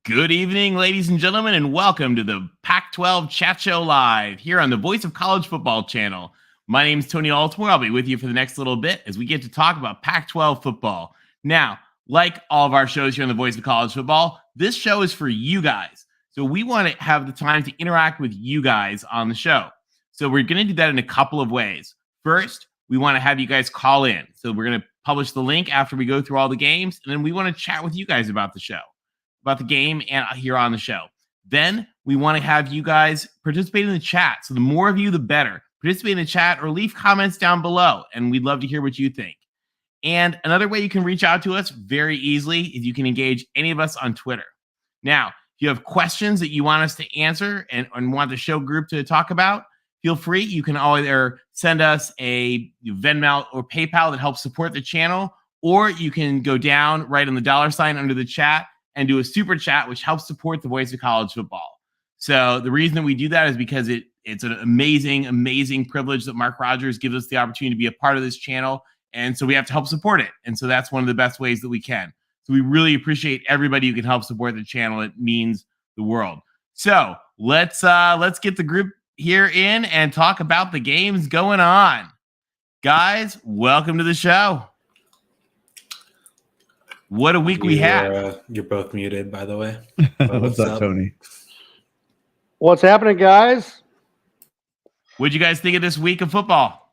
Good evening, ladies and gentlemen, and welcome to the Pac-12 Chat Show Live here on the Voice of College Football channel. My name is Tony Altimore. I'll be with you for the next little bit as we get to talk about Pac-12 football. Now, like all of our shows here on the Voice of College Football, this show is for you guys. So we want to have the time to interact with you guys on the show. So we're going to do that in a couple of ways. First, we want to have you guys call in. So we're going to publish the link after we go through all the games, and then we want to chat with you guys about the show, about the game, and here on the show. Then we want to have you guys participate in the chat. So the more of you, the better. Participate in the chat or leave comments down below, and we'd love to hear what you think. And another way you can reach out to us very easily is you can engage any of us on Twitter. Now, if you have questions that you want us to answer and want the show group to talk about, feel free. You can either send us a Venmo or PayPal that helps support the channel, or you can go down right on the $ under the chat and do a super chat, which helps support the Voice of College Football. So the reason that we do that is because it's an amazing, amazing privilege that Mark Rogers gives us the opportunity to be a part of this channel. And so we have to help support it. And so that's one of the best ways that we can. So we really appreciate everybody who can help support the channel. It means the world. So let's get the group here in and talk about the games going on. Guys, welcome to the show. What a week we had. You're both muted, by the way. What's up, Tony? What's happening, guys? What'd you guys think of this week of football?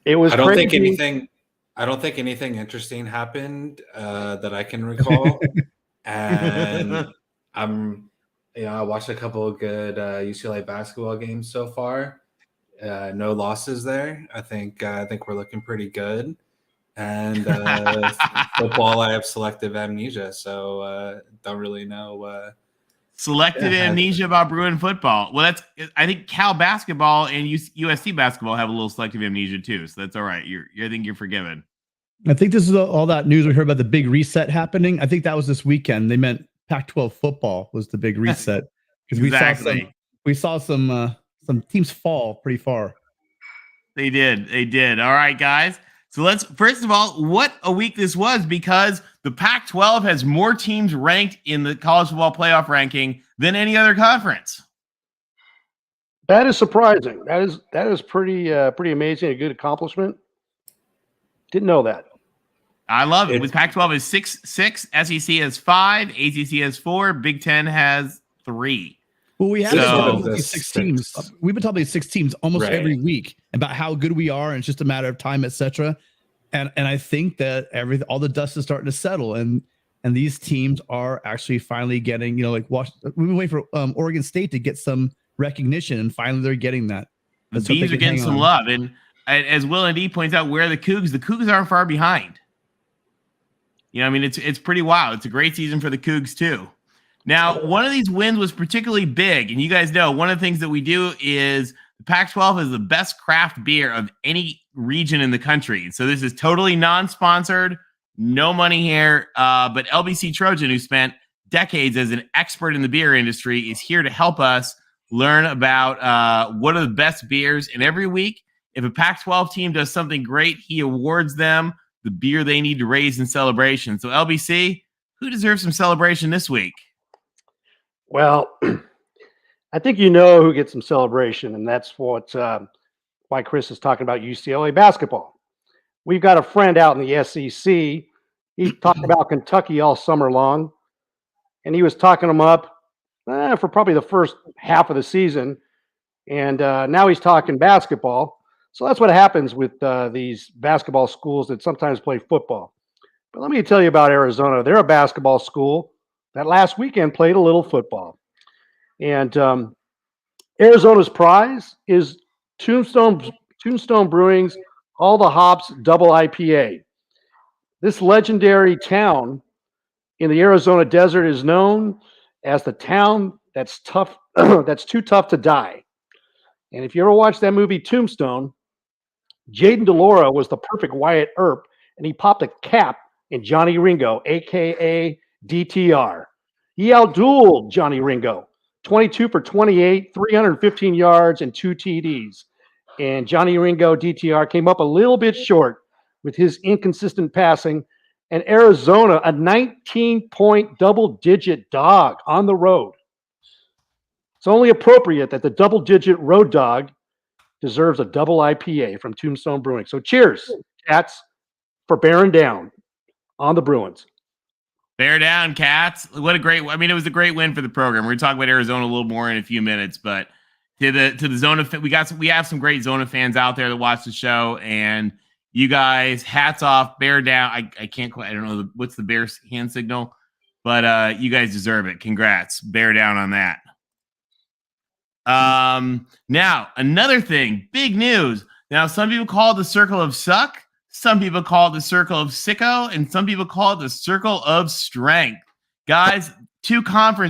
It was I don't crazy. think anything interesting happened that I can recall. And I watched a couple of good UCLA basketball games so far. No losses there. I think we're looking pretty good. And football, I have selective amnesia, so don't really know. Selective amnesia about Bruin football. Well, I think Cal basketball and USC basketball have a little selective amnesia too, so that's all right. I think you're forgiven. I think this is all that news we heard about the big reset happening. I think that was this weekend. They meant Pac-12 football was the big reset because we saw some teams fall pretty far. They did. All right, guys. So let's, first of all, what a week this was, because the Pac-12 has more teams ranked in the college football playoff ranking than any other conference. That is surprising. That is pretty amazing. A good accomplishment. Didn't know that. I love it. With Pac-12 is 6, SEC has 5, ACC has 4, Big Ten has 3. Well, we have these 6 teams. We've been talking about 6 teams almost every week about how good we are, and it's just a matter of time, etc. And I think that all the dust is starting to settle, and these teams are actually finally getting, we've been waiting for Oregon State to get some recognition, and finally they're getting that. The Bees are getting some love, and as Will and D points out, where are the Cougs aren't far behind. It's pretty wild. It's a great season for the Cougs too. Now, one of these wins was particularly big, and you guys know one of the things that we do is the Pac-12 is the best craft beer of any region in the country. So this is totally non-sponsored, no money here, but LBC Trojan, who spent decades as an expert in the beer industry, is here to help us learn about what are the best beers. And every week, if a Pac-12 team does something great, he awards them the beer they need to raise in celebration. So LBC, who deserves some celebration this week? Well, I think you know who gets some celebration, and that's why Chris is talking about UCLA basketball. We've got a friend out in the SEC. He talked about Kentucky all summer long, and he was talking them up for probably the first half of the season, and now he's talking basketball. So that's what happens with these basketball schools that sometimes play football. But let me tell you about Arizona. They're a basketball school that last weekend played a little football. And Arizona's prize is Tombstone Brewing's All the Hops Double IPA. This legendary town in the Arizona desert is known as the town that's tough, that's too tough to die. And if you ever watched that movie Tombstone, Jaden DeLora was the perfect Wyatt Earp, and he popped a cap in Johnny Ringo, a.k.a. DTR. He outdueled Johnny Ringo, 22 for 28, 315 yards, and 2 TDs. And Johnny Ringo, DTR, came up a little bit short with his inconsistent passing and Arizona, a 19-point double-digit dog on the road. It's only appropriate that the double-digit road dog deserves a double IPA from Tombstone Brewing. So cheers, Cats, for bearing down on the Bruins. Bear down, Cats. What a great, I mean, it was a great win for the program. We're going to talk about Arizona a little more in a few minutes, but to the Zona, we have some great Zona fans out there that watch the show, and you guys, hats off, bear down. I can't quite, I don't know what's the bear hand signal, but you guys deserve it. Congrats. Bear down on that. Now another thing, big news. Now, some people call it the circle of suck. Some people call it the circle of sicko, and some people call it the circle of strength. Guys,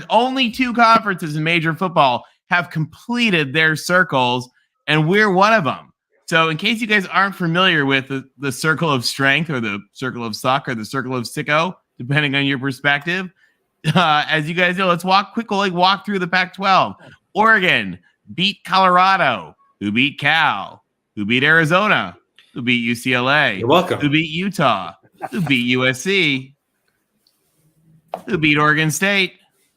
only two conferences in major football have completed their circles, and we're one of them. So in case you guys aren't familiar with the circle of strength or the circle of suck or the circle of sicko, depending on your perspective, as you guys know, let's quickly walk through the Pac-12. Oregon beat Colorado, who beat Cal, who beat Arizona, who beat UCLA, You're welcome. who beat Utah, who beat USC, who beat Oregon State,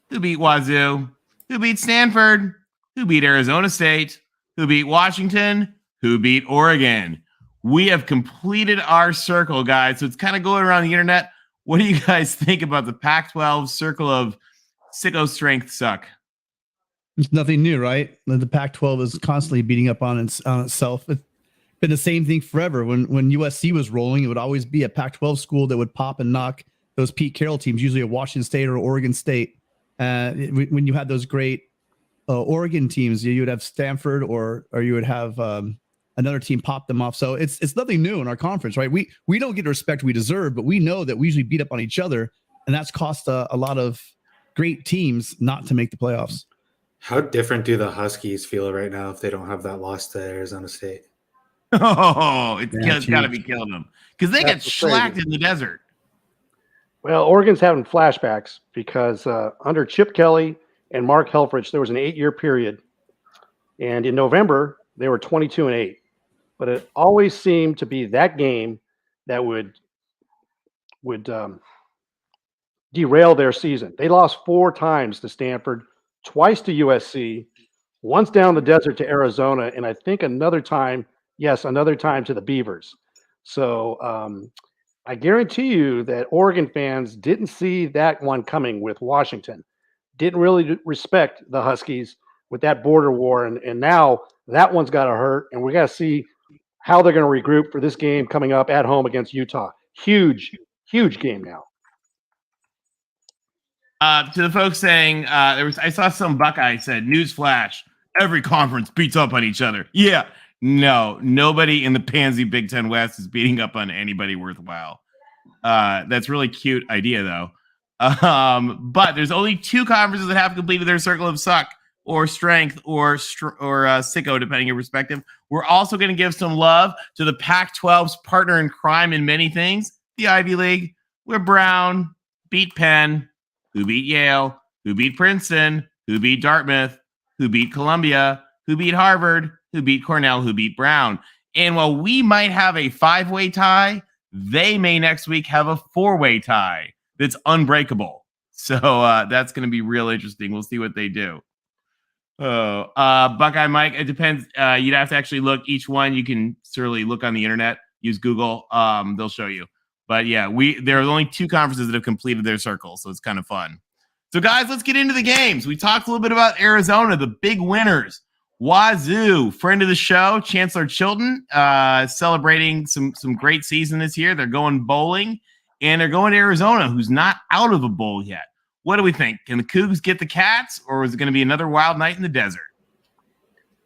who beat Wazoo, who beat Stanford, who beat Arizona State, who beat Washington, who beat Oregon. We have completed our circle, guys. So it's kind of going around the internet. What do you guys think about the Pac-12 circle of sicko strength suck? It's nothing new, right? The Pac-12 is constantly beating up on itself. It's been the same thing forever. When USC was rolling, it would always be a Pac-12 school that would pop and knock those Pete Carroll teams, usually a Washington State or Oregon State. When you had those great Oregon teams, you would have Stanford or you would have another team pop them off. So it's nothing new in our conference, right? We don't get the respect we deserve, but we know that we usually beat up on each other, and that's cost a lot of great teams not to make the playoffs. How different do the Huskies feel right now if they don't have that loss to Arizona State? Oh, it's got to be killing them because they get shellacked in the desert. Well, Oregon's having flashbacks because under Chip Kelly and Mark Helfrich, there was an 8-year period. And in November, they were 22-8. But it always seemed to be that game that would derail their season. They lost 4 times to Stanford, twice to USC, once down the desert to Arizona, and I think another time to the Beavers. So I guarantee you that Oregon fans didn't see that one coming with Washington, didn't really respect the Huskies with that border war, and now that one's got to hurt, and we got to see how they're going to regroup for this game coming up at home against Utah. Huge game now. To the folks saying, I saw some Buckeye said, newsflash, every conference beats up on each other. Yeah, no, nobody in the pansy Big Ten West is beating up on anybody worthwhile. That's a really cute idea, though. But there's only 2 conferences that have completed their circle of suck or strength or sicko, depending on your perspective. We're also going to give some love to the Pac-12's partner in crime in many things, the Ivy League, where Brown beat Penn, who beat Yale, who beat Princeton, who beat Dartmouth, who beat Columbia, who beat Harvard, who beat Cornell, who beat Brown. And while we might have a 5-way tie, they may next week have a 4-way tie that's unbreakable. So that's going to be real interesting. We'll see what they do. Buckeye Mike, it depends. You'd have to actually look each one. You can certainly look on the internet, use Google. They'll show you. But yeah, there are only 2 conferences that have completed their circle, so it's kind of fun. So guys, let's get into the games. We talked a little bit about Arizona, the big winners. Wazoo, friend of the show, Chancellor Chilton, celebrating some great season this year. They're going bowling, and they're going to Arizona, who's not out of a bowl yet. What do we think? Can the Cougs get the Cats, or is it going to be another wild night in the desert?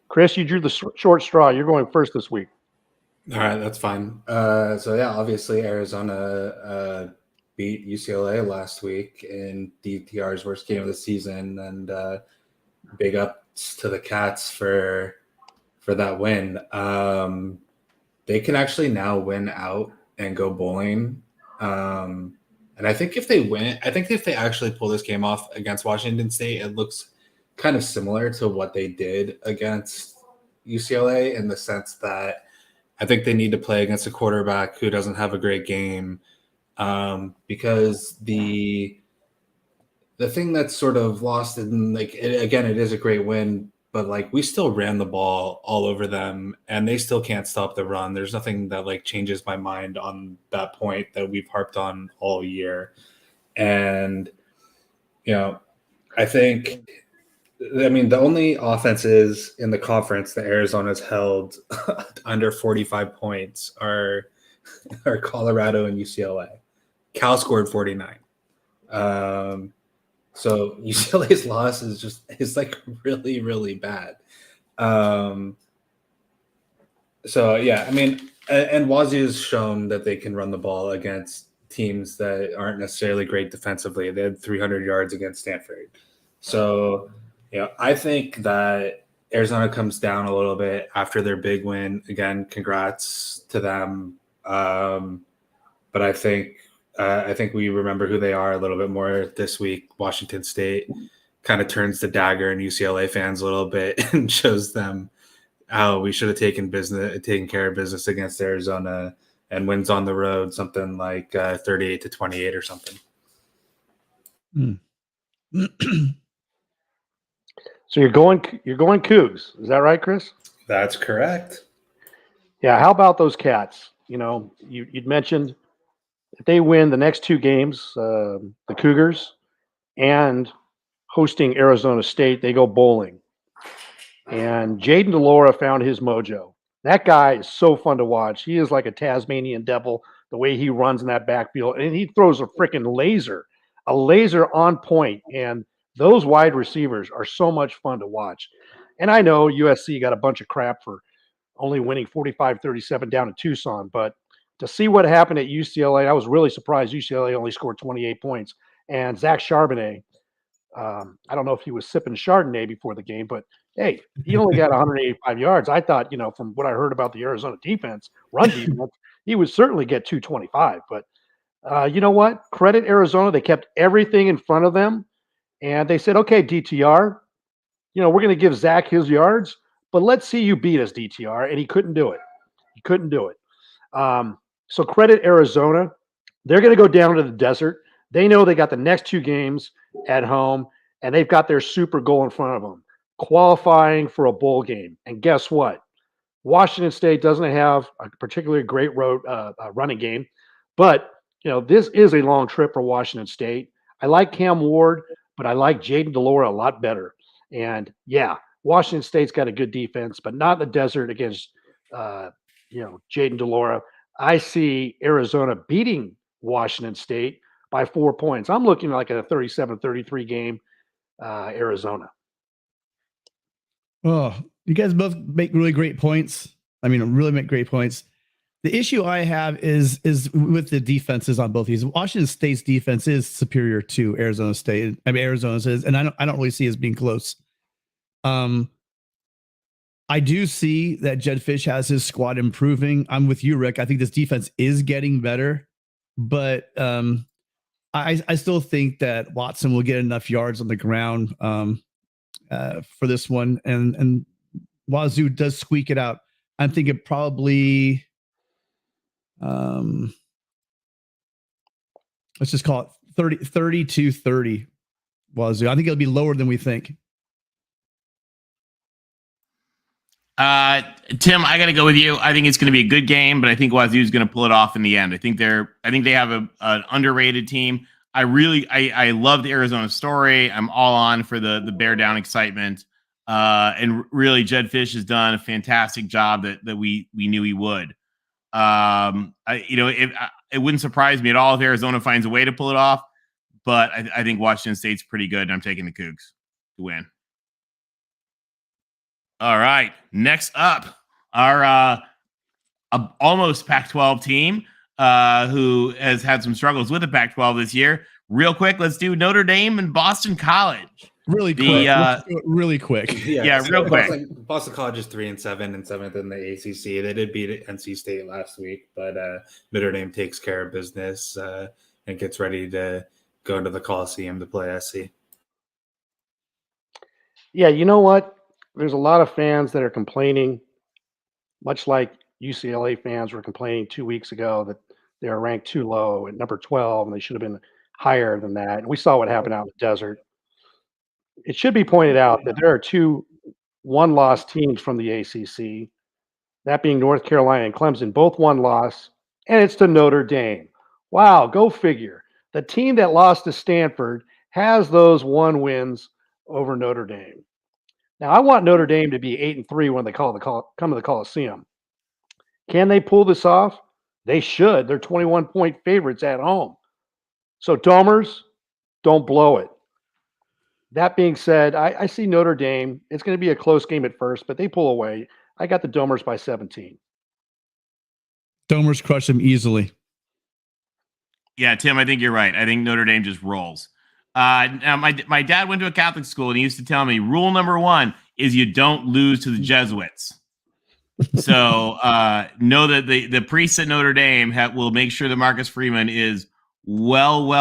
Chris, you drew the short straw. You're going first this week. All right, that's fine. So yeah, obviously Arizona beat UCLA last week in DTR's worst game of the season, and big ups to the Cats for that win. They can actually now win out and go bowling. And I think if they actually pull this game off against Washington State, it looks kind of similar to what they did against UCLA in the sense that I think they need to play against a quarterback who doesn't have a great game because the thing that's sort of lost in again, it is a great win, but like we still ran the ball all over them and they still can't stop the run. There's nothing that like changes my mind on that point that we've harped on all year. And, I think, the only offenses in the conference that Arizona's held under 45 points are Colorado and UCLA. Cal scored 49. So UCLA's loss is like really, really bad. So yeah, and Wazoo's shown that they can run the ball against teams that aren't necessarily great defensively. They had 300 yards against Stanford. So, I think that Arizona comes down a little bit after their big win. Again, congrats to them. But I think we remember who they are a little bit more this week. Washington State kind of turns the dagger in UCLA fans a little bit and shows them how we should have taken care of business against Arizona, and wins on the road something like 38-28 or something. So you're going Cougs. Is that right, Chris? That's correct. Yeah. How about those Cats? You'd mentioned if they win the next two games, the Cougars and hosting Arizona State, they go bowling. And Jaden DeLora found his mojo. That guy is so fun to watch. He is like a Tasmanian devil, the way he runs in that backfield. And he throws a freaking laser on point. And those wide receivers are so much fun to watch. And I know USC got a bunch of crap for only winning 45-37 down in Tucson. But to see what happened at UCLA, I was really surprised UCLA only scored 28 points. And Zach Charbonnet, I don't know if he was sipping Chardonnay before the game, but hey, he only got 185 yards. I thought, from what I heard about the Arizona defense, run defense, he would certainly get 225. But you know what? Credit Arizona. They kept everything in front of them. And they said, okay, DTR, we're going to give Zach his yards, but let's see you beat us, DTR. And he couldn't do it. So credit Arizona. They're going to go down to the desert. They know they got the next two games at home, and they've got their super goal in front of them, qualifying for a bowl game. And guess what? Washington State doesn't have a particularly great running game, but this is a long trip for Washington State. I like Cam Ward, but I like Jaden DeLora a lot better. And yeah, Washington State's got a good defense, but not in the desert against Jaden DeLora. I see Arizona beating Washington State by 4 points. I'm looking like a 37-33 game, Arizona. Oh, you guys both make really great points. Really make great points. The issue I have is with the defenses on both these. Washington State's defense is superior to Arizona State. Arizona's is, and I don't really see it as being close. I do see that Jed Fish has his squad improving. I'm with you, Rick. I think this defense is getting better, but I still think that Watson will get enough yards on the ground for this one, and Wazoo does squeak it out. I'm thinking probably, let's just call it 30-30 Wazoo. I think it'll be lower than we think. Tim, I got to go with you. I think it's going to be a good game, but I think Wazoo is going to pull it off in the end. I think they have an underrated team. I love the Arizona story. I'm all on for the bear down excitement. And really, Jed Fish has done a fantastic job that we knew he would. It wouldn't surprise me at all if Arizona finds a way to pull it off, but I think Washington State's pretty good, and I'm taking the Cougs to win. All right, next up, our almost Pac-12 team who has had some struggles with the Pac-12 this year. Real quick, let's do Notre Dame and Boston College. Really quick. Yeah, real quick. Boston College is 3-7 and 7th in the ACC. They did beat NC State last week, but Notre Dame takes care of business and gets ready to go into the Coliseum to play SC. Yeah, you know what? There's a lot of fans that are complaining, much like UCLA fans were complaining 2 weeks ago, that they were ranked too low at number 12, and they should have been higher than that. And we saw what happened out in the desert. It should be pointed out that there are 2 one-loss teams from the ACC, that being North Carolina and Clemson, both one-loss, and it's to Notre Dame. Wow, go figure. The team that lost to Stanford has those 1 wins over Notre Dame. Now, I want Notre Dame to be 8-3 when they come to the Coliseum. Can they pull this off? They should. They're 21-point favorites at home. So, Domers, don't blow it. That being said, I see Notre Dame. It's going to be a close game at first, but they pull away. I got the Domers by 17. Domers crush them easily. Yeah, Tim, I think you're right. I think Notre Dame just rolls. Now my dad went to a Catholic school, and he used to tell me rule number 1 is you don't lose to the Jesuits. So know that the priests at Notre Dame will make sure that Marcus Freeman is well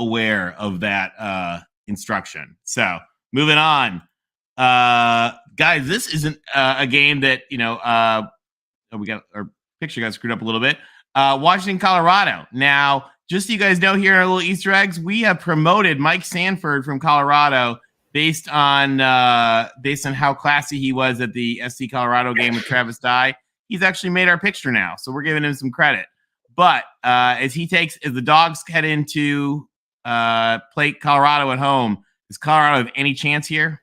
aware of that instruction. So moving on, guys, this isn't a game that we got our picture got screwed up a little bit. Washington, Colorado. Now, just so you guys know, here in our little Easter eggs, we have promoted Mike Sanford from Colorado based on how classy he was at the SC Colorado game with Travis Dye. He's actually made our picture now, so we're giving him some credit. But as the Dogs head into play Colorado at home, does Colorado have any chance here?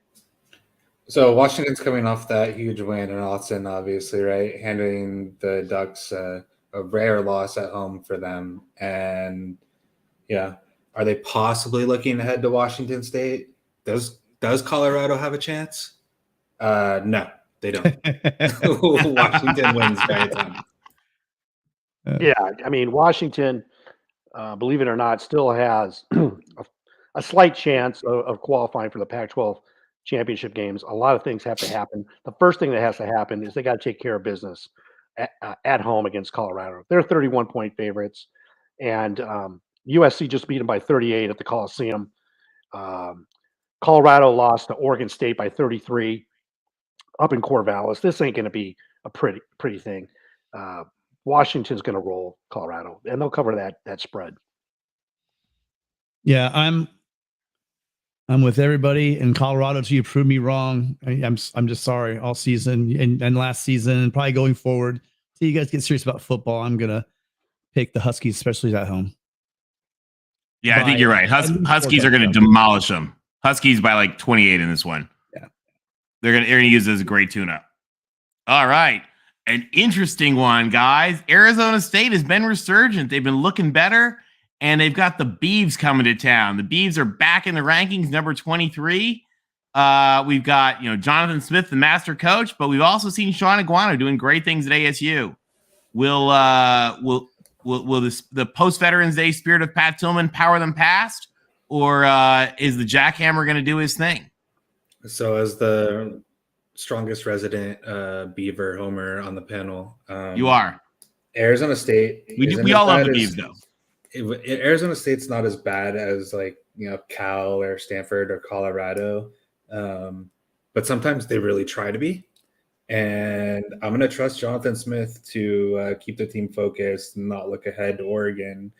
So Washington's coming off that huge win in Austin, obviously, right? Handing the Ducks a rare loss at home for them. And yeah, are they possibly looking ahead to Washington State? Does Colorado have a chance? No, they don't. Washington wins by a ton. Yeah, I mean, Washington, believe it or not, still has a slight chance of qualifying for the Pac-12 championship games. A lot of things have to happen. The first thing that has to happen is they got to take care of business at home against Colorado. They're 31-point favorites, and USC just beat them by 38 at the Coliseum. Colorado lost to Oregon State by 33 up in Corvallis. This ain't going to be a pretty thing. Washington's going to roll Colorado, and they'll cover that spread. Yeah, I'm with everybody in Colorado until you prove me wrong. I'm just sorry all season and last season and probably going forward. So you guys get serious about football. I'm gonna pick the Huskies, especially at home. Yeah, I think you're right. Huskies are going to demolish them. Huskies by like 28 in this one. Yeah, they're going to use it as a great tune-up. All right, an interesting one, guys. Arizona State has been resurgent. They've been looking better. And they've got the Beavs coming to town. The Beavs are back in the rankings, number 23. We've got Jonathan Smith, the master coach, but we've also seen Sean Iguano doing great things at ASU. Will the post Veterans Day spirit of Pat Tillman power them past, or is the jackhammer going to do his thing? So, as the strongest resident Beaver homer on the panel, you are Arizona State. We all love the Beavs, though. Arizona State's not as bad as Cal or Stanford or Colorado, but sometimes they really try to be. And I'm going to trust Jonathan Smith to keep the team focused and not look ahead to Oregon,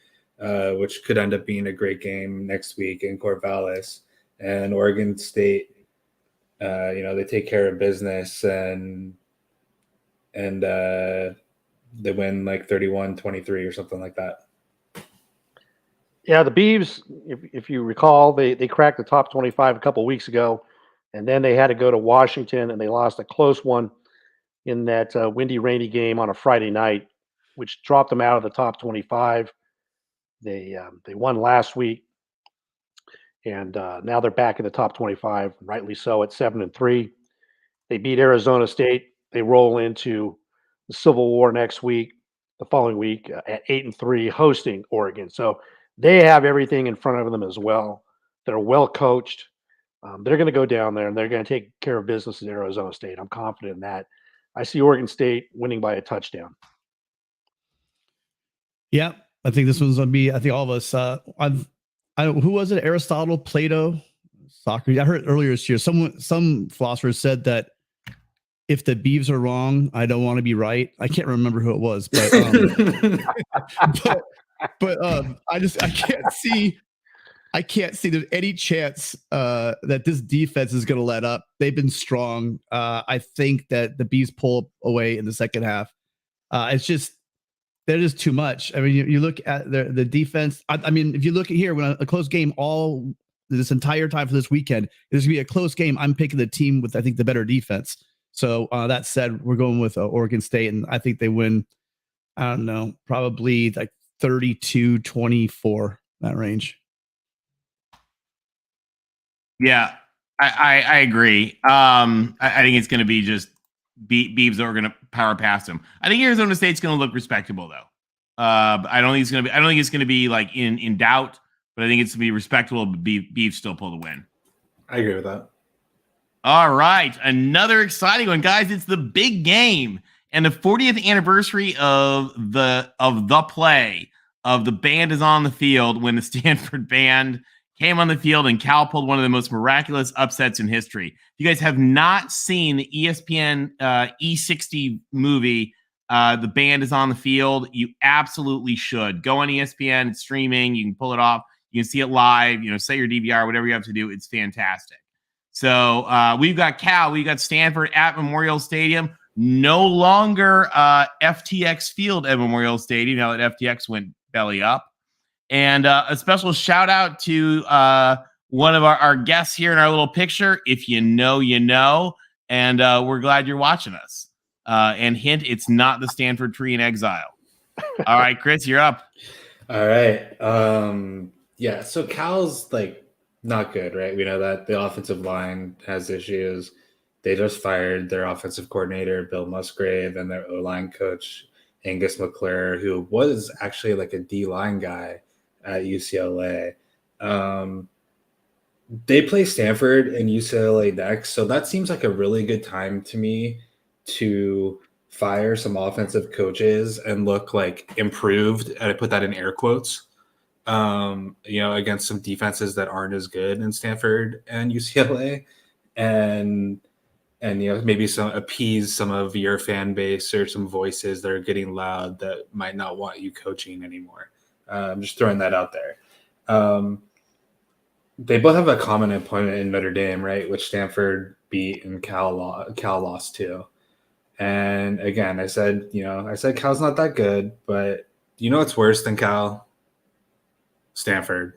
which could end up being a great game next week in Corvallis. And Oregon State, they take care of business and they win like 31-23 or something like that. Yeah, the Beavs, if you recall, they cracked the top 25 a couple weeks ago, and then they had to go to Washington, and they lost a close one in that windy, rainy game on a Friday night, which dropped them out of the top 25. They won last week, and now they're back in the top 25, rightly so, at 7-3. They beat Arizona State. They roll into the Civil War next week, the following week at 8-3, hosting Oregon. So they have everything in front of them as well. They're well coached. They're going to go down there and they're going to take care of business in Arizona State. I'm confident in that. I see Oregon State winning by a touchdown. Yeah, I think this one's going to be. I think all of us. Who was it? Aristotle, Plato, Socrates. I heard earlier this year. Some philosophers said that if the Beavs are wrong, I don't want to be right. I can't remember who it was, but I can't see there's any chance that this defense is going to let up. They've been strong. I think that the Bees pull away in the second half. It's just they're just too much. I mean, you look at the defense. I mean, if you look at here, when a close game all this entire time for this weekend, there's going to be a close game. I'm picking the team with, I think, the better defense. So that said, we're going with Oregon State, and I think they win, I don't know, probably like 32-24, that range. Yeah, I agree. I think it's going to be just Beavs that are going to power past them. I think Arizona State's going to look respectable, though. I don't think it's going to be. I don't think it's going to be like in doubt, but I think it's going to be respectable. But Beavs still pull the win. I agree with that. All right, another exciting one, guys. It's the big game and the 40th anniversary of the play of the band is on the field when the Stanford band came on the field and Cal pulled one of the most miraculous upsets in history. If you guys have not seen the ESPN E60 movie, The Band is on the Field, you absolutely should. Go on ESPN, it's streaming, you can pull it off, you can see it live, set your DVR, whatever you have to do, it's fantastic. So we've got Cal, we've got Stanford at Memorial Stadium, no longer FTX Field at Memorial Stadium, now that FTX went belly up. And a special shout out to one of our guests here in our little picture. If you know, you know. And we're glad you're watching us. And hint, it's not the Stanford tree in exile. All right, Chris, you're up. All right. Yeah, so Cal's not good, right? We know that the offensive line has issues. They just fired their offensive coordinator, Bill Musgrave, and their O-line coach, Angus McClure, who was actually a D-line guy at UCLA. They play Stanford and UCLA next, so that seems like a really good time to me to fire some offensive coaches and look improved, and I put that in air quotes, against some defenses that aren't as good in Stanford and UCLA, and maybe appease some of your fan base or some voices that are getting loud that might not want you coaching anymore. I'm just throwing that out there. They both have a common opponent in Notre Dame, right? Which Stanford beat and Cal lost to. And again, I said Cal's not that good, but what's worse than Cal? Stanford.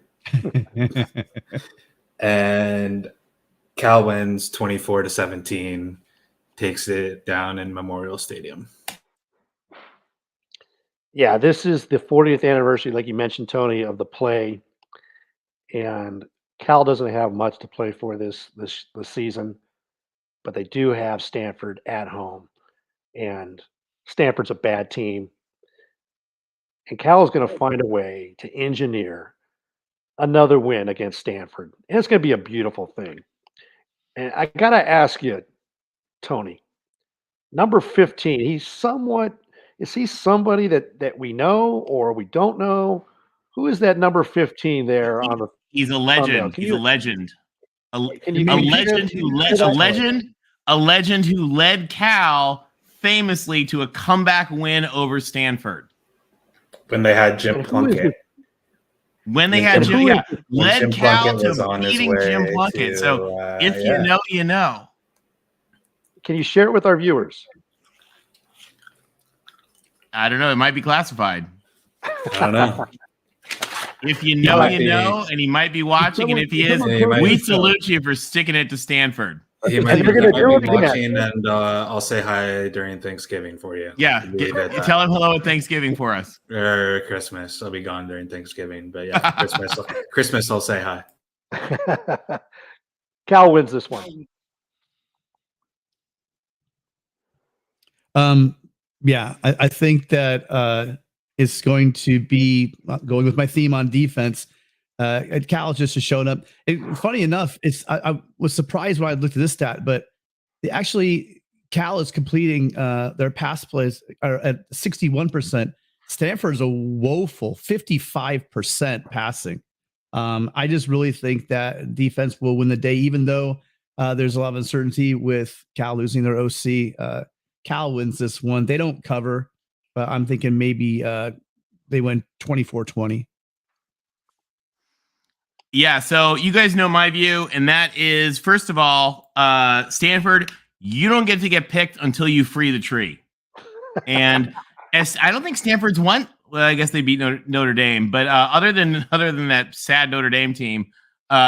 And Cal wins 24-17, takes it down in Memorial Stadium. Yeah, this is the 40th anniversary, like you mentioned, Tony, of the play, and Cal doesn't have much to play for this season, but they do have Stanford at home, and Stanford's a bad team, and Cal is going to find a way to engineer another win against Stanford, and it's going to be a beautiful thing. And I got to ask you, Tony, number 15, is he somebody that we know or we don't know? Who is that number 15 there on the? He's a legend. He's a legend. A legend who led Cal famously to a comeback win over Stanford. When they had Jim Plunkett. Led Cal to beating Jim Plunkett. So if you know, you know. Can you share it with our viewers? I don't know. It might be classified. I don't know. If you know, you know, and he might be watching. And if he is, we salute you for sticking it to Stanford. He might be watching, and I'll say hi during Thanksgiving for you. Yeah, tell him hello at Thanksgiving for us. Or Christmas. I'll be gone during Thanksgiving, but yeah, Christmas I'll say hi. Cal wins this one. Yeah, I think that it's going to be going with my theme on defense. Cal just has shown up. Funny enough, I was surprised when I looked at this stat, but Cal is completing their pass plays are at 61%. Stanford's a woeful 55% passing. I just really think that defense will win the day, even though There's a lot of uncertainty with Cal losing their OC. Cal wins this one. They don't cover, but I'm thinking maybe they win 24-20. Yeah, so you guys know my view, and that is, first of all, Stanford, you don't get to get picked until you free the tree. And I don't think Stanford's won. Well, I guess they beat Notre Dame, but other than that sad Notre Dame team,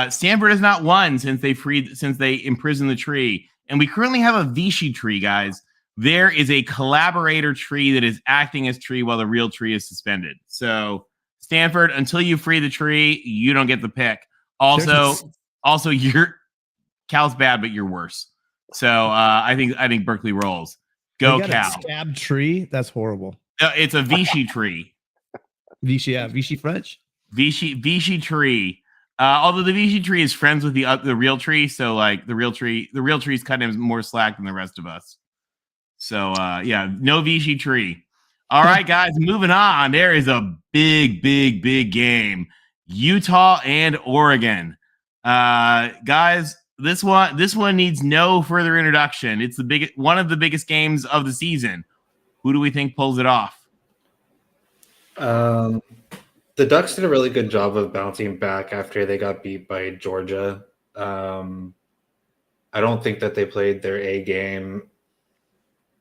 Stanford has not won since they imprisoned the tree. And we currently have a Vichy tree, guys. There is a collaborator tree that is acting as tree while the real tree is suspended. So Stanford, until you free the tree, you don't get the pick. Also, Cal's bad, but you're worse. So I think Berkeley rolls. Go Cal. Scab tree. That's horrible. It's a Vichy tree. Vichy, yeah, Vichy French. Vichy tree. Although the Vichy tree is friends with the real tree, so like the real tree's kind of more slack than the rest of us. So yeah, no Vichy tree. All right, guys, moving on. There is a big game. Utah and Oregon. Guys, this one needs no further introduction. It's one of the biggest games of the season. Who do we think pulls it off? The Ducks did a really good job of bouncing back after they got beat by Georgia. I don't think that they played their A game,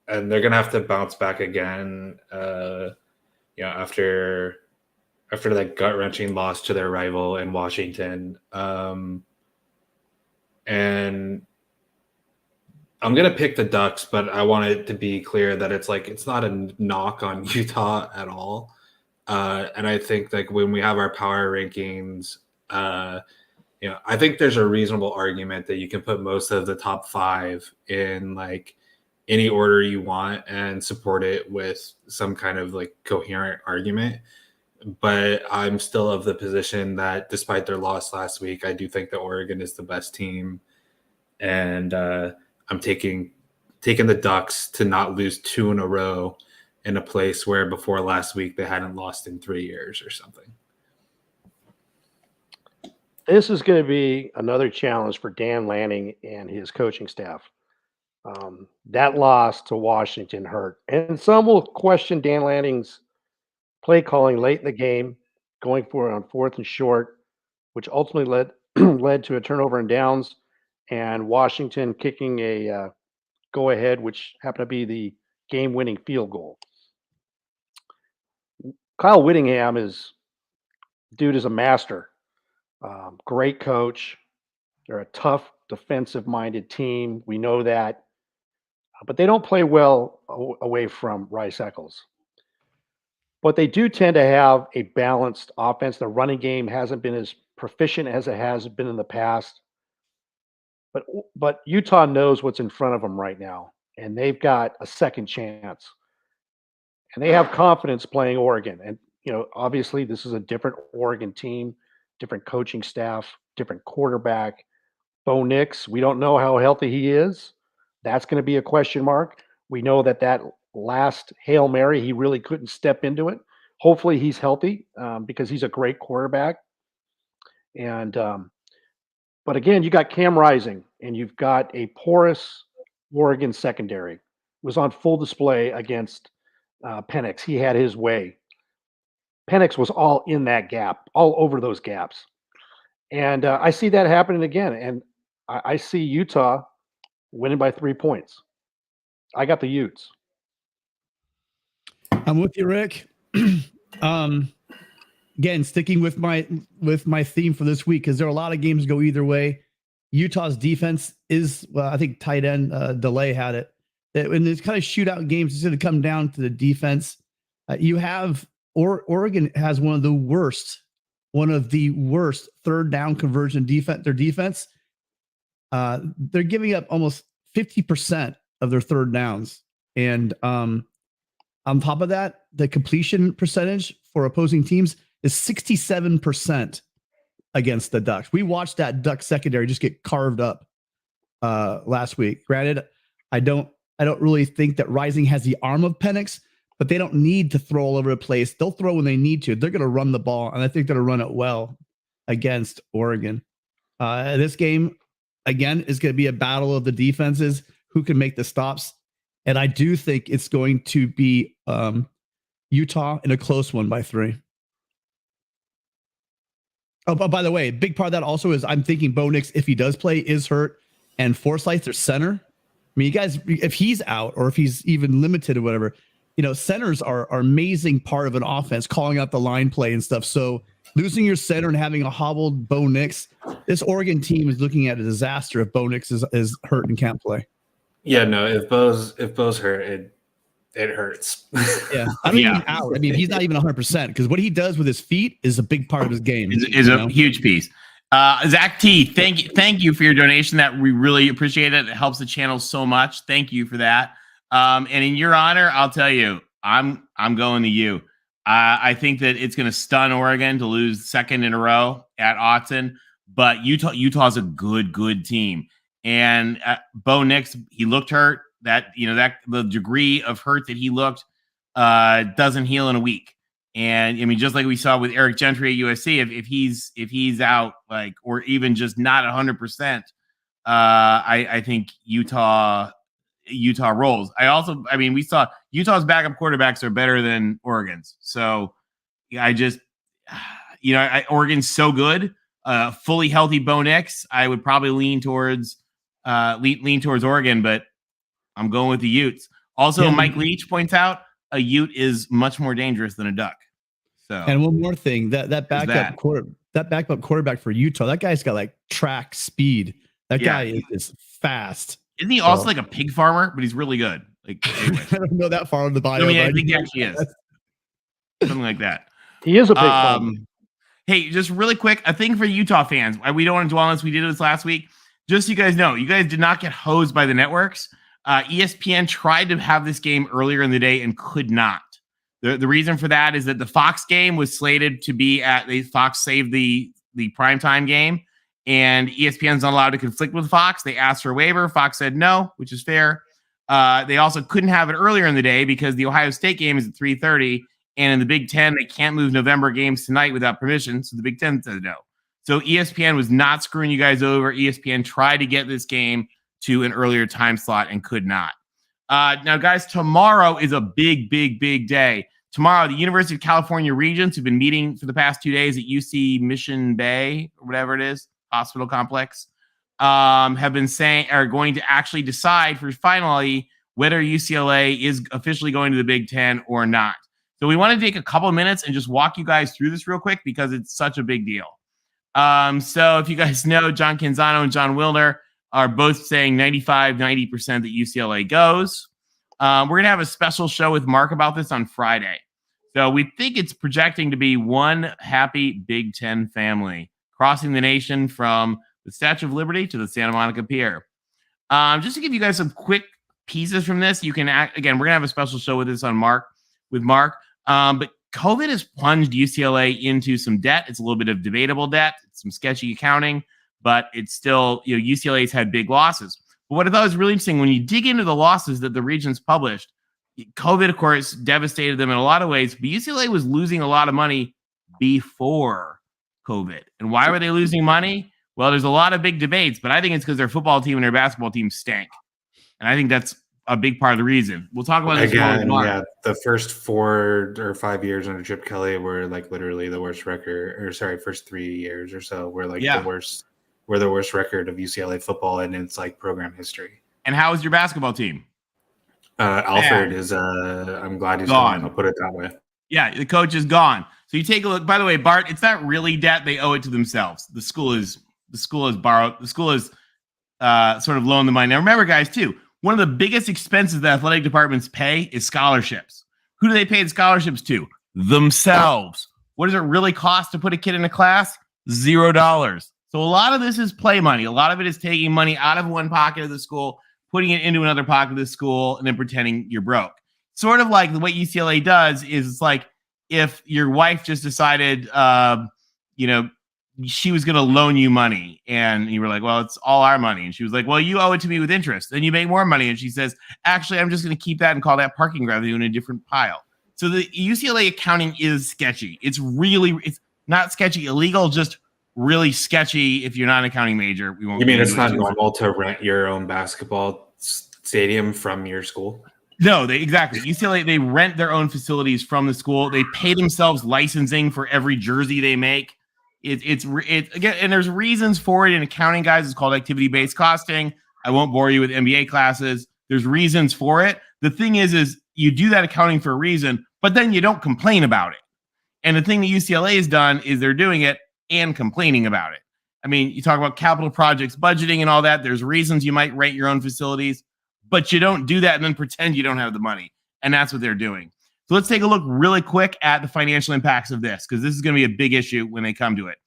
and they're gonna have to bounce back again. After that gut-wrenching loss to their rival in Washington. And I'm going to pick the Ducks, but I want it to be clear that it's not a knock on Utah at all. And I think like when we have our power rankings, I think there's a reasonable argument that you can put most of the top 5 in like any order you want and support it with some kind of like coherent argument. But I'm still of the position that despite their loss last week, I do think that Oregon is the best team. And I'm taking the Ducks to not lose 2 in a row in a place where before last week they hadn't lost in 3 years or something. This is going to be another challenge for Dan Lanning and his coaching staff. That loss to Washington hurt. And some will question Dan Lanning's play calling late in the game, going for it on 4th and short, which ultimately led to a turnover and downs, and Washington kicking a go-ahead, which happened to be the game-winning field goal. Kyle Whittingham is a master. Great coach. They're a tough, defensive-minded team. We know that. But they don't play well away from Rice Eccles. But they do tend to have a balanced offense. The running game hasn't been as proficient as it has been in the past. But Utah knows what's in front of them right now, and they've got a second chance. And they have confidence playing Oregon. And, obviously this is a different Oregon team, different coaching staff, different quarterback. Bo Nix, we don't know how healthy he is. That's going to be a question mark. We know that last Hail Mary, he really couldn't step into it. Hopefully he's healthy because he's a great quarterback. And but again, you got Cam Rising, and you've got a porous Oregon secondary. It was on full display against Penix. He had his way. Penix was all in that gap, all over those gaps. And I see that happening again. And I see Utah winning by 3 points. I got the Utes. I'm with you, Rick. Again, sticking with my theme for this week, because there are a lot of games go either way. Utah's defense is, well, I think tight end Delay had it. In these kind of shootout games, it's going to come down to the defense. You have Oregon has one of the worst third down conversion defense. Their defense, they're giving up almost 50% of their third downs, and on top of that, the completion percentage for opposing teams is 67% against the Ducks. We watched that Duck secondary just get carved up last week. Granted, I don't really think that Rising has the arm of Penix, but they don't need to throw all over the place. They'll throw when they need to. They're going to run the ball, and I think they're going to run it well against Oregon. This game, again, is going to be a battle of the defenses who can make the stops. And I do think it's going to be Utah in a close one by 3. Oh, but by the way, a big part of that also is I'm thinking Bo Nix, if he does play, is hurt, and Forsythe, their center. I mean, you guys, if he's out or if he's even limited or whatever, centers are amazing part of an offense, calling out the line play and stuff. So losing your center and having a hobbled Bo Nix, this Oregon team is looking at a disaster if Bo Nix is hurt and can't play. Yeah, no, if Bo's hurt, it hurts. Yeah, I don't even out. I mean, he's not even 100% because what he does with his feet is a big part of his game. Is a huge piece. Zach T, thank you for your donation. That we really appreciate it. It helps the channel so much. Thank you for that. And in your honor, I'll tell you, I'm going to you. I think that it's going to stun Oregon to lose second in a row at Autzen, but Utah's a good team. And Bo Nix, he looked hurt. That the degree of hurt that he looked doesn't heal in a week. And I mean, just like we saw with Eric Gentry at USC, if he's out, like, or even just not 100%, I think Utah rolls. We saw Utah's backup quarterbacks are better than Oregon's. So Oregon's so good. Fully healthy Bo Nix, I would probably lean towards Oregon, but I'm going with the Utes. Also, Mike Leach points out a Ute is much more dangerous than a Duck. So, and one more thing, that backup quarterback for Utah, that guy's got like track speed. That guy is fast. Isn't he also like a pig farmer? But he's really good. Like, anyway. I don't know that far on the bio. I mean, I think he actually is. Something like that. He is a pig farmer. Hey, just really quick, a thing for Utah fans. We don't want to dwell on this. We did this last week. Just so you guys know, you guys did not get hosed by the networks. ESPN tried to have this game earlier in the day and could not. The reason for that is that the Fox game was slated to be Fox saved the primetime game, and ESPN's not allowed to conflict with Fox. They asked for a waiver. Fox said no, which is fair. They also couldn't have it earlier in the day because the Ohio State game is at 3:30, and in the Big Ten, they can't move November games tonight without permission, so the Big Ten said no. So ESPN was not screwing you guys over. ESPN tried to get this game to an earlier time slot and could not. Now, guys, tomorrow is a big day. Tomorrow, the University of California Regents, who've been meeting for the past 2 days at UC Mission Bay, or whatever it is, hospital complex, have been saying are going to actually decide for finally whether UCLA is officially going to the Big Ten or not. So we want to take a couple of minutes and just walk you guys through this real quick because it's such a big deal. So if you guys know, John Canzano and John Wilner are both saying 90% that UCLA goes. We're going to have a special show with Mark about this on Friday. So we think it's projecting to be one happy Big Ten family crossing the nation from the Statue of Liberty to the Santa Monica Pier. Just to give you guys some quick pieces from this, you can again, we're going to have a special show with this on Mark. But COVID has plunged UCLA into some debt. It's a little bit of debatable debt. It's some sketchy accounting, but it's still, UCLA's had big losses. But what I thought was really interesting, when you dig into the losses that the Regents published, COVID, of course, devastated them in a lot of ways, but UCLA was losing a lot of money before COVID. And why were they losing money? Well, there's a lot of big debates, but I think it's because their football team and their basketball team stank. And I think that's a big part of the reason. We'll talk about this again. Yeah, the first 4 or 5 years under Chip Kelly were like literally the worst record, first 3 years or so were like the worst. We're the worst record of UCLA football in its like program history. And how is your basketball team? Alfred is. I'm glad he's gone. I'll put it that way. Yeah, the coach is gone. So you take a look. By the way, Bart, it's not really debt; they owe it to themselves. The school has borrowed. The school has sort of loaned the money. Now, remember, guys, too. One of the biggest expenses that athletic departments pay is scholarships. Who do they pay the scholarships to? Themselves. What does it really cost to put a kid in a class? $0. So a lot of this is play money. A lot of it is taking money out of one pocket of the school, putting it into another pocket of the school, and then pretending you're broke. Sort of like the way UCLA does is it's like if your wife just decided, she was going to loan you money and you were like, well, it's all our money. And she was like, well, you owe it to me with interest. Then you make more money. And she says, actually, I'm just going to keep that and call that parking revenue in a different pile. So the UCLA accounting is sketchy. It's not sketchy illegal, just really sketchy if you're not an accounting major. We won't. You mean it's not normal to rent your own basketball stadium from your school? No, exactly. UCLA, they rent their own facilities from the school. They pay themselves licensing for every jersey they make. It's again, and there's reasons for it in accounting, guys. It's called activity-based costing. I won't bore you with MBA classes. There's reasons for it. The thing is you do that accounting for a reason, but then you don't complain about it. And the thing that UCLA has done is they're doing it and complaining about it. I mean, you talk about capital projects, budgeting and all that. There's reasons you might rent your own facilities, but you don't do that and then pretend you don't have the money. And that's what they're doing. So let's take a look really quick at the financial impacts of this, because this is going to be a big issue when they come to it.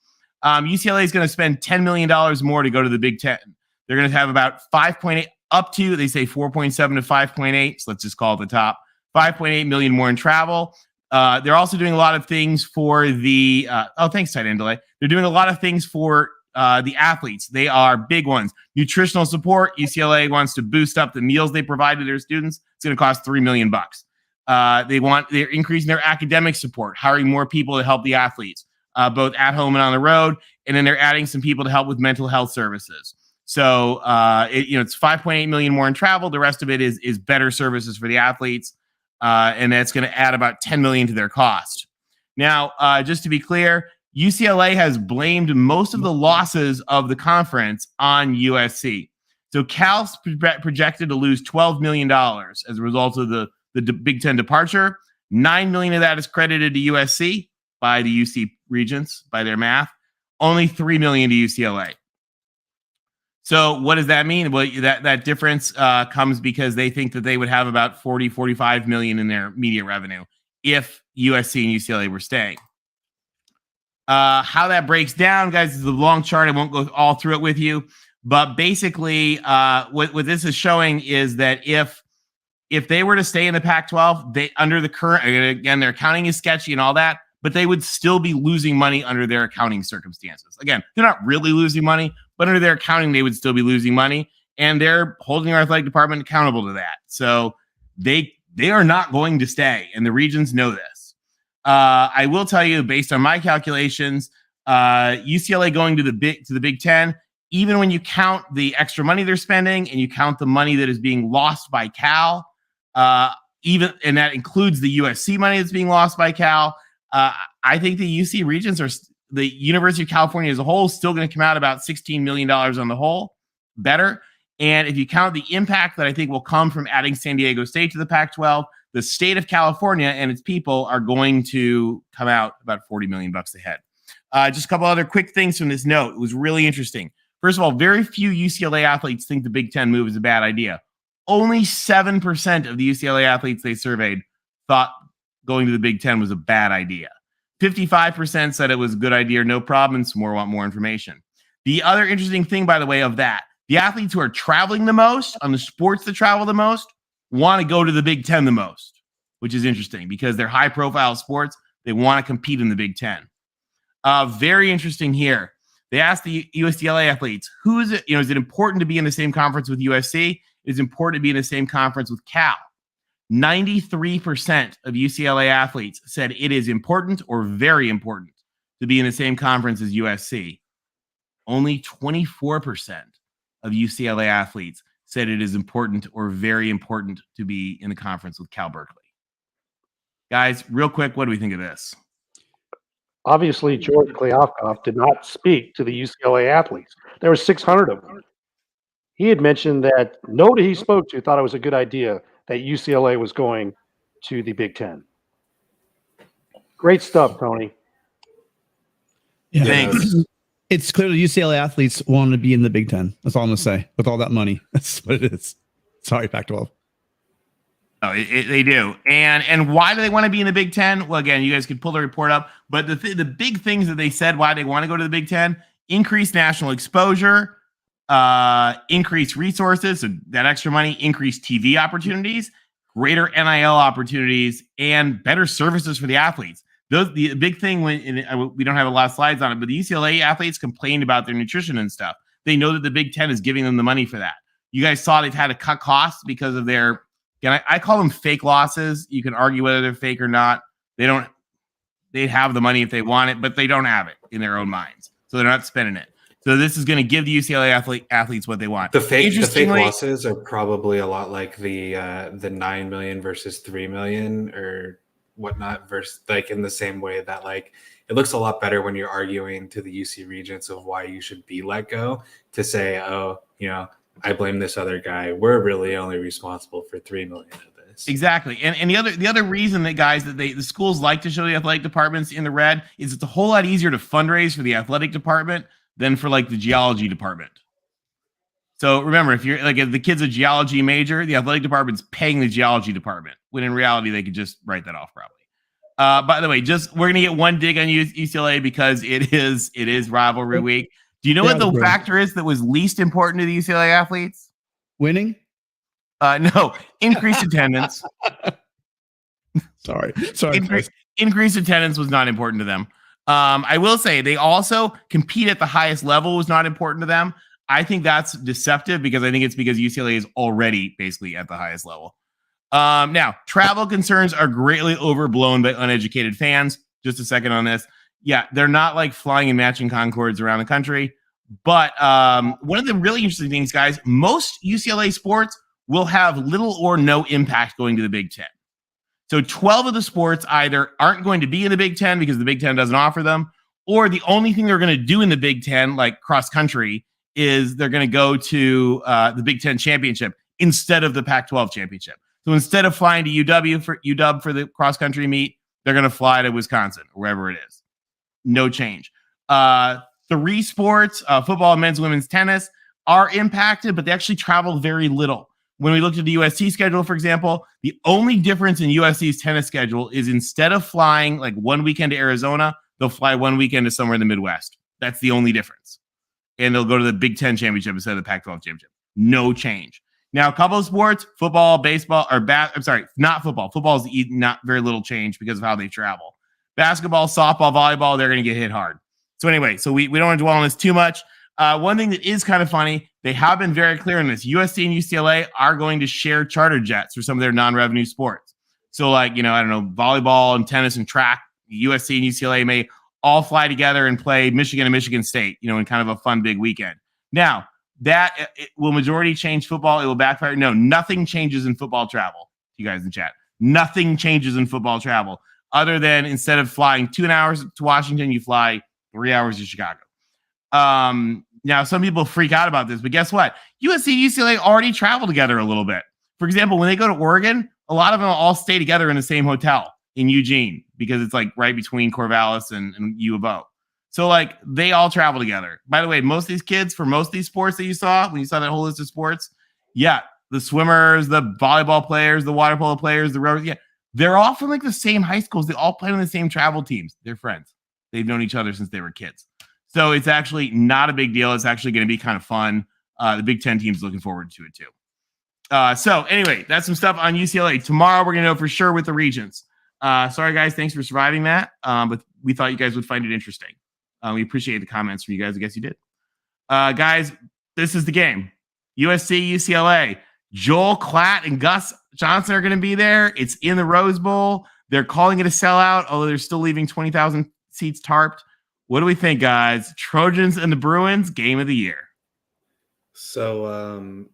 UCLA is going to spend $10 million more to go to the Big Ten. They're going to have about 5.8 up to, they say 4.7 to 5.8. So let's just call it the top. 5.8 million more in travel. They're also doing a lot of things for the, thanks, tight end delay. They're doing a lot of things for the athletes. They are big ones. Nutritional support. UCLA wants to boost up the meals they provide to their students. It's going to cost $3 million. They're increasing their academic support, hiring more people to help the athletes, both at home and on the road. And then they're adding some people to help with mental health services. So, it's 5.8 million more in travel. The rest of it is better services for the athletes. And that's going to add about 10 million to their cost. Now, just to be clear, UCLA has blamed most of the losses of the conference on USC. So Cal's projected to lose $12 million as a result of the Big Ten departure. 9 million of that is credited to USC by the UC regents, by their math. Only 3 million to UCLA. So what does that mean? Well, that difference comes because they think that they would have about 45 million in their media revenue if USC and UCLA were staying. How that breaks down, guys, is a long chart. I won't go all through it with you. But basically, what this is showing is that if they were to stay in the Pac-12, they under the current, again, their accounting is sketchy and all that, but they would still be losing money under their accounting circumstances. Again, they're not really losing money, but under their accounting, they would still be losing money. And they're holding our athletic department accountable to that. So they are not going to stay, and the regions know this. I will tell you, based on my calculations, UCLA going to the Big Ten, even when you count the extra money they're spending and you count the money that is being lost by Cal, and that includes the USC money that's being lost by Cal, I think the UC regions the University of California as a whole is still going to come out about $16 million on the whole, better. And if you count the impact that I think will come from adding San Diego State to the Pac-12, the state of California and its people are going to come out about $40 million ahead. Just a couple other quick things from this note. It was really interesting. First of all, very few UCLA athletes think the Big Ten move is a bad idea. Only 7% of the UCLA athletes they surveyed thought going to the Big Ten was a bad idea. 55% said it was a good idea, no problem, and some more want more information. The other interesting thing, by the way, of that, the athletes who are traveling the most on the sports that travel the most want to go to the Big Ten the most, which is interesting because they're high-profile sports. They want to compete in the Big Ten. Very interesting here. They asked the UCLA athletes, who is it? Is it important to be in the same conference with USC? Is it important to be in the same conference with Cal? 93% of UCLA athletes said it is important or very important to be in the same conference as USC. Only 24% of UCLA athletes said it is important or very important to be in the conference with Cal Berkeley. Guys, real quick, what do we think of this? Obviously, George Kliavkoff did not speak to the UCLA athletes. There were 600 of them. He had mentioned that nobody he spoke to thought it was a good idea that UCLA was going to the Big Ten. Great stuff, Tony. Yeah. Thanks. It's clear the UCLA athletes want to be in the Big Ten. That's all I'm going to say. With all that money, that's what it is. Sorry, Pac-12. Oh, they do. And why do they want to be in the Big Ten? Well, again, you guys could pull the report up. But the big things that they said why they want to go to the Big Ten: increased national exposure, increased resources, so that extra money, increased TV opportunities, greater NIL opportunities, and better services for the athletes. The big thing, we don't have a lot of slides on it, but the UCLA athletes complained about their nutrition and stuff. They know that the Big Ten is giving them the money for that. You guys saw they've had to cut costs because of their, again, I call them fake losses. You can argue whether they're fake or not. They have the money if they want it, but they don't have it in their own minds. so they're not spending it. So this is going to give the UCLA athletes what they want. The fake losses are probably a lot like the 9 million versus 3 million or whatnot, versus like in the same way that like it looks a lot better when you're arguing to the UC regents of why you should be let go to say, oh, I blame this other guy. We're really only responsible for 3 million of this. Exactly. And the other reason that guys that the schools like to show the athletic departments in the red is it's a whole lot easier to fundraise for the athletic department than for like the geology department. So remember, if the kid's a geology major, the athletic department's paying the geology department, when in reality they could just write that off probably. By the way, we're gonna get one dig on UCLA because it is rivalry week. Do you know what the factor is that was least important to the UCLA athletes? Winning? No, increased attendance. Sorry. Increased attendance was not important to them. I will say they also compete at the highest level was not important to them. I think that's deceptive because I think it's because UCLA is already basically at the highest level. Now, travel concerns are greatly overblown by uneducated fans. Just a second on this. Yeah, they're not like flying in matching Concords around the country. But one of the really interesting things, guys, most UCLA sports will have little or no impact going to the Big Ten. So 12 of the sports either aren't going to be in the Big Ten because the Big Ten doesn't offer them, or the only thing they're going to do in the Big Ten, like cross country, is they're going to go to the Big Ten championship instead of the Pac-12 championship. So instead of flying to UW for the cross country meet, they're going to fly to Wisconsin or wherever it is. No change. 3 sports, football, men's, women's tennis, are impacted, but they actually travel very little. When we looked at the USC schedule, for example, the only difference in USC's tennis schedule is instead of flying like one weekend to Arizona, they'll fly one weekend to somewhere in the Midwest. That's the only difference. And they'll go to the Big Ten championship instead of the Pac-12 championship. No change. Now, a couple of sports, football, baseball, not football. Football is not very little change because of how they travel. Basketball, softball, volleyball, they're going to get hit hard. So anyway, we don't want to dwell on this too much. One thing that is kind of funny, they have been very clear on this. USC and UCLA are going to share charter jets for some of their non-revenue sports. So like, volleyball and tennis and track, USC and UCLA may all fly together and play Michigan and Michigan State, in kind of a fun big weekend. Now, that will majority change football. It will backfire. No, nothing changes in football travel. You guys in chat. Nothing changes in football travel other than instead of flying 2 hours to Washington, you fly 3 hours to Chicago. Now, some people freak out about this, but guess what? USC and UCLA already travel together a little bit. For example, when they go to Oregon, a lot of them all stay together in the same hotel in Eugene because it's like right between Corvallis and U of O. So like they all travel together. By the way, most of these kids for most of these sports that you saw, when you saw that whole list of sports, yeah, the swimmers, the volleyball players, the water polo players, the rowers, yeah, they're all from like the same high schools. They all play on the same travel teams. They're friends. They've known each other since they were kids. So it's actually not a big deal. It's actually going to be kind of fun. The Big Ten team's looking forward to it too. So anyway, that's some stuff on UCLA. Tomorrow we're going to know for sure with the regions. Sorry guys, thanks for surviving that. But we thought you guys would find it interesting. We appreciate the comments from you guys. I guess you did. Guys, this is the game. USC, UCLA. Joel Klatt and Gus Johnson are going to be there. It's in the Rose Bowl. They're calling it a sellout, although they're still leaving 20,000 seats tarped. What do we think, guys? Trojans and the Bruins, game of the year. So,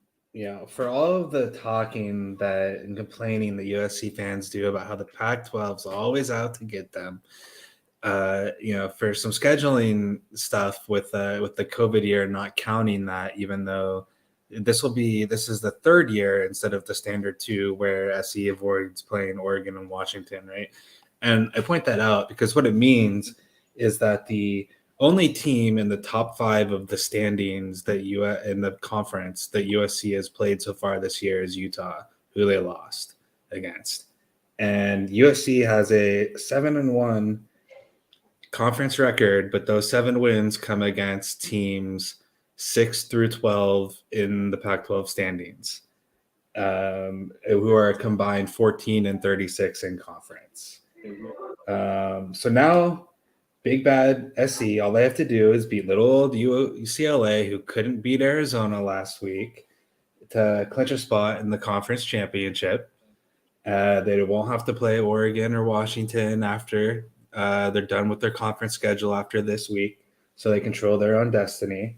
for all of the talking and complaining that USC fans do about how the Pac-12 is always out to get them, for some scheduling stuff with the COVID year not counting that, even though this is the 3rd year instead of the standard 2 where SC avoids playing Oregon and Washington, right? And I point that out because what it means is that the only team in the top 5 of the standings in the conference that USC has played so far this year is Utah, who they lost against. And USC has a 7-1 conference record, but those 7 wins come against teams 6 through 12 in the Pac-12 standings, who are combined 14 and 36 in conference. So now Big Bad SC, all they have to do is beat little old UCLA, who couldn't beat Arizona last week, to clinch a spot in the conference championship. They won't have to play Oregon or Washington after they're done with their conference schedule after this week. so they control their own destiny.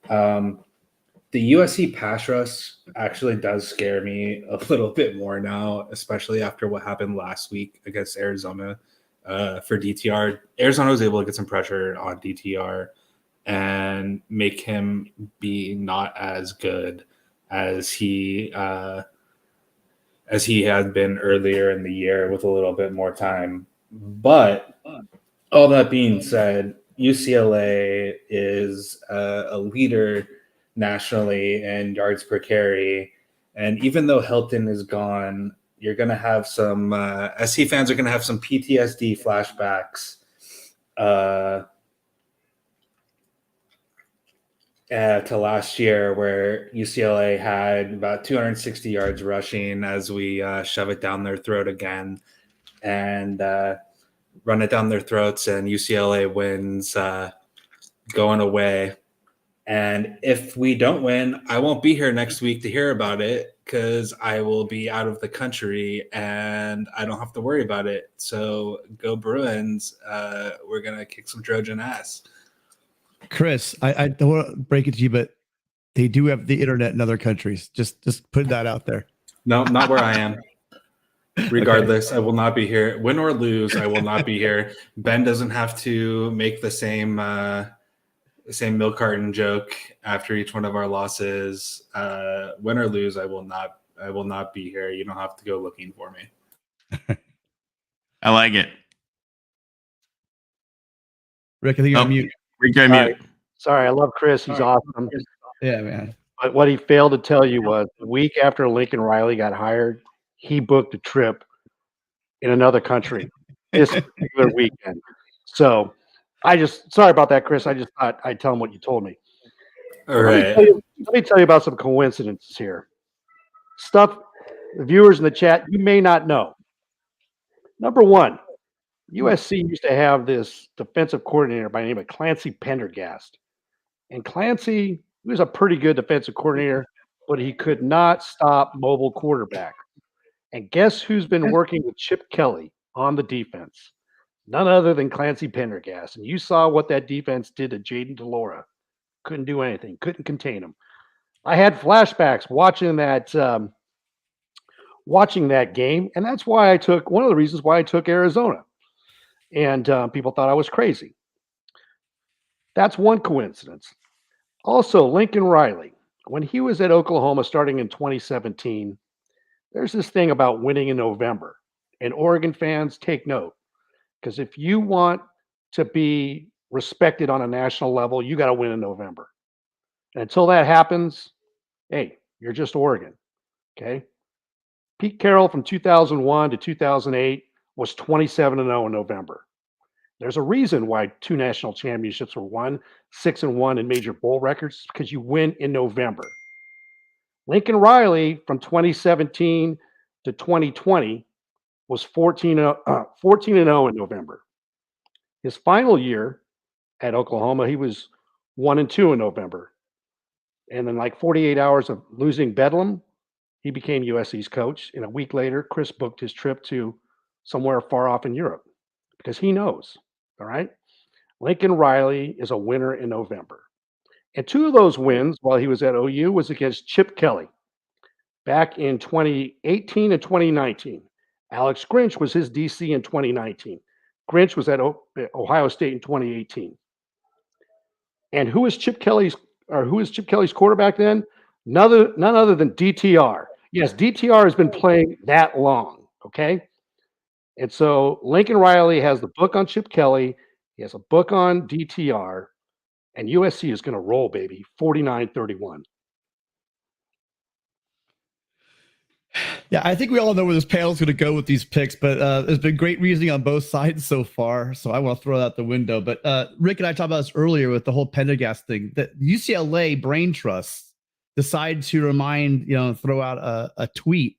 The USC pass rush actually does scare me a little bit more now, especially after what happened last week against Arizona for DTR. Arizona was able to get some pressure on DTR and make him be not as good as he had been earlier in the year with a little bit more time. But all that being said, UCLA is a leader nationally in yards per carry. And even though Hilton is gone, you're going to have some SC fans are going to have some PTSD flashbacks to last year, where UCLA had about 260 yards rushing as we shove it down their throat again and run it down their throats, and UCLA wins going away. And if we don't win, I won't be here next week to hear about it because I will be out of the country and I don't have to worry about it. So go Bruins. We're going to kick some Trojan ass. Chris, I don't want to break it to you, but they do have the internet in other countries. Just put that out there. No, not where I am. Regardless, okay. I will not be here. Win or lose, I will not be here. Ben doesn't have to make the same milk carton joke after each one of our losses. Win or lose, I will not be here. You don't have to go looking for me. I like it. Rick, I think you're on mute. Rick, you're on mute. Sorry, I love Chris. He's awesome. Yeah, man. But what he failed to tell you was the week after Lincoln Riley got hired, he booked a trip in another country this particular weekend. So sorry about that, Chris. I just thought I'd tell him what you told me. All right. Let me tell you about some coincidences here. Stuff the viewers in the chat you may not know. Number one, USC used to have this defensive coordinator by the name of Clancy Pendergast. And Clancy was a pretty good defensive coordinator, but he could not stop mobile quarterbacks. And guess who's been working with Chip Kelly on the defense? None other than Clancy Pendergast. And you saw what that defense did to Jaden DeLora. Couldn't do anything. Couldn't contain him. I had flashbacks watching that game, and that's why one of the reasons why I took Arizona. And people thought I was crazy. That's one coincidence. Also, Lincoln Riley, when he was at Oklahoma starting in 2017, there's this thing about winning in November. And Oregon fans, take note. Because if you want to be respected on a national level, you got to win in November. And until that happens, hey, you're just Oregon. Okay? Pete Carroll from 2001 to 2008 was 27-0 in November. There's a reason why 2 national championships were won, 6-1 in major bowl records, because you win in November. Lincoln Riley from 2017 to 2020 was 14-0 in November. His final year at Oklahoma, he was 1-2 in November. And then like 48 hours of losing Bedlam, he became USC's coach. And a week later, Chris booked his trip to somewhere far off in Europe because he knows, all right? Lincoln Riley is a winner in November. And 2 of those wins while he was at OU was against Chip Kelly back in 2018 and 2019. Alex Grinch was his DC in 2019. Grinch was at Ohio State in 2018. And who was Chip Kelly's quarterback then? None other than DTR. Yes, DTR has been playing that long, okay? And so Lincoln Riley has the book on Chip Kelly. He has a book on DTR. And USC is going to roll, baby, 49-31. Yeah, I think we all know where this panel is going to go with these picks, but there's been great reasoning on both sides so far, so I want to throw that out the window. But Rick and I talked about this earlier with the whole Pendergast thing. That UCLA Brain Trust decided to throw out a tweet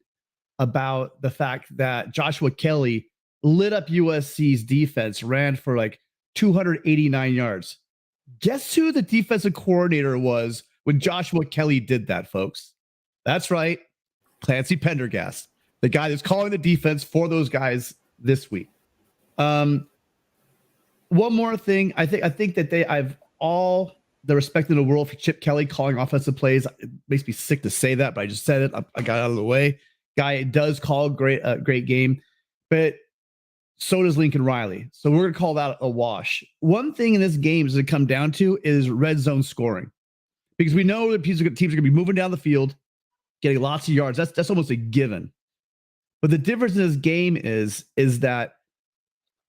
about the fact that Joshua Kelly lit up USC's defense, ran for like 289 yards. Guess who the defensive coordinator was when Joshua Kelly did that, folks? That's right. Clancy Pendergast, the guy that's calling the defense for those guys this week. One more thing. I think that all the respect in the world for Chip Kelly calling offensive plays. It makes me sick to say that, but I just said it. I got out of the way. Guy does call great game, but so does Lincoln Riley. So we're going to call that a wash. One thing in this game is to come down to is red zone scoring, because we know that teams are going to be moving down the field, getting lots of yards. That's almost a given. But the difference in this game is that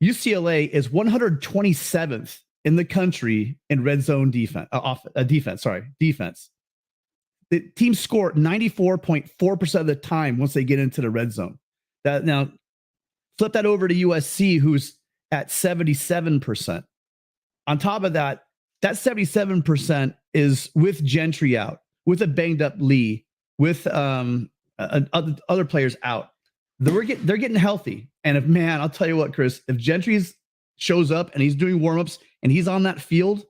UCLA is 127th in the country in red zone defense. Defense. The teams score 94.4% of the time once they get into the red zone. Now, flip that over to USC, who's at 77%. On top of that, that 77% is with Gentry out, with a banged up Lee, with other players out. They're getting healthy. And I'll tell you what, Chris, if Gentry shows up and he's doing warmups and he's on that field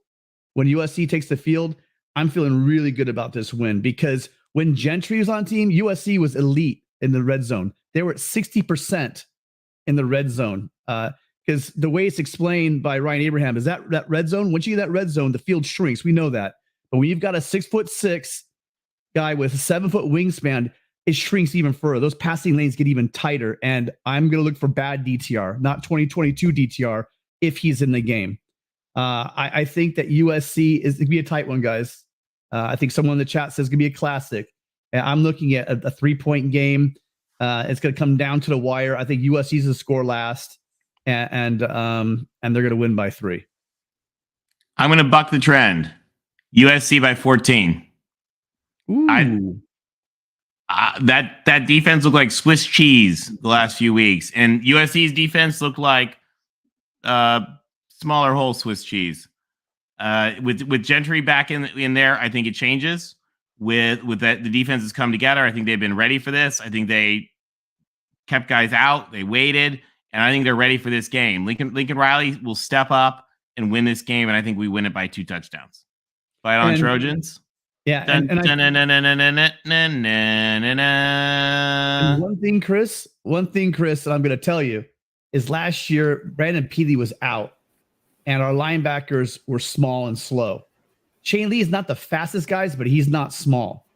when USC takes the field, I'm feeling really good about this win, because when Gentry was on team, USC was elite in the red zone. They were at 60% in the red zone. Because the way it's explained by Ryan Abraham is that red zone, once you get that red zone, the field shrinks. We know that. But when you've got a 6'6" guy with a 7-foot wingspan, it shrinks even further.Ose passing lanes get even tighter. And I'm going to look for bad DTR, not 2022 DTR, if he's in the game. I think that USC is going to be a tight one, guys. I think someone in the chat says it's going to be a classic. I'm looking at a 3-point game. It's going to come down to the wire. I think USC's going to score last, and they're going to win by 3. I'm going to buck the trend. USC by 14. Ooh. That defense looked like Swiss cheese the last few weeks, and USC's defense looked like smaller whole Swiss cheese. With Gentry back in there, I think it changes. With that, the defense has come together. I think they've been ready for this. I think they kept guys out. They waited, and I think they're ready for this game. Lincoln Riley will step up and win this game, and I think we win it by 2 touchdowns. Fight on, Trojans. Yeah. And one thing, Chris, that I'm going to tell you is last year, Brandon Peely was out, and our linebackers were small and slow. Shane Lee is not the fastest guys, but he's not small,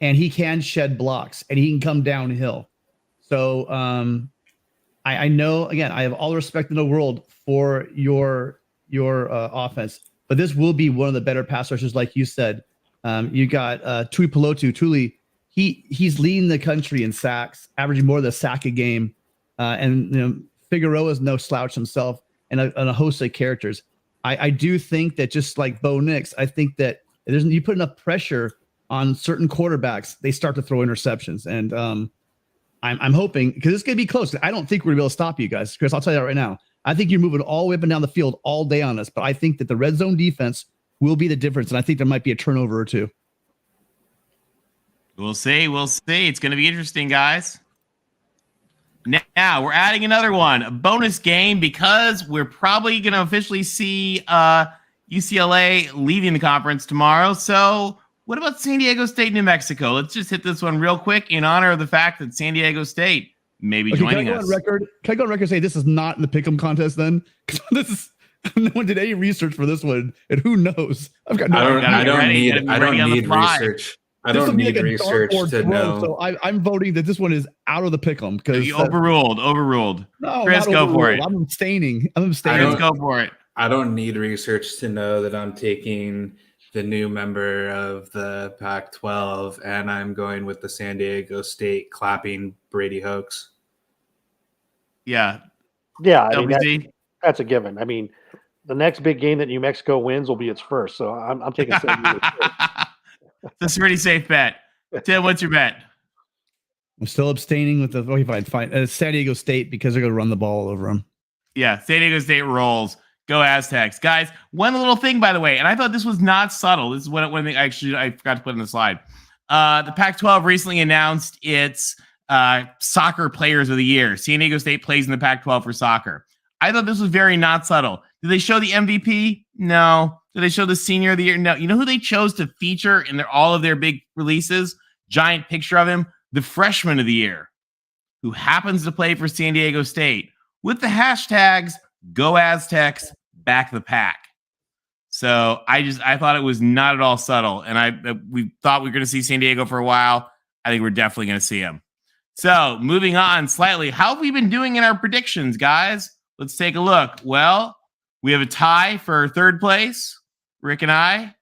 and he can shed blocks, and he can come downhill. So I know, again, I have all the respect in the world for your offense, but this will be one of the better pass rushers, like you said. You got Tui Pelotu. Tuli, he's leading the country in sacks, averaging more than a sack a game. And Figueroa's no slouch himself, and a host of characters. I do think that, just like Bo Nix, I think that you put enough pressure on certain quarterbacks, they start to throw interceptions. And I'm hoping, because it's going to be close. I don't think we're going to be able to stop you guys, Chris. I'll tell you that right now. I think you're moving all the way up and down the field all day on us, but I think that the red zone defense will be the difference, and I think there might be a turnover or two. We'll see. It's going to be interesting, guys. Now, we're adding another one, a bonus game, because we're probably going to officially see UCLA leaving the conference tomorrow. So what about San Diego State, New Mexico? Let's just hit this one real quick in honor of the fact that San Diego State may be joining us. Can I go on record and say this is not in the Pick'em contest then? No one did any research for this one, and who knows? I don't need research. I don't need research to know. So I'm voting that this one is out of the Pick'em, because overruled. No, Chris, go for it. I'm abstaining. Chris, go for it. I don't need research to know that I'm taking the new member of the Pac-12, and I'm going with the San Diego State clapping Brady Hoax. Yeah. I mean, that's a given. I mean, the next big game that New Mexico wins will be its first. So I'm taking San Diego State. That's a pretty safe bet. Tim, what's your bet? I'm still abstaining with the fine. San Diego State, because they're going to run the ball over them. Yeah, San Diego State rolls. Go Aztecs. Guys, one little thing, by the way, and I thought this was not subtle. This is one thing I forgot to put in the slide. The Pac-12 recently announced its soccer players of the year. San Diego State plays in the Pac-12 for soccer. I thought this was very not subtle. Did they show the MVP? No. Did they show the senior of the year? No. You know who they chose to feature in all of their big releases? Giant picture of him. The freshman of the year, who happens to play for San Diego State, with the hashtags Go Aztecs, Back the Pack. So I thought it was not at all subtle. And we thought we were going to see San Diego for a while. I think we're definitely going to see them. So moving on slightly, how have we been doing in our predictions, guys? Let's take a look. Well, we have a tie for third place, Rick and I,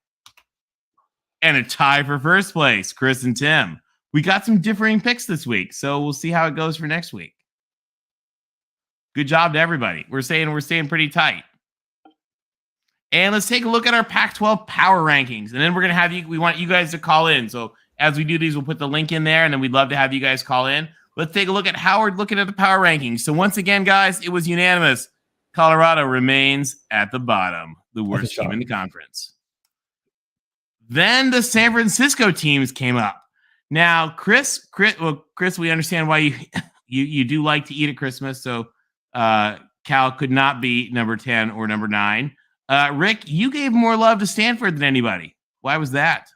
and a tie for first place, Chris and Tim. We got some differing picks this week, so we'll see how it goes for next week. Good job to everybody. We're staying pretty tight. And let's take a look at our Pac-12 power rankings. And then we're going to have we want you guys to call in. So as we do these, we'll put the link in there, and then we'd love to have you guys call in. Let's take a look at how we're looking at the power rankings. So once again, guys, it was unanimous. Colorado remains at the bottom, the worst team in the conference. Then the San Francisco teams came up. Now, Chris, we understand why you do like to eat at Christmas. So Cal could not be number 10 or number 9. Rick, you gave more love to Stanford than anybody. Why was that?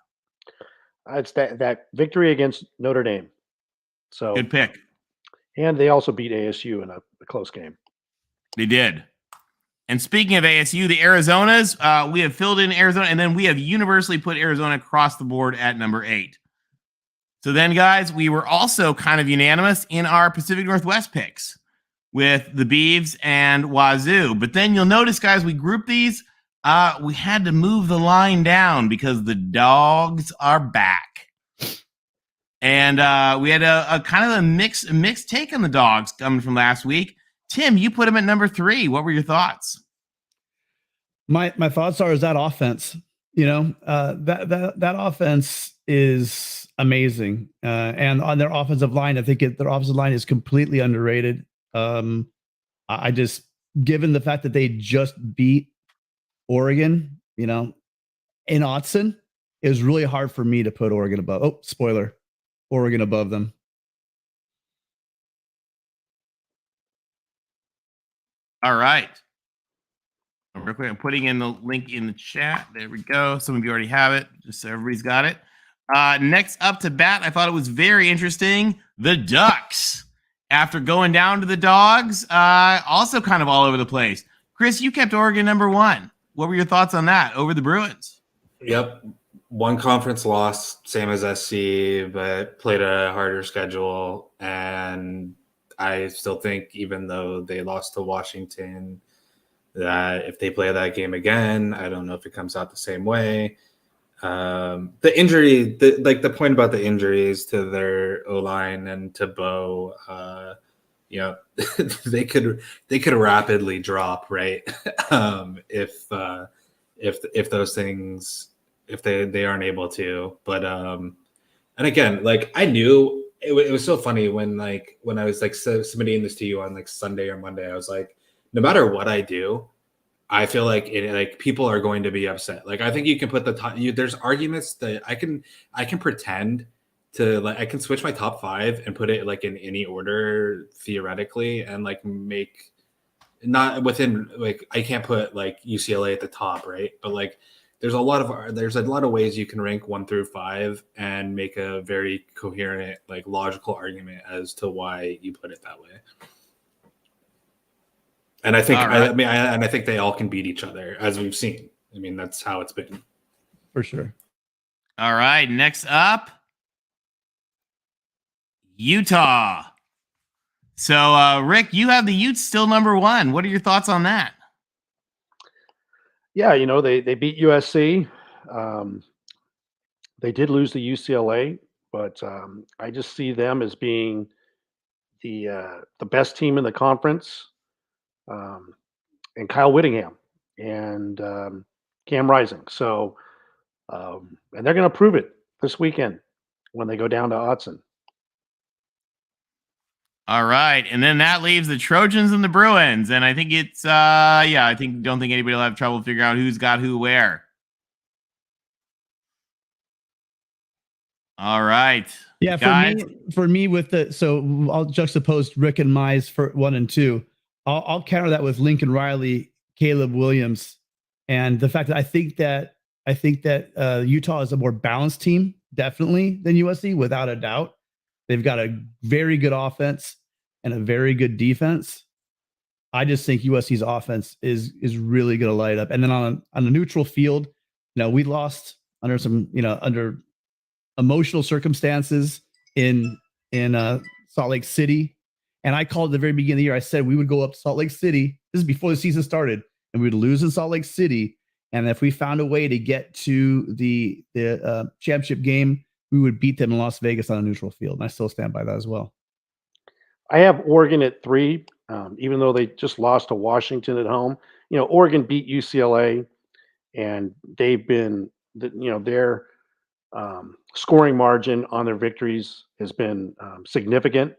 It's that victory against Notre Dame. So good pick. And they also beat ASU in a close game. They did. And speaking of ASU, the Arizonas, we have filled in Arizona, and then we have universally put Arizona across the board at number 8. So then, guys, we were also kind of unanimous in our Pacific Northwest picks with the Beavs and Wazoo. But then you'll notice, guys, we grouped these. We had to move the line down because the Dogs are back. And we had a kind of a mixed take on the Dogs coming from last week. Tim, you put them at number 3. What were your thoughts? My thoughts are is that offense. You know, that offense is amazing. And on their offensive line, I think their offensive line is completely underrated. I just, given the fact that they just beat Oregon, you know, in Autzen, it was really hard for me to put Oregon above. Oh, spoiler, Oregon above them. All right. Real quick, I'm putting in the link in the chat. There we go. Some of you already have it, just so everybody's got it. Next up to bat, I thought it was very interesting. The Ducks. After going down to the Dogs, also kind of all over the place. Chris, you kept Oregon number 1. What were your thoughts on that over the Bruins? Yep. One conference loss, same as SC, but played a harder schedule. And I still think, even though they lost to Washington, that if they play that game again, I don't know if it comes out the same way. The injury, the point about the injuries to their O-line and to Bo, they could rapidly drop, right? If those things, if they aren't able to. But and again, like, I knew it was so funny when I was like submitting this to you on like Sunday or Monday. I was like, no matter what I do, I feel like people are going to be upset. Like, I think you can put there's arguments that I can pretend to, like, I can switch my top 5 and put it like in any order theoretically, and like make not within, like, I can't put like UCLA at the top, right? But like there's a lot of ways you can rank 1 through 5 and make a very coherent, like, logical argument as to why you put it that way. And I think, right. I think they all can beat each other, as we've seen. I mean, that's how it's been. For sure. All right. Next up, Utah. So, Rick, you have the Utes still number 1. What are your thoughts on that? Yeah, you know, they beat USC. They did lose to UCLA, but I just see them as being the best team in the conference. And Kyle Whittingham and Cam Rising. So, and they're going to prove it this weekend when they go down to Autzen. All right. And then that leaves the Trojans and the Bruins. And I think it's, don't think anybody will have trouble figuring out who's got who where. All right. Yeah. For me with so I'll juxtapose Rick and Mize for 1 and 2. I'll counter that with Lincoln Riley, Caleb Williams, and the fact that I think that Utah is a more balanced team, definitely, than USC, without a doubt. They've got a very good offense and a very good defense. I just think USC's offense is really going to light up. And then on a neutral field, we lost under some, under emotional circumstances in Salt Lake City. And I called at the very beginning of the year. I said we would go up to Salt Lake City. This is before the season started, and we would lose in Salt Lake City. And if we found a way to get to the championship game, we would beat them in Las Vegas on a neutral field. And I still stand by that as well. I have Oregon at 3, even though they just lost to Washington at home. Oregon beat UCLA, and they've been, their scoring margin on their victories has been significant.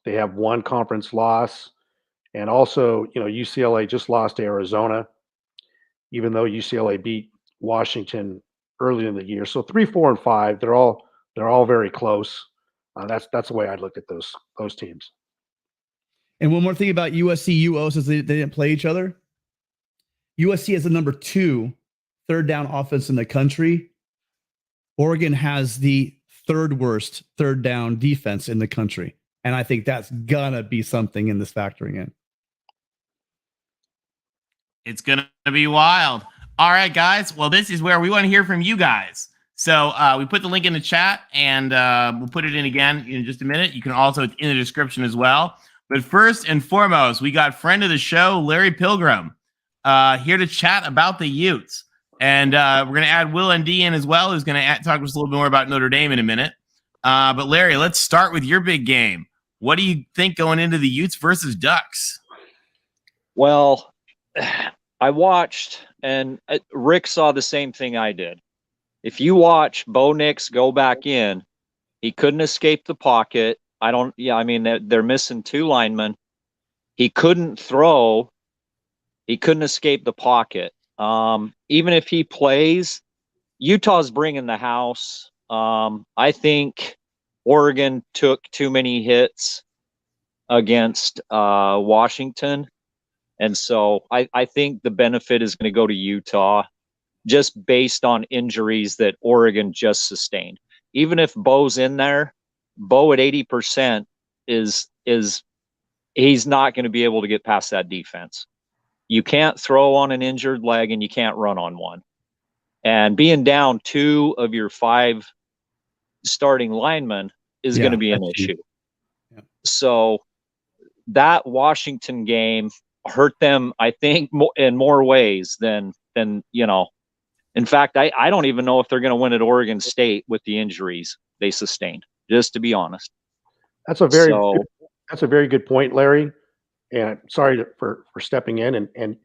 They have one conference loss, and also, UCLA just lost to Arizona, even though UCLA beat Washington early in the year. So 3, 4, and 5, they're all very close. That's the way I looked at those teams. And one more thing about USC UO, since they didn't play each other. USC has the number 2 third down offense in the country. Oregon has the 3rd worst third down defense in the country. And I think that's gonna be something in this factoring in. It's gonna be wild. All right, guys. Well, this is where we want to hear from you guys. So we put the link in the chat, and we'll put it in again in just a minute. You can also, it's in the description as well. But first and foremost, we got friend of the show, Larry Pilgrim, here to chat about the Utes. And we're going to add Will ND in as well, who's going to talk to us a little bit more about Notre Dame in a minute. But Larry, let's start with your big game. What do you think going into the Utes versus Ducks? Well, I watched, and Rick saw the same thing I did. If you watch Bo Nix go back in, he couldn't escape the pocket. They're missing 2 linemen. He couldn't throw. He couldn't escape the pocket. Even if he plays, Utah's bringing the house. I think Oregon took too many hits against Washington. And so I think the benefit is going to go to Utah, just based on injuries that Oregon just sustained. Even if Bo's in there, Bo at 80% is he's not going to be able to get past that defense. You can't throw on an injured leg, and you can't run on one. And being down 2 of your 5 starting linemen is going to be an issue. Yeah. So that Washington game hurt them, I think, in more ways than. In fact, I don't even know if they're going to win at Oregon State with the injuries they sustained, just to be honest. That's a very good point, Larry. And sorry for stepping in. And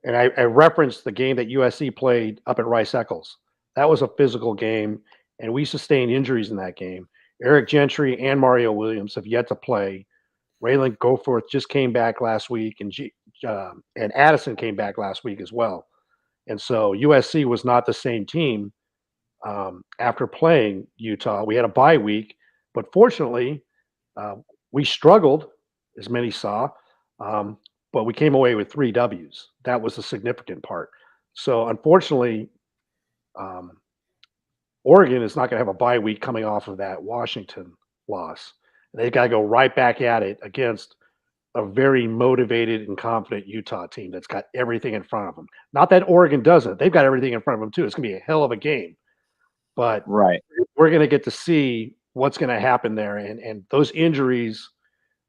I referenced the game that USC played up at Rice-Eccles. That was a physical game, and we sustained injuries in that game. Eric Gentry and Mario Williams have yet to play. Raylan Goforth just came back last week, and Addison came back last week as well. And so USC was not the same team after playing Utah. We had a bye week, but fortunately, we struggled, as many saw, but we came away with 3 W's. That was the significant part. So unfortunately, Oregon is not going to have a bye week coming off of that Washington loss. They've got to go right back at it against a very motivated and confident Utah team that's got everything in front of them. Not that Oregon doesn't. They've got everything in front of them too. It's going to be a hell of a game. But right, we're going to get to see what's going to happen there. And those injuries,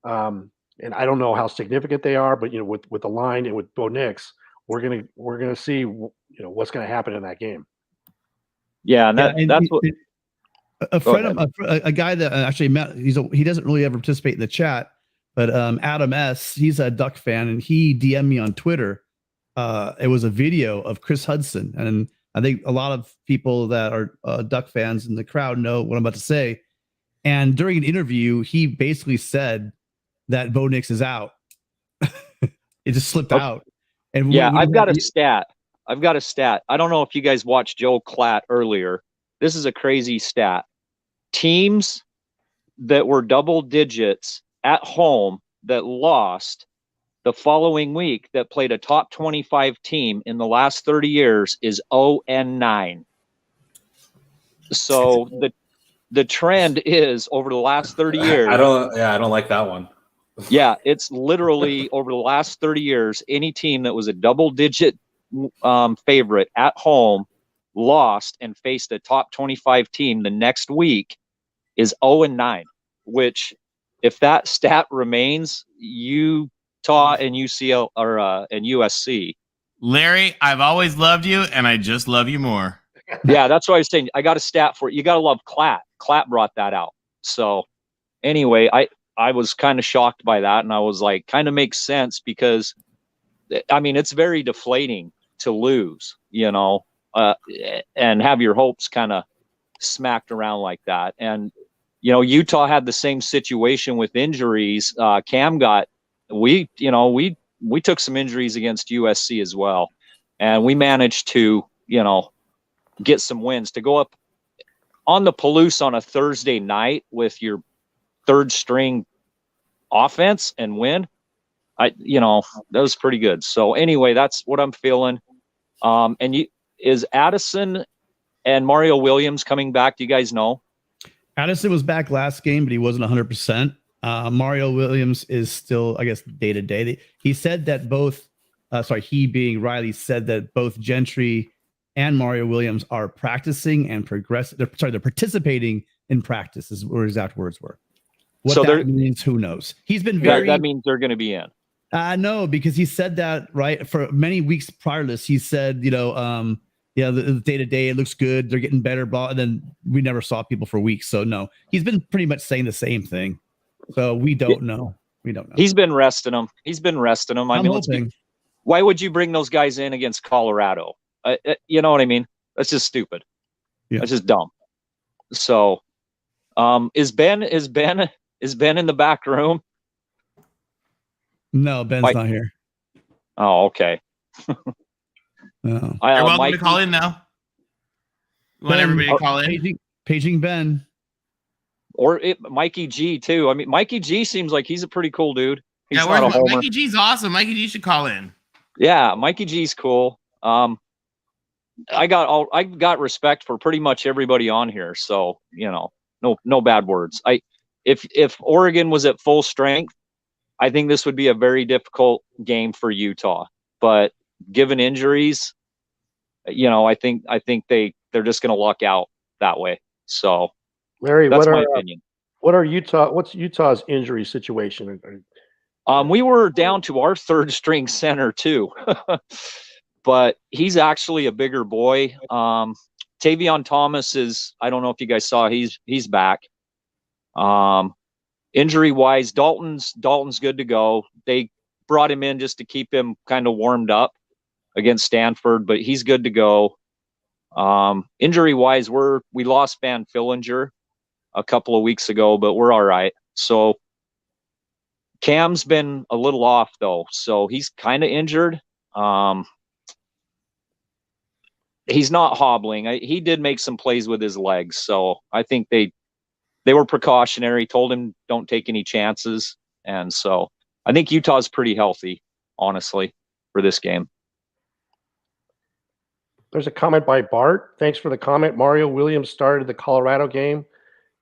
and I don't know how significant they are, but with the line and with Bo Nix, we're gonna see what's going to happen in that game. Yeah, and that's what a friend of a guy that I actually met. He doesn't really ever participate in the chat. But Adam S., he's a Duck fan, and he DM'd me on Twitter. It was a video of Chris Hudson, and I think a lot of people that are Duck fans in the crowd know what I'm about to say. And during an interview, he basically said that Bo Nix is out. It just slipped out. And yeah, I've got a stat. I don't know if you guys watched Joe Klatt earlier. This is a crazy stat. Teams that were double digits at home that lost the following week that played a top 25 team in the last 30 years is 0-9. So the trend is over the last 30 years. I don't like that one. Yeah, it's literally over the last 30 years, any team that was a double-digit favorite at home lost and faced a top 25 team the next week is 0-9, which if that stat remains, Utah and UCL or and USC. Larry, I've always loved you, and I just love you more. Yeah, that's what I was saying. I got a stat for it. You got to love Clatt. Clatt brought that out. So anyway, I was kind of shocked by that, and I was like, kind of makes sense because, I mean, it's very deflating to lose, and have your hopes kind of smacked around like that. And, Utah had the same situation with injuries. Cam we took some injuries against USC as well, and we managed to, get some wins to go up on the Palouse on a Thursday night with your third string offense and win. That was pretty good. So anyway, that's what I'm feeling. Is Addison and Mario Williams coming back? Do you guys know? Addison was back last game, but he wasn't 100%. Mario Williams is still, I guess, day to day. He said that both, he being Riley said that both Gentry and Mario Williams are practicing and progressing. They're participating in practice, is what his exact words were. What that means, who knows? He's been very. That means they're going to be in. No, because he said that right for many weeks prior to this. He said, the day to day, it looks good. They're getting better, blah. And then we never saw people for weeks. So no, he's been pretty much saying the same thing. So we don't know. We don't know. He's been resting them. I mean, why would you bring those guys in against Colorado? You know what I mean? That's just stupid. Yeah. That's just dumb. So, is Ben in the back room? No, Ben's not here. Oh, okay. No. You're welcome to call in now. You want everybody to call in? Paging Ben. Or Mikey G too. I mean, Mikey G seems like he's a pretty cool dude. He's not a homer. Mikey G's awesome. Mikey G should call in. Yeah, Mikey G's cool. I got respect for pretty much everybody on here. So, no bad words. If Oregon was at full strength, I think this would be a very difficult game for Utah. But given injuries, I think they're just going to luck out that way. So, Larry, that's my opinion. What's Utah's injury situation? We were down to our third string center too, but he's actually a bigger boy. Tavion Thomas is, I don't know if you guys saw, he's back. Injury wise, Dalton's good to go. They brought him in just to keep him kind of warmed up against Stanford, but he's good to go. Injury wise, we lost Van Fillinger a couple of weeks ago, but we're all right. So Cam's been a little off though, so he's kind of injured. He's not hobbling. He did make some plays with his legs, so I think they were precautionary, told him don't take any chances. And so I think Utah's pretty healthy, honestly, for this game. There's a comment by Bart. Thanks for the comment. Mario Williams started the Colorado game.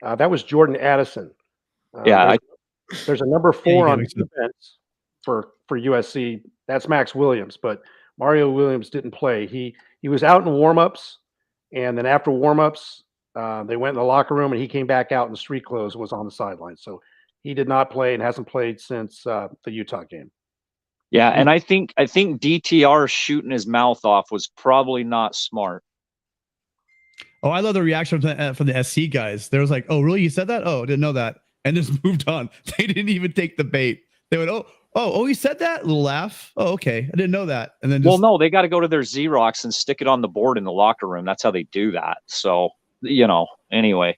That was Jordan Addison. There's a number 4 on defense for USC. That's Max Williams, but Mario Williams didn't play. He was out in warmups, and then after warmups, they went in the locker room, and he came back out in street clothes and was on the sideline. So he did not play and hasn't played since the Utah game. Yeah, and I think DTR shooting his mouth off was probably not smart. Oh, I love the reaction from the SC guys. They was like, "Oh, really? You said that? Oh, didn't know that," and just moved on. They didn't even take the bait. They went, "Oh, he said that?" Little laugh. "Oh, okay, I didn't know that." And then no, they got to go to their Xerox and stick it on the board in the locker room. That's how they do that. So anyway,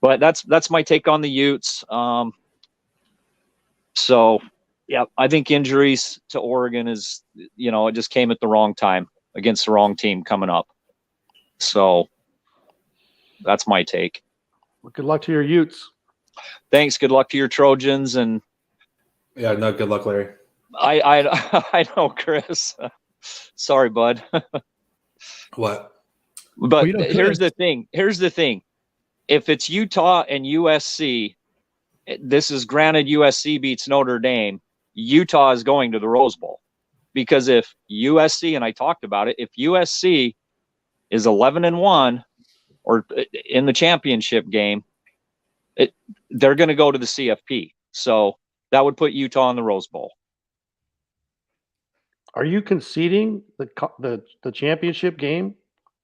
but that's my take on the Utes. So yeah, I think injuries to Oregon is it just came at the wrong time against the wrong team coming up. So that's my take. Well, good luck to your Utes. Thanks. Good luck to your Trojans. And yeah, no, good luck, Larry. I know, Chris. Sorry, bud. What? But here's the thing. If it's Utah and USC, this is granted USC beats Notre Dame, Utah is going to the Rose Bowl. Because if USC, and I talked about it, if USC is 11-1 or in the championship game, they're going to go to the CFP. So that would put Utah in the Rose Bowl. Are you conceding the championship game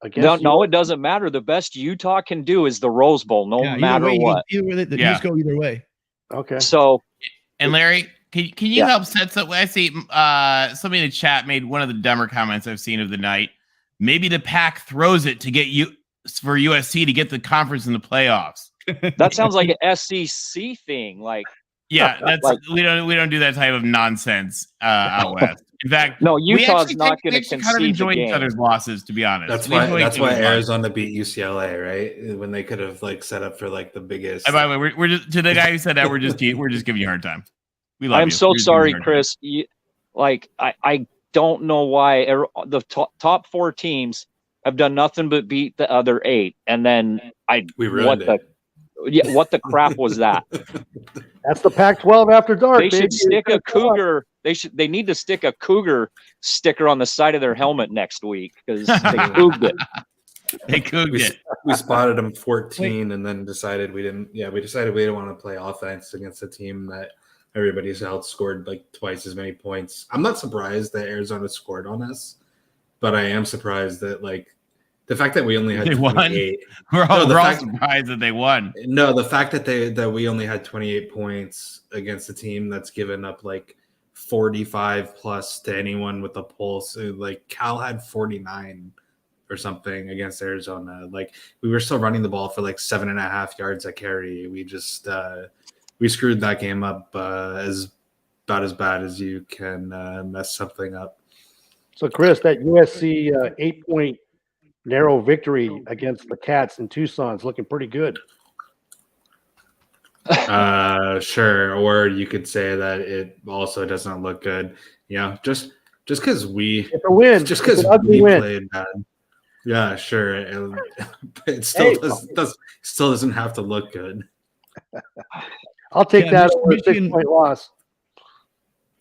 against? No, it doesn't matter. The best Utah can do is the Rose Bowl, no matter what. You just go either way. Okay. So, and Larry, can you help set something? I see somebody in the chat made one of the dumber comments I've seen of the night. Maybe the Pac throws it to get for USC to get the conference in the playoffs. That sounds like an SEC thing. Like, yeah, that's we don't do that type of nonsense out west. In fact, no, Utah's not going to concede kind of enjoy the each game. other's losses, to be honest. That's why Arizona beat UCLA, right? When they could have set up for the biggest. And by the way, we're just to the guy who said that we're just giving you a hard time. We love you. I'm so sorry, Chris. I don't know why the top 4 teams have done nothing but beat the other 8, and then we ruined it. What the crap was that? That's the Pac-12 after dark. They should stick a Cougar. They need to stick a Cougar sticker on the side of their helmet next week because they couged it. They couged it. We spotted them 14 and then decided we didn't. Yeah, we decided we didn't want to play offense against a team that everybody's outscored twice as many points. I'm not surprised that Arizona scored on us, but I am surprised that the fact that we only had 28. We're all surprised that they won. No, the fact that we only had 28 points against a team that's given up 45 plus to anyone with a pulse. Cal had 49 or something against Arizona. We were still running the ball for 7.5 yards a carry. We just we screwed that game up about as bad as you can mess something up. So Chris, that USC 8-point narrow victory against the Cats in Tucson is looking pretty good. Sure. Or you could say that it also doesn't look good. Just because it's a win. Just because we played bad. Yeah, sure. It still doesn't have to look good. I'll take that over a 6-point loss.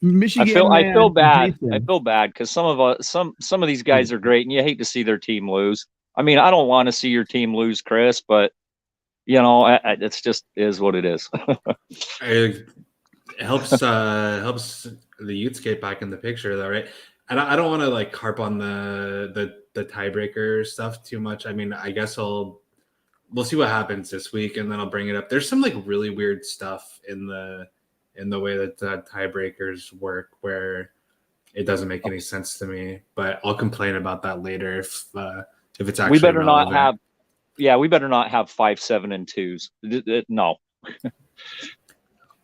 Michigan. I feel bad. Jason. I feel bad because some of these guys are great, and you hate to see their team lose. I mean, I don't want to see your team lose, Chris, but it's just is what it is. It helps the Utes get back in the picture, though, right? And I don't want to harp on the tiebreaker stuff too much. I mean, I guess we'll see what happens this week, and then I'll bring it up. There's some really weird stuff in the way that tiebreakers work, where it doesn't make any sense to me. But I'll complain about that later if it's actually. We better relevant. not have. Yeah, we better not have 5, 7, and 2s. No.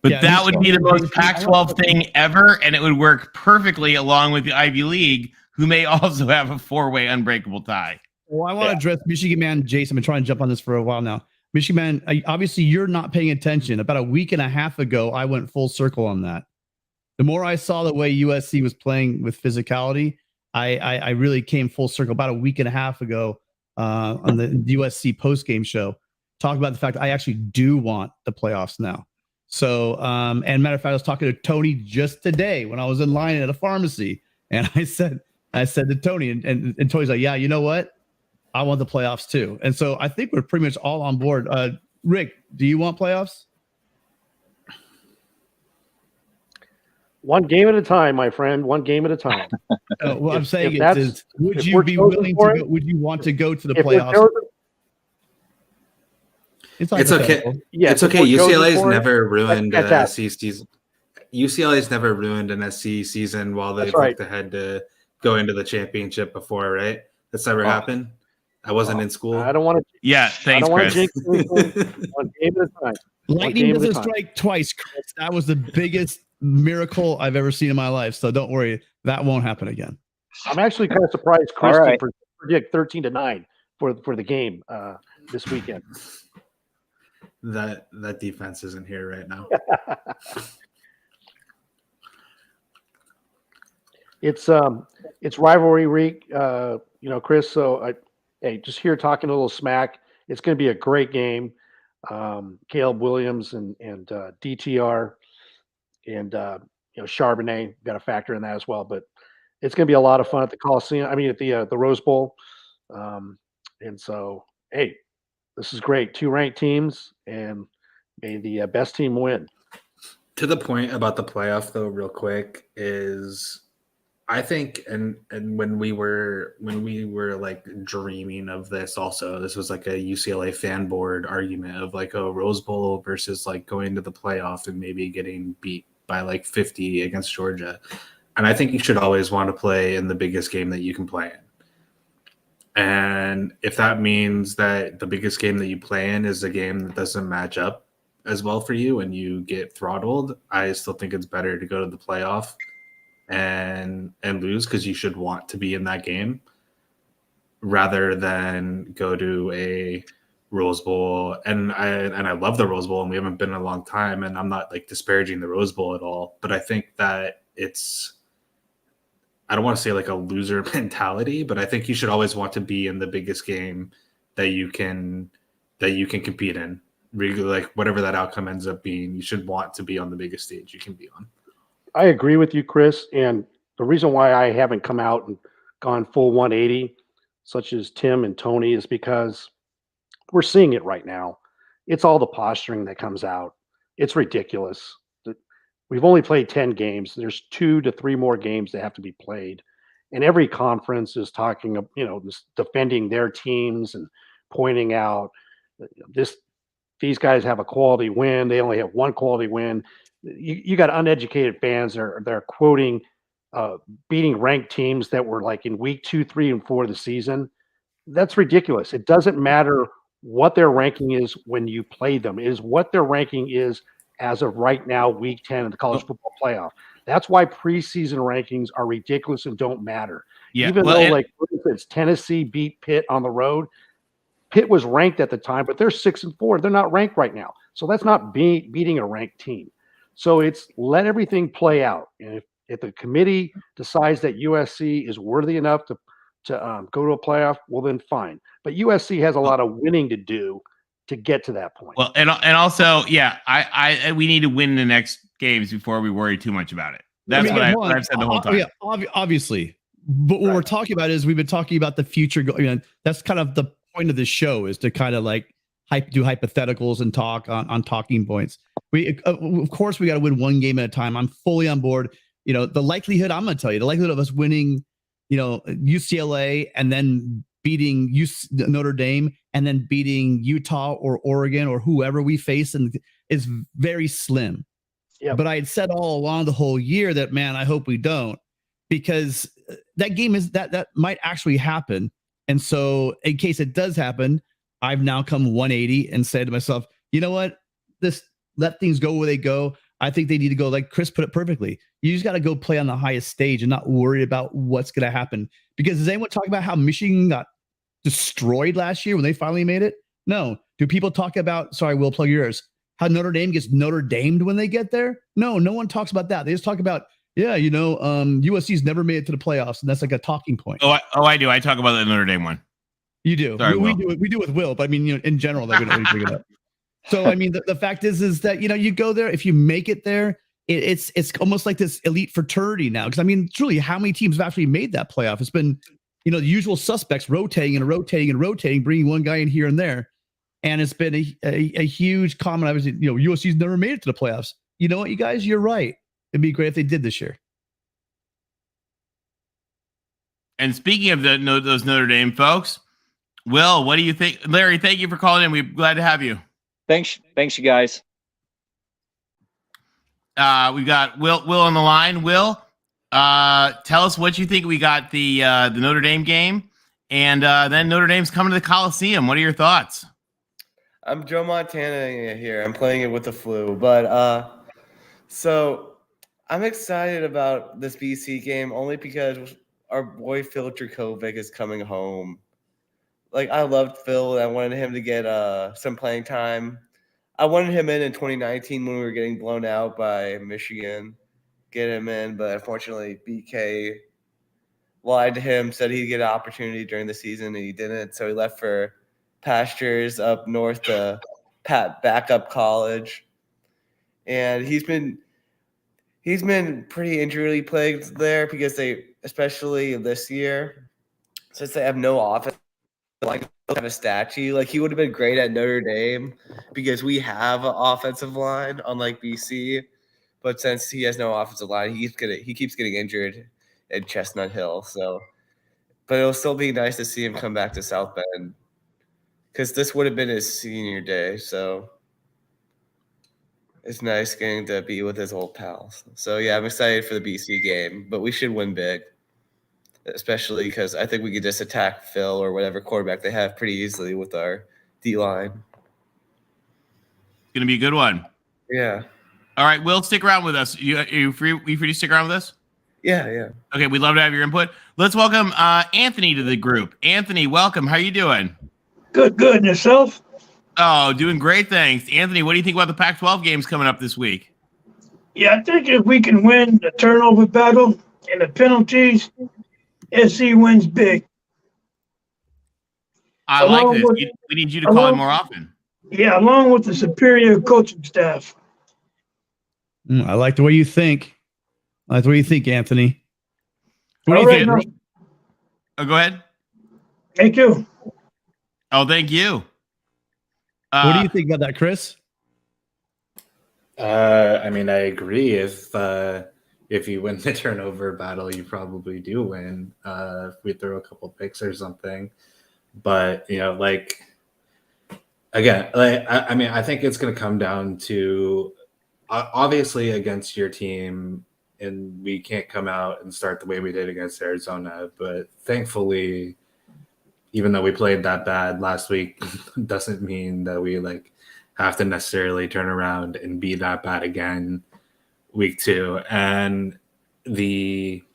But that would be the most Pac-12 thing ever, and it would work perfectly along with the Ivy League, who may also have a 4-way unbreakable tie. Well, I want to address Michigan man Jason. I've been trying to jump on this for a while now. Michigan man, obviously you're not paying attention. About a week and a half ago, I went full circle on that. The more I saw the way USC was playing with physicality, I really came full circle. About a week and a half ago on the USC postgame show, talk about the fact that I actually do want the playoffs now. So, and matter of fact, I was talking to Tony just today when I was in line at a pharmacy, and I said to Tony, and Tony's like, yeah, you know what? I want the playoffs too. And so I think we're pretty much all on board. Rick, do you want playoffs? One game at a time, my friend. One game at a time. Well, I'm saying would you be willing to go? Would you want to go to the playoffs? It's okay. Yeah, it's okay. UCLA's never ruined an SC season. UCLA's never ruined an SC season while they looked ahead to go into the championship before, right? That's never happened. I wasn't in school. I don't want to. Yeah, thanks, Chris. One game at a time. Lightning doesn't strike twice, Chris. That was the biggest miracle I've ever seen in my life. So don't worry, that won't happen again. I'm actually kind of surprised Chris to predict 13-9 for the game this weekend. That defense isn't here right now. It's rivalry week, Chris. So just here talking a little smack. It's going to be a great game. Caleb Williams and DTR and Charbonnet. Got to factor in that as well. But it's going to be a lot of fun at the Coliseum. I mean, at the Rose Bowl. And so, hey, this is great. 2 ranked teams, and may the best team win. To the point about the playoff, though, real quick, is I think, and when we were like dreaming of this, also this was like a UCLA fan board argument of like a Rose Bowl versus like going to the playoff and maybe getting beat by like 50 against Georgia. And I think you should always want to play in the biggest game that you can play in. And if that means that the biggest game that you play in is a game that doesn't match up as well for you and you get throttled, I still think it's better to go to the playoff and lose, because you should want to be in that game rather than go to a Rose Bowl. And I love the Rose Bowl, and we haven't been in a long time, and I'm not like disparaging the Rose Bowl at all, but I think that I don't want to say like a loser mentality, but I think you should always want to be in the biggest game that you can compete in. Really, like whatever that outcome ends up being, you should want to be on the biggest stage you can be on. I agree with you, Chris. And the reason why I haven't come out and gone full 180, such as Tim and Tony, is because we're seeing it right now. It's all the posturing that comes out. It's ridiculous. We've only played 10 games. There's 2 to 3 more games that have to be played. And every conference is talking, defending their teams and pointing out these guys have a quality win. They only have one quality win. You got uneducated fans they're quoting beating ranked teams that were like in week 2, 3, and 4 of the season. That's ridiculous. It doesn't matter what their ranking is when you play them. It is what their ranking is as of right now, week 10 of the college football playoff. That's why preseason rankings are ridiculous and don't matter. Yeah, even though, like, for instance, Tennessee beat Pitt on the road. Pitt was ranked at the time, but they're 6-4. They're not ranked right now. So that's not beating a ranked team. So it's let everything play out. And if the committee decides that USC is worthy enough to go to a playoff, well, then fine. But USC has a lot of winning to do to get to that point. Well, and also, yeah, we need to win the next games before we worry too much about it. That's what I've said the whole time. Yeah, obviously. But what we're talking about is we've been talking about the future. That's kind of the point of this show, is to kind of like do hypotheticals and talk on talking points. Of course, we got to win one game at a time. I'm fully on board. The likelihood, I'm going to tell you, the likelihood of us winning, UCLA and then beating Notre Dame and then beating Utah or Oregon or whoever we face is very slim. Yeah. But I had said all along the whole year that, man, I hope we don't, because that game is that might actually happen. And so in case it does happen, I've now come 180 and said to myself, you know what? Let things go where they go. I think they need to go, like Chris put it perfectly. You just got to go play on the highest stage and not worry about what's going to happen. Because does anyone talk about how Michigan got destroyed last year when they finally made it? No. Do people talk about, sorry, Will, plug yours, how Notre Dame gets Notre Damed when they get there? No one talks about that. They just talk about, USC's never made it to the playoffs, and that's like a talking point. I do. I talk about the Notre Dame one. You do. Sorry, we do with Will, but I mean, in general, they're going to bring it up. So, I mean, the fact is that, you go there, if you make it there, it's almost like this elite fraternity now. Because, I mean, truly, how many teams have actually made that playoff? It's been, the usual suspects rotating, bringing one guy in here and there. And it's been a huge comment. Obviously, USC's never made it to the playoffs. You know what, you guys? You're right. It'd be great if they did this year. And speaking of those Notre Dame folks, Will, what do you think? Larry, thank you for calling in. We're glad to have you. Thanks, you guys. We've got Will on the line. Will, tell us what you think. We got the Notre Dame game, and then Notre Dame's coming to the Coliseum. What are your thoughts? I'm Joe Montana here. I'm playing it with the flu, but so I'm excited about this BC game only because our boy Phil Dracovic is coming home. Like, I loved Phil. I wanted him to get some playing time. I wanted him in 2019 when we were getting blown out by Michigan. Get him in, but unfortunately BK lied to him, said he'd get an opportunity during the season, and he didn't. So he left for pastures up north to backup college, and he's been pretty injury plagued there because they, especially this year, since they have no offense, like have a statue. Like he would have been great at Notre Dame because we have an offensive line, unlike BC. But since he has no offensive line, he keeps getting injured at Chestnut Hill. So, but it'll still be nice to see him come back to South Bend because this would have been his senior day. So it's nice getting to be with his old pals. So yeah, I'm excited for the BC game, but we should win big, especially because I think we could just attack Phil or whatever quarterback they have pretty easily with our D line. It's gonna be a good one. Yeah. All right, Will, stick around with us. You free? You free to stick around with us? Yeah. Okay, we'd love to have your input. Let's welcome Anthony to the group. Anthony, welcome. How are you doing? Good. And yourself? Oh, doing great, thanks. Anthony, what do you think about the Pac-12 games coming up this week? Yeah, I think if we can win the turnover battle and the penalties, SC wins big. I like this. We need you to call it more often. Yeah, along with the superior coaching staff. I like the way you think. I like the way you think, Anthony. What do you think? Now, Oh, go ahead. thank you. Oh, thank you. What do you think about that, Chris? I mean, I agree. If you win the turnover battle, you probably do win. If we throw a couple picks or something, but like again, I mean, I think it's going to come down to obviously against your team, and we can't come out and start the way we did against Arizona. But thankfully, even though we played that bad last week, doesn't mean that we have to necessarily turn around and be that bad again week 2. And again,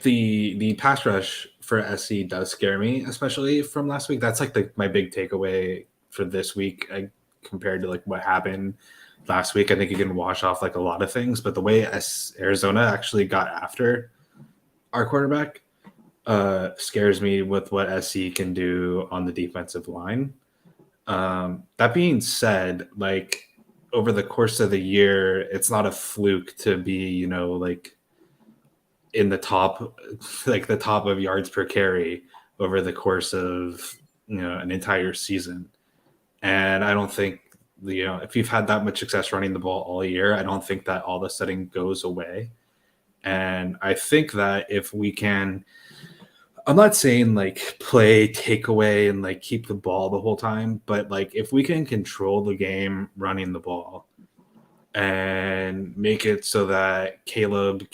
the pass rush for SC does scare me, especially from last week. That's my big takeaway for this week compared to what happened last week. I think you can wash off a lot of things, but the way Arizona actually got after our quarterback scares me with what SC can do on the defensive line. That being said, over the course of the year, it's not a fluke to be, in the top, the top of yards per carry over the course of, an entire season. And I don't think, if you've had that much success running the ball all year, I don't think that all of a sudden goes away. And I think that if we can, I'm not saying play takeaway and keep the ball the whole time, but if we can control the game running the ball and make it so that Caleb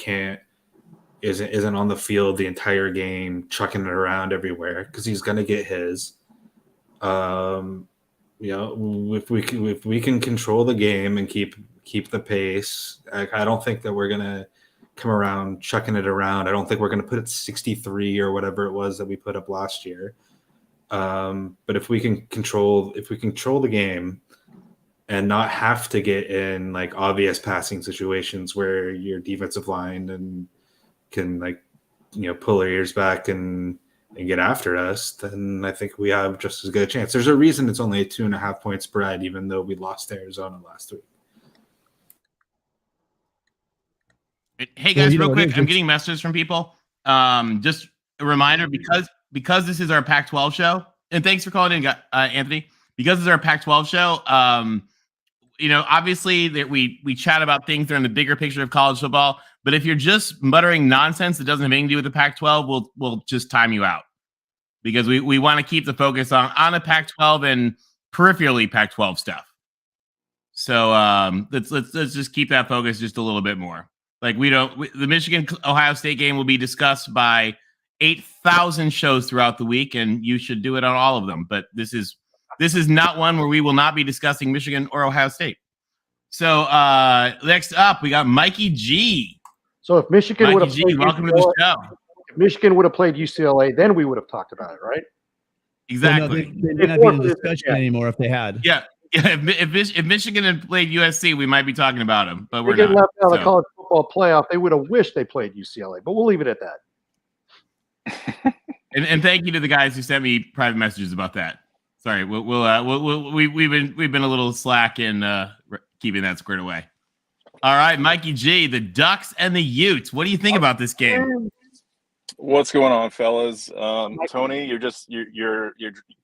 isn't on the field the entire game, chucking it around everywhere because he's gonna get his. If we can control the game and keep the pace, I don't think that we're gonna come around chucking it around. I don't think we're going to put it 63 or whatever it was that we put up last year. But if we can control the game and not have to get in obvious passing situations where your defensive line and can pull their ears back and get after us, then I think we have just as good a chance. There's a reason it's only a 2.5 point spread, even though we lost to Arizona last week. Hey guys, real quick, I'm getting messages from people. Just a reminder, because this is our Pac-12 show, and thanks for calling in, Anthony. Because this is our Pac-12 show, obviously that we chat about things that are in the bigger picture of college football. But if you're just muttering nonsense that doesn't have anything to do with the Pac-12, we'll just time you out because we want to keep the focus on the Pac-12 and peripherally Pac-12 stuff. So let's just keep that focus just a little bit more. The Michigan Ohio State game will be discussed by 8,000 shows throughout the week, and you should do it on all of them. But this is not one where we will not be discussing Michigan or Ohio State. So next up, we got Mikey G. So if Michigan would have played welcome to the show. If Michigan would have played UCLA, then we would have talked about it, right? Exactly. Well, no, they not be in the discussion anymore if they had. Yeah. If Michigan had played USC, we might be talking about them, but we're not. They get left out of the college football playoff. They would have wished they played UCLA, but we'll leave it at that. and thank you to the guys who sent me private messages about that. Sorry, we've been a little slack in keeping that squared away. All right, Mikey G, the Ducks and the Utes. What do you think about this game? What's going on, fellas? Tony, you're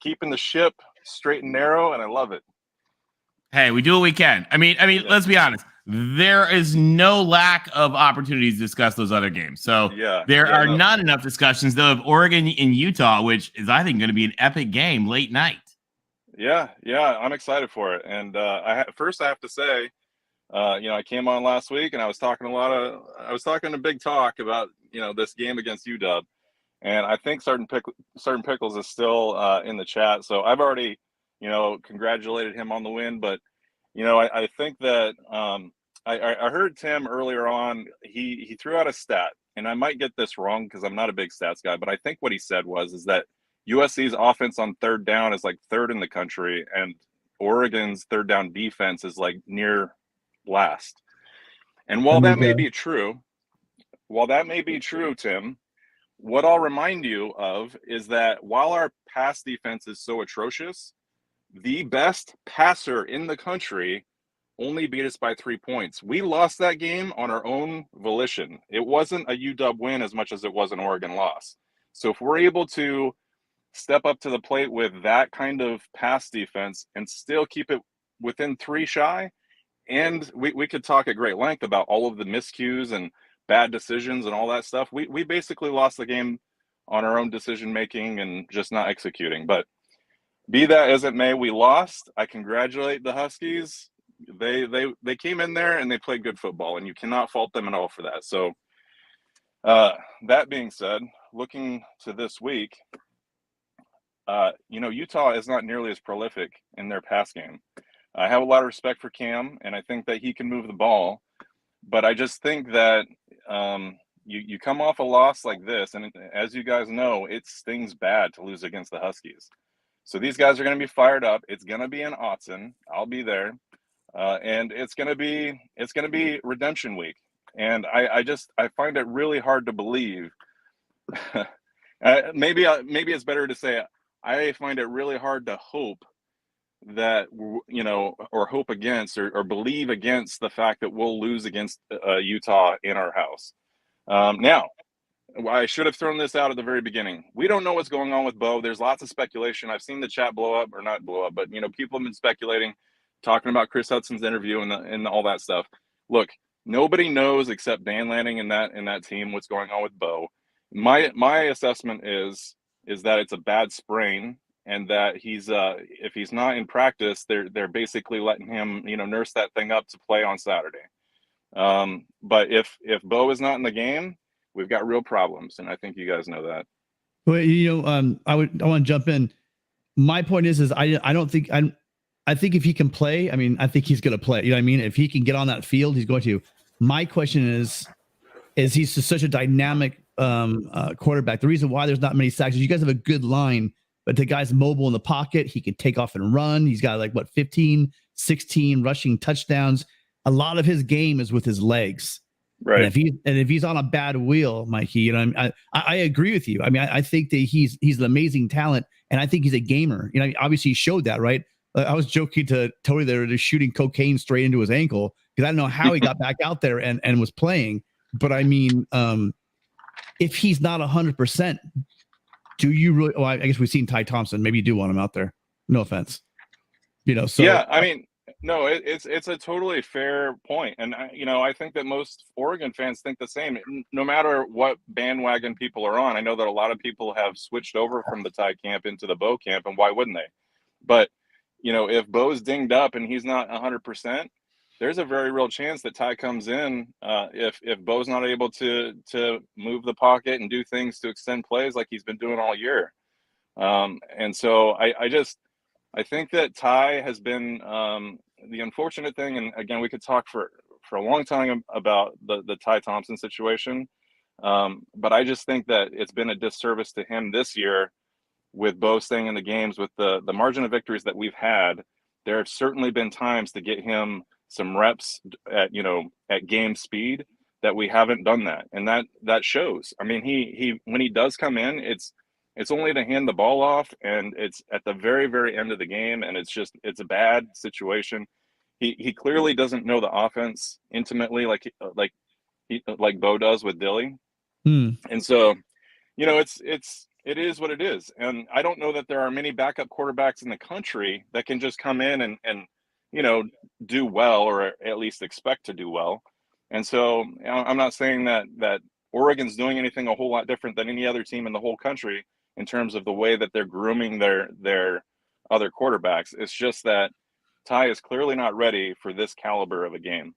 keeping the ship straight and narrow, and I love it. Hey, we do what we can. I mean, let's be honest. There is no lack of opportunities to discuss those other games. So there are not enough discussions, though, of Oregon and Utah, which is, I think, going to be an epic game late night. Yeah, I'm excited for it. And first, I have to say, I came on last week and I was talking a big talk about this game against UW, and I think certain Pickles is still in the chat. So I've already congratulated him on the win, but I think that I heard Tim earlier on. He threw out a stat, and I might get this wrong because I'm not a big stats guy, but I think what he said is that USC's offense on third down is like third in the country, and Oregon's third down defense is like near last. And while that may be true, Tim, what I'll remind you of is that while our pass defense is so atrocious, the best passer in the country only beat us by 3 points. We lost that game on our own volition. It wasn't a UW win as much as it was an Oregon loss. So if we're able to step up to the plate with that kind of pass defense and still keep it within 3 shy, and we could talk at great length about all of the miscues and bad decisions and all that stuff. We basically lost the game on our own decision making and just not executing. But be that as it may, we lost. I congratulate the Huskies. They came in there and they played good football, and you cannot fault them at all for that. So that being said, looking to this week, Utah is not nearly as prolific in their pass game. I have a lot of respect for Cam, and I think that he can move the ball. But I just think that you come off a loss like this, and as you guys know, it stings bad to lose against the Huskies. So these guys are going to be fired up. It's going to be in Autzen. I'll be there, and it's going to be redemption week. And I find it really hard to believe. Maybe it's better to say I find it really hard to hope that or hope against or believe against the fact that we'll lose against Utah in our house. Now, I should have thrown this out at the very beginning. We don't know what's going on with Bo. There's lots of speculation. I've seen the chat blow up, or not blow up, but people have been speculating, talking about Chris Hudson's interview and all that stuff. Look, nobody knows except Dan Lanning and that team what's going on with Bo. My assessment is that it's a bad sprain, and that if he's not in practice, they're basically letting him nurse that thing up to play on Saturday. But if Bo is not in the game, we've got real problems, and I think you guys know that. Well, I want to jump in. My point is I don't think I think if he can play, I think he's going to play. You know what I mean? If he can get on that field, he's going to. My question is he's just such a dynamic quarterback. The reason why there's not many sacks is you guys have a good line, but the guy's mobile in the pocket. He can take off and run. He's got 15, 16 rushing touchdowns. A lot of his game is with his legs. Right. And if he's on a bad wheel, Mikey, I agree with you. I think that he's an amazing talent, and I think he's a gamer. Obviously he showed that, right? I was joking to Tony there, just shooting cocaine straight into his ankle because I don't know how he got back out there and was playing. But if he's not 100%, do you really? Well, I guess we've seen Ty Thompson. Maybe you do want him out there. No offense, So yeah, no, it's a totally fair point, and I think that most Oregon fans think the same. No matter what bandwagon people are on, I know that a lot of people have switched over from the Ty camp into the Bo camp, and why wouldn't they? But if Bo's dinged up and he's not 100%, there's a very real chance that Ty comes in if Bo's not able to move the pocket and do things to extend plays like he's been doing all year. And so I think that Ty has been the unfortunate thing, and again, we could talk for a long time about the Ty Thompson situation, but I just think that it's been a disservice to him this year with Bo staying in the games. With the margin of victories that we've had, there have certainly been times to get him some reps at game speed that we haven't done that, and that shows. He when he does come in, It's only to hand the ball off, and it's at the very, very end of the game, and it's a bad situation. He clearly doesn't know the offense intimately like Bo does with Dilly. And so, it is what it is. And I don't know that there are many backup quarterbacks in the country that can just come in and do well, or at least expect to do well. And so I'm not saying that Oregon's doing anything a whole lot different than any other team in the whole country in terms of the way that they're grooming their other quarterbacks. It's just that Ty is clearly not ready for this caliber of a game.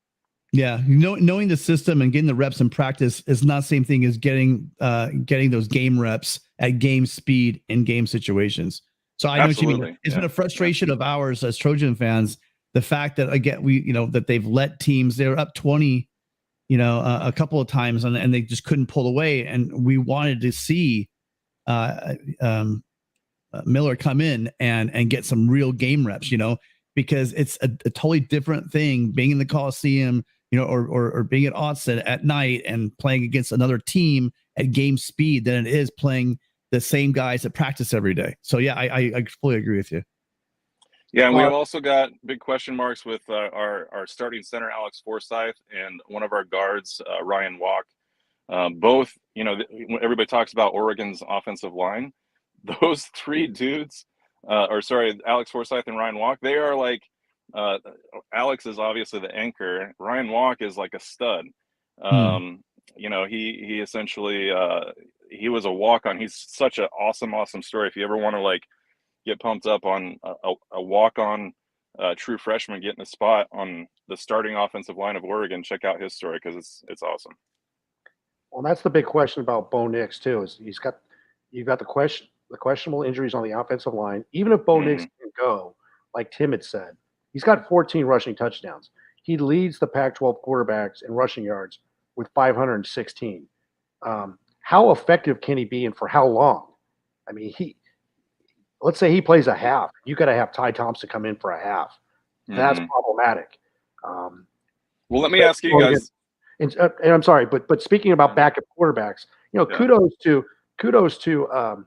Yeah, knowing the system and getting the reps in practice is not the same thing as getting those game reps at game speed in game situations. So I know what you mean. It's been a frustration of ours as Trojan fans. The fact that again that they've let teams, they were up 20, a couple of times and they just couldn't pull away, and we wanted to see Miller come in and get some real game reps, because it's a totally different thing being in the Coliseum, or being at Autzen at night and playing against another team at game speed than it is playing the same guys at practice every day. So yeah, I fully agree with you. Yeah, and we've also got big question marks with our starting center, Alex Forsyth, and one of our guards, Ryan Walk. Both, everybody talks about Oregon's offensive line. Those three dudes, Alex Forsyth and Ryan Walk, they are like, Alex is obviously the anchor. Ryan Walk is like a stud. He essentially, he was a walk-on. He's such an awesome story. If you ever want to get pumped up on a walk-on true freshman getting a spot on the starting offensive line of Oregon, check out his story because it's awesome. Well, that's the big question about Bo Nix too. Is you've got the questionable injuries on the offensive line. Even if Bo Nix can go, like Tim had said, he's got 14 rushing touchdowns. He leads the Pac-12 quarterbacks in rushing yards with 516. How effective can he be, and for how long? I mean, let's say he plays a half. You got to have Ty Thompson come in for a half. That's problematic. Well, let me ask you guys. And I'm sorry, but speaking about backup quarterbacks, kudos to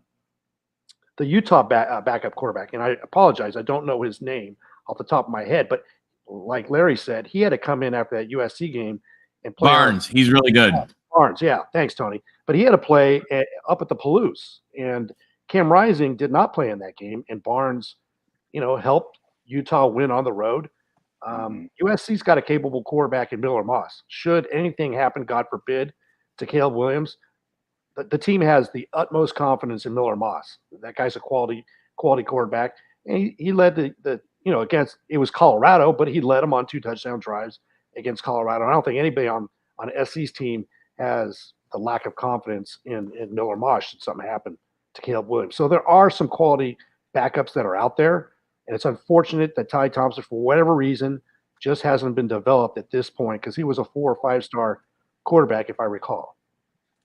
the Utah backup quarterback. And I apologize, I don't know his name off the top of my head, but like Larry said, he had to come in after that USC game and play. Barnes, he's really good. Barnes, yeah, thanks, Tony. But he had to play up at the Palouse, and Cam Rising did not play in that game, and Barnes, helped Utah win on the road. USC's got a capable quarterback in Miller Moss. Should anything happen, God forbid, to Caleb Williams, the team has the utmost confidence in Miller Moss. That guy's a quality quarterback, and he led the against, it was Colorado, but he led them on 2 touchdown drives against Colorado. And I don't think anybody on SC's team has the lack of confidence in Miller Moss should something happen to Caleb Williams. So there are some quality backups that are out there. And it's unfortunate that Ty Thompson, for whatever reason, just hasn't been developed at this point, because he was a 4 or 5 star quarterback, if I recall.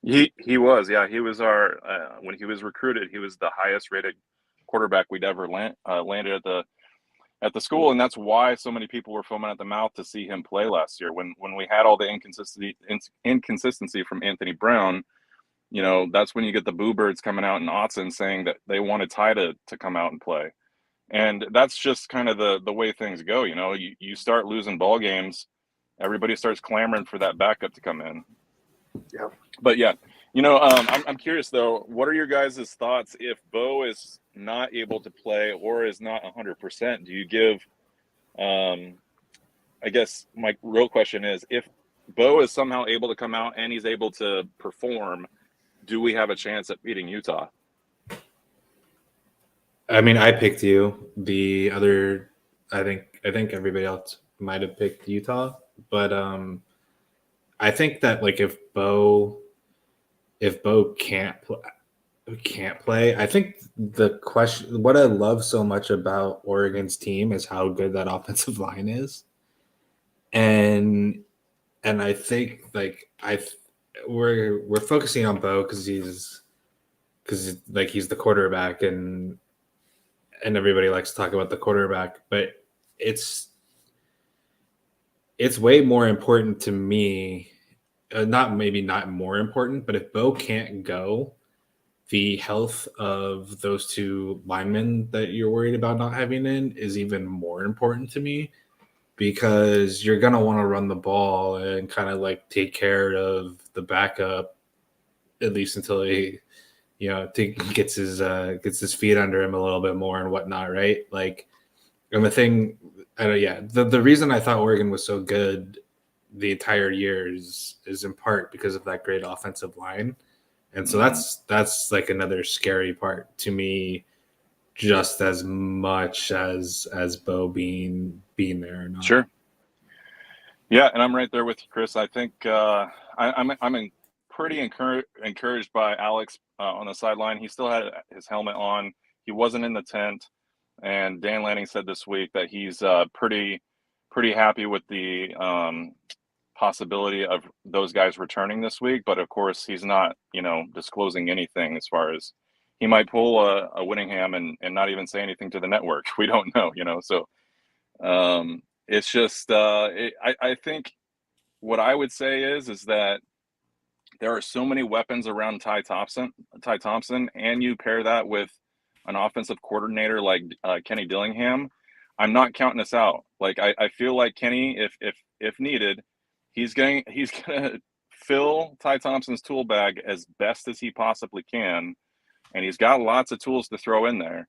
He was, yeah. He was our when he was recruited, he was the highest rated quarterback we'd ever landed at the school, and that's why so many people were foaming at the mouth to see him play last year. When we had all the inconsistency from Anthony Brown, that's when you get the boo birds coming out in Autzen saying that they wanted Ty to come out and play. And that's just kind of the way things go. You start losing ball games, everybody starts clamoring for that backup to come in. Yeah. But yeah, I'm curious though, what are your guys' thoughts if Bo is not able to play or is not 100%? Do you give, I guess my real question is, if Bo is somehow able to come out and he's able to perform, do we have a chance at beating Utah? I mean, I picked you. The other, I think everybody else might have picked Utah, but I think that if Bo can't play, I think the question, what I love so much about Oregon's team is how good that offensive line is, and I think we're focusing on Bo because he's the quarterback, and everybody likes to talk about the quarterback, but it's way more important to me. Not more important, but if Bo can't go, the health of those two linemen that you're worried about not having in is even more important to me, because you're going to want to run the ball and kind of like take care of the backup, at least until he, gets his feet under him a little bit more and whatnot. Right. Like, and the reason I thought Oregon was so good the entire year is in part because of that great offensive line. And so that's like another scary part to me, just as much as Bo being there or not. Sure. Yeah, and I'm right there with you, Chris. I think I'm pretty encouraged by Alex on the sideline. He still had his helmet on. He wasn't in the tent, and Dan Lanning said this week that he's pretty happy with the possibility of those guys returning this week. But of course, he's not disclosing anything as far as he might pull a Whittingham and not even say anything to the network. We don't know, So it's just I think what I would say is that there are so many weapons around Ty Thompson, and you pair that with an offensive coordinator like Kenny Dillingham. I'm not counting us out. Like I feel like Kenny, if needed, he's gonna fill Ty Thompson's tool bag as best as he possibly can, and he's got lots of tools to throw in there.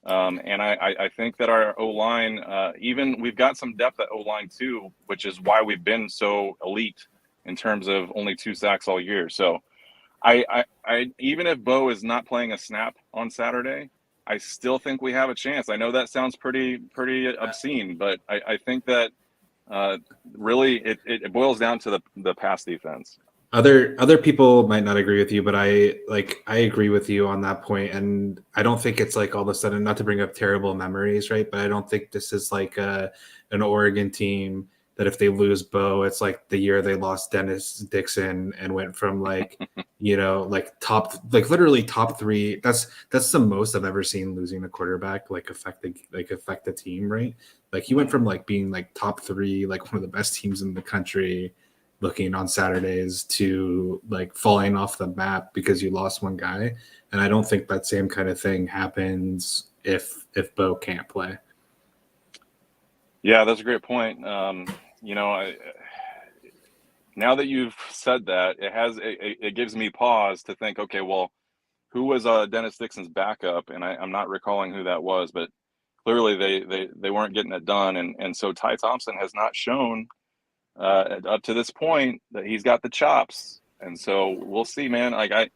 And I think that our O-line, even we've got some depth at O-line too, which is why we've been so elite in terms of only 2 sacks all year. So I even if Bo is not playing a snap on Saturday, I still think we have a chance. I know that sounds pretty obscene, but I think that really it boils down to the pass defense. Other people might not agree with you, but I agree with you on that point. And I don't think it's like all of a sudden, not to bring up terrible memories, right? But I don't think this is like an Oregon team that if they lose Bo, it's like the year they lost Dennis Dixon and went from like, literally top 3. That's the most I've ever seen losing a quarterback affect the team, right? Like he went from like being like top 3, like one of the best teams in the country, looking on Saturdays, to like falling off the map because you lost one guy. And I don't think that same kind of thing happens if Bo can't play. Yeah, that's a great point. Now that you've said that, it gives me pause to think, okay, well, who was Dennis Dixon's backup? And I'm not recalling who that was, but clearly they weren't getting it done. And so Ty Thompson has not shown up to this point that he's got the chops. And so we'll see, man. Like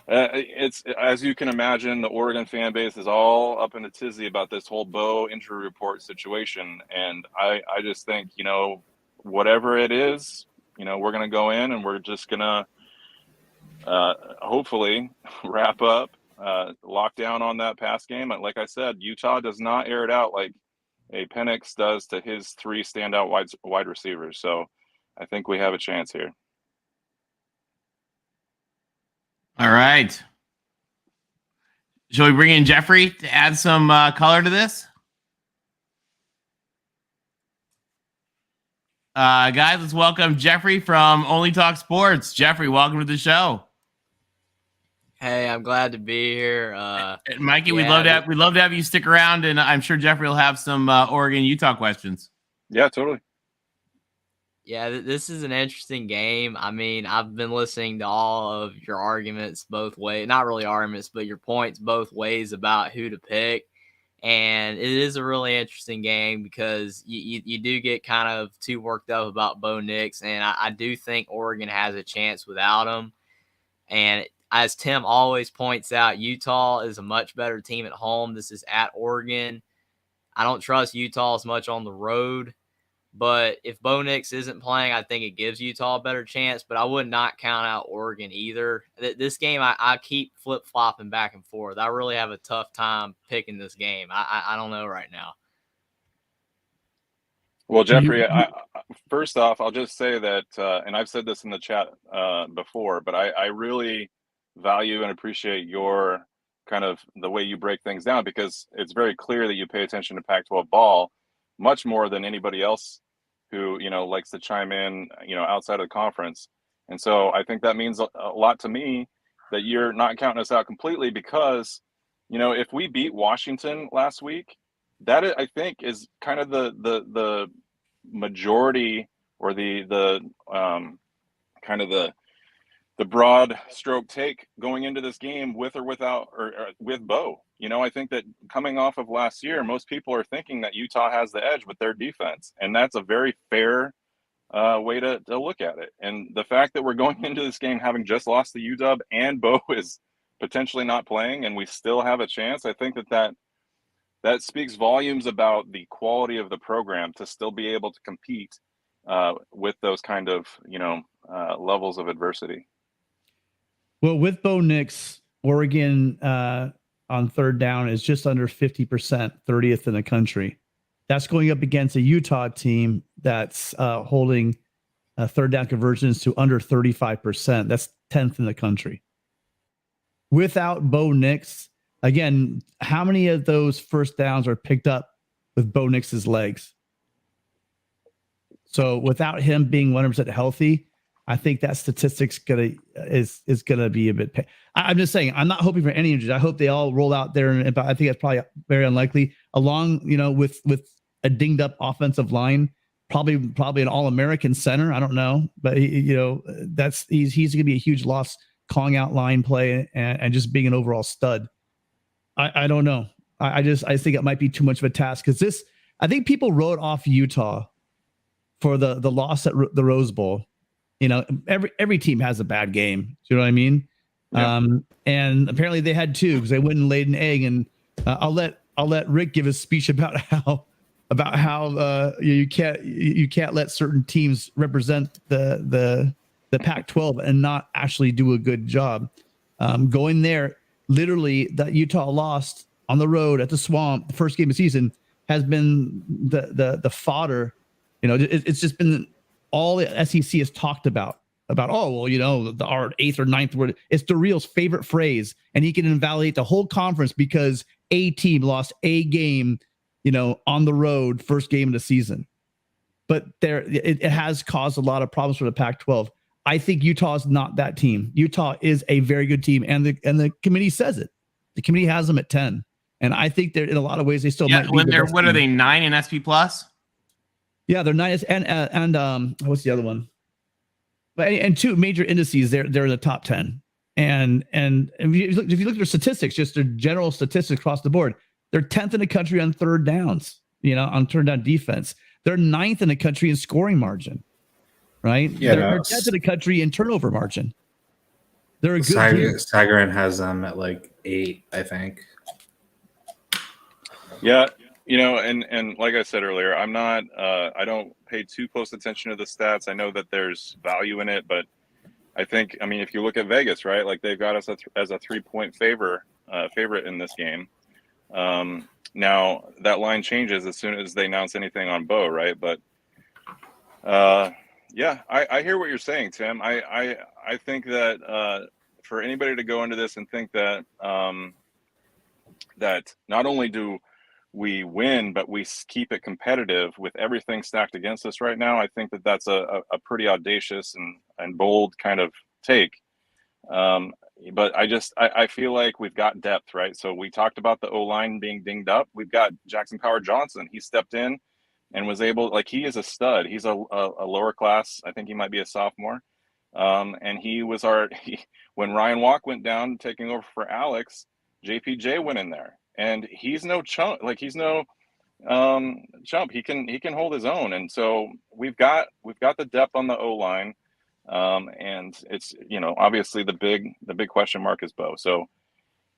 it's, as you can imagine, the Oregon fan base is all up in a tizzy about this whole Bo injury report situation. And I just think, whatever it is, we're going to go in and we're just going to hopefully wrap up, lock down on that pass game. Like I said, Utah does not air it out like a Penix does to his 3 standout wide receivers. So I think we have a chance here. All right. Shall we bring in Jeffrey to add some color to this? Guys, let's welcome Jeffrey from Only Talk Sports. Jeffrey, welcome to the show. Hey, I'm glad to be here. Mikey, we'd love to have you stick around, and I'm sure Jeffrey will have some Oregon Utah questions. Yeah, totally. Yeah, this is an interesting game. I mean, I've been listening to all of your arguments both ways, not really arguments, but your points both ways about who to pick. And it is a really interesting game because you do get kind of too worked up about Bo Nix. And I do think Oregon has a chance without him. And as Tim always points out, Utah is a much better team at home. This is at Oregon. I don't trust Utah as much on the road. But if Bo Nix isn't playing, I think it gives Utah a better chance. But I would not count out Oregon either. This game, I keep flip-flopping back and forth. I really have a tough time picking this game. I don't know right now. Well, Jeffrey, first off, I'll just say that, and I've said this in the chat before, but I really value and appreciate your kind of the way you break things down, because it's very clear that you pay attention to Pac-12 ball much more than anybody else who, likes to chime in, outside of the conference. And so I think that means a lot to me. that you're not counting us out completely, because, you know, if we beat Washington last week, that I think is kind of the majority, or the kind of the broad stroke take going into this game, with or without, or with Bo. You know, I think that coming off of last year, most people are thinking that Utah has the edge with their defense, and that's a very fair way to look at it. And the fact that we're going into this game having just lost the UW and Bo is potentially not playing, and we still have a chance, I think that speaks volumes about the quality of the program to still be able to compete with those kind of, you know, levels of adversity. Well, with Bo Nix, Oregon on third down is just under 50%, 30th in the country. That's going up against a Utah team that's holding third down conversions to under 35%. That's 10th in the country. Without Bo Nix, again, how many of those first downs are picked up with Bo Nix's legs? So without him being 100% healthy, I think that statistic's is gonna be a bit. I'm just saying, I'm not hoping for any injuries. I hope they all roll out there, and I think that's probably very unlikely. Along, you know, with a dinged up offensive line, probably an All-American center. I don't know, but he's gonna be a huge loss, calling out line play and just being an overall stud. I don't know. I think it might be too much of a task, because I think people wrote off Utah for the loss at the Rose Bowl. You know, every team has a bad game. Do you know what I mean? Yeah. And apparently they had two, because they went and laid an egg. And I'll let Rick give a speech about how you can't let certain teams represent the Pac-12 and not actually do a good job. Going there, literally, that Utah lost on the road at the Swamp, the first game of the season, has been the fodder. You know, it's just been all the SEC has talked about, oh, well, you know, our 8th or 9th word. It's DeReal's favorite phrase, and he can invalidate the whole conference because a team lost a game, you know, on the road, first game of the season. But it has caused a lot of problems for the Pac-12. I think Utah is not that team. Utah is a very good team, and the committee says it. The committee has them at 10, and I think they're, in a lot of ways, they still might be. When they're, what are they, 9 in SP Plus? Yeah, they're 9, and what's the other one? But and 2 major indices, they're in the top 10. And if you look at their statistics, just their general statistics across the board, they're 10th in the country on third downs. You know, on third down defense, they're 9th in the country in scoring margin. Right? Yeah, they're 10th in the country in turnover margin. They're a good team. Sagarin has them at like 8, I think. Yeah, you know, and like I said earlier, I'm not. I don't pay too close attention to the stats. I know that there's value in it, but I think, I mean, if you look at Vegas, right, like they've got us as a 3-point favorite in this game. Now that line changes as soon as they announce anything on Bo, right? But yeah, I hear what you're saying, Tim. I think that for anybody to go into this and think that that not only do we win, but we keep it competitive with everything stacked against us right now, I think that that's a pretty audacious and bold kind of take. But I feel like we've got depth, right? So we talked about the O-line being dinged up. We've got Jackson Power Johnson. He stepped in and was able, like, he is a stud. He's a lower class. I think he might be a sophomore. And he was when Ryan Walk went down taking over for Alex, JPJ went in there, and he's no chump. Like, he's no chump. He can hold his own. And so we've got the depth on the O-line. And it's, you know, obviously the big question mark is Bo. So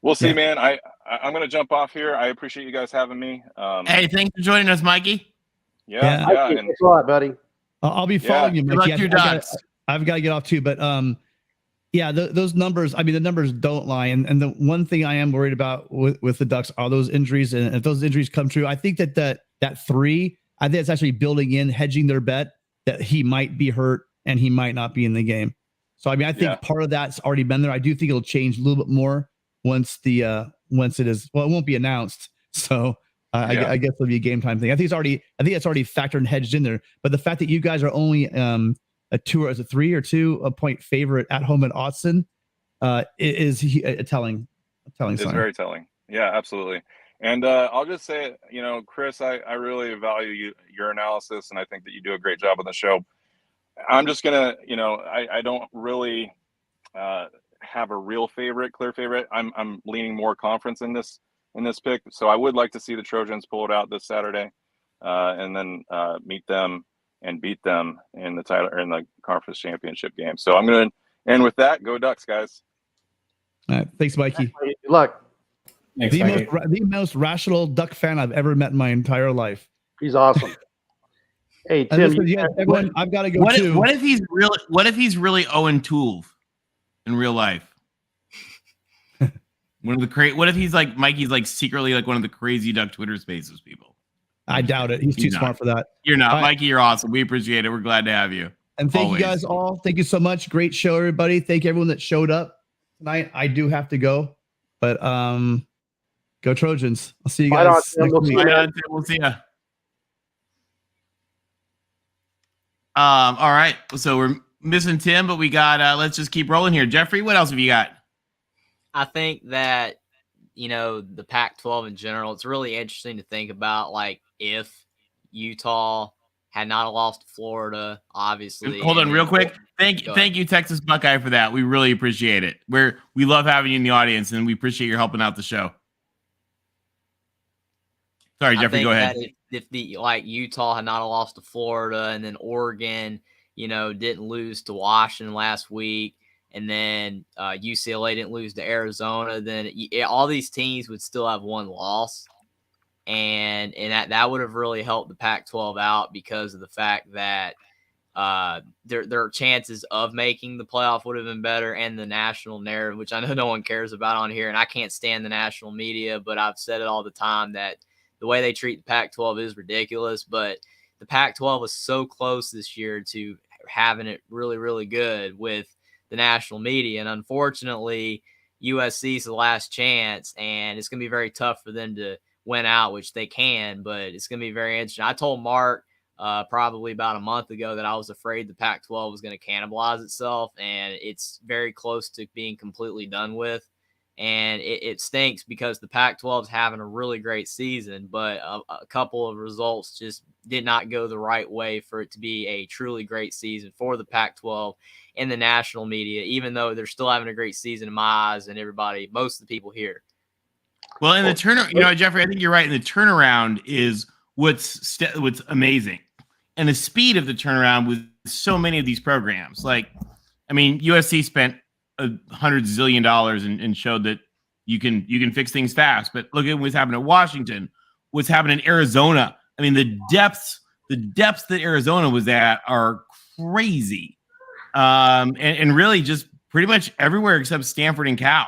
we'll see, man. I'm going to jump off here. I appreciate you guys having me. Hey, thanks for joining us, Mikey. Yeah. Thanks a lot, buddy. I'll be following you, Mikey. I've got to get off too, but those numbers, I mean, the numbers don't lie. And the one thing I am worried about with the Ducks are those injuries. And if those injuries come true, I think that 3, I think it's actually building in, hedging their bet that he might be hurt and he might not be in the game. So, I mean, I think part of that's already been there. I do think it'll change a little bit more once it is, well, it won't be announced. So I guess it'll be a game time thing. I think it's already factored and hedged in there, but the fact that you guys are only a 3 or 2 point favorite at home at Autzen, is a telling sign. It's very telling. Yeah, absolutely. And I'll just say, Chris, I really value your analysis, and I think that you do a great job on the show. I'm just gonna, I don't really have a real clear favorite. I'm leaning more conference in this pick. So I would like to see the Trojans pull it out this Saturday, and then meet them and beat them in the conference championship game. So I'm gonna end with that. Go Ducks, guys! All right, thanks, Mikey. Good luck. Thanks, Mikey. The most rational Duck fan I've ever met in my entire life. He's awesome. Hey, And Tim, listen, everyone, I've got to go too. What if he's really Owen Toole in real life? What if he's like Mikey's like secretly like one of the crazy Duck Twitter Spaces people? I doubt it. He's too smart for that. You're not, All right. Mikey. You're awesome. We appreciate it. We're glad to have you. And thank Always. you guys all. Thank you so much. Great show, everybody. Thank everyone that showed up tonight. I do have to go, but go Trojans. I'll see you Bye, guys Tim. next We'll week. see you. Bye, we'll see ya. All right. So we're missing Tim, but we got. Let's just keep rolling here. Jeffrey, what else have you got? I think that, the Pac-12 in general, it's really interesting to think about, like, if Utah had not lost to Florida, obviously. Hold on real quick. Thank you, Texas Buckeye, for that. We really appreciate it. We love having you in the audience, and we appreciate your helping out the show. Sorry, Jeffrey, go ahead. If Utah had not lost to Florida, and then Oregon, didn't lose to Washington last week, and then UCLA didn't lose to Arizona, then all these teams would still have one loss. And that would have really helped the Pac-12 out, because of the fact that their chances of making the playoff would have been better, and the national narrative, which I know no one cares about on here, and I can't stand the national media, but I've said it all the time that the way they treat the Pac-12 is ridiculous. But the Pac-12 was so close this year to having it really, really good with the national media, and unfortunately, USC is the last chance, and it's going to be very tough for them to win out, which they can, but it's going to be very interesting. I told Mark probably about a month ago that I was afraid the Pac-12 was going to cannibalize itself, and it's very close to being completely done with. And it stinks, because the Pac-12 is having a really great season, but a couple of results just did not go the right way for it to be a truly great season for the Pac-12 and the national media, even though they're still having a great season in my eyes and most of the people here. Well, in the turnaround, Jeffrey, I think you're right. And the turnaround is what's amazing, and the speed of the turnaround with so many of these programs. Like, I mean, USC spent $100 zillion and showed that you can fix things fast. But look at what's happened at Washington, what's happened in Arizona. I mean, the depths that Arizona was at are crazy, and really just pretty much everywhere except Stanford and Cal.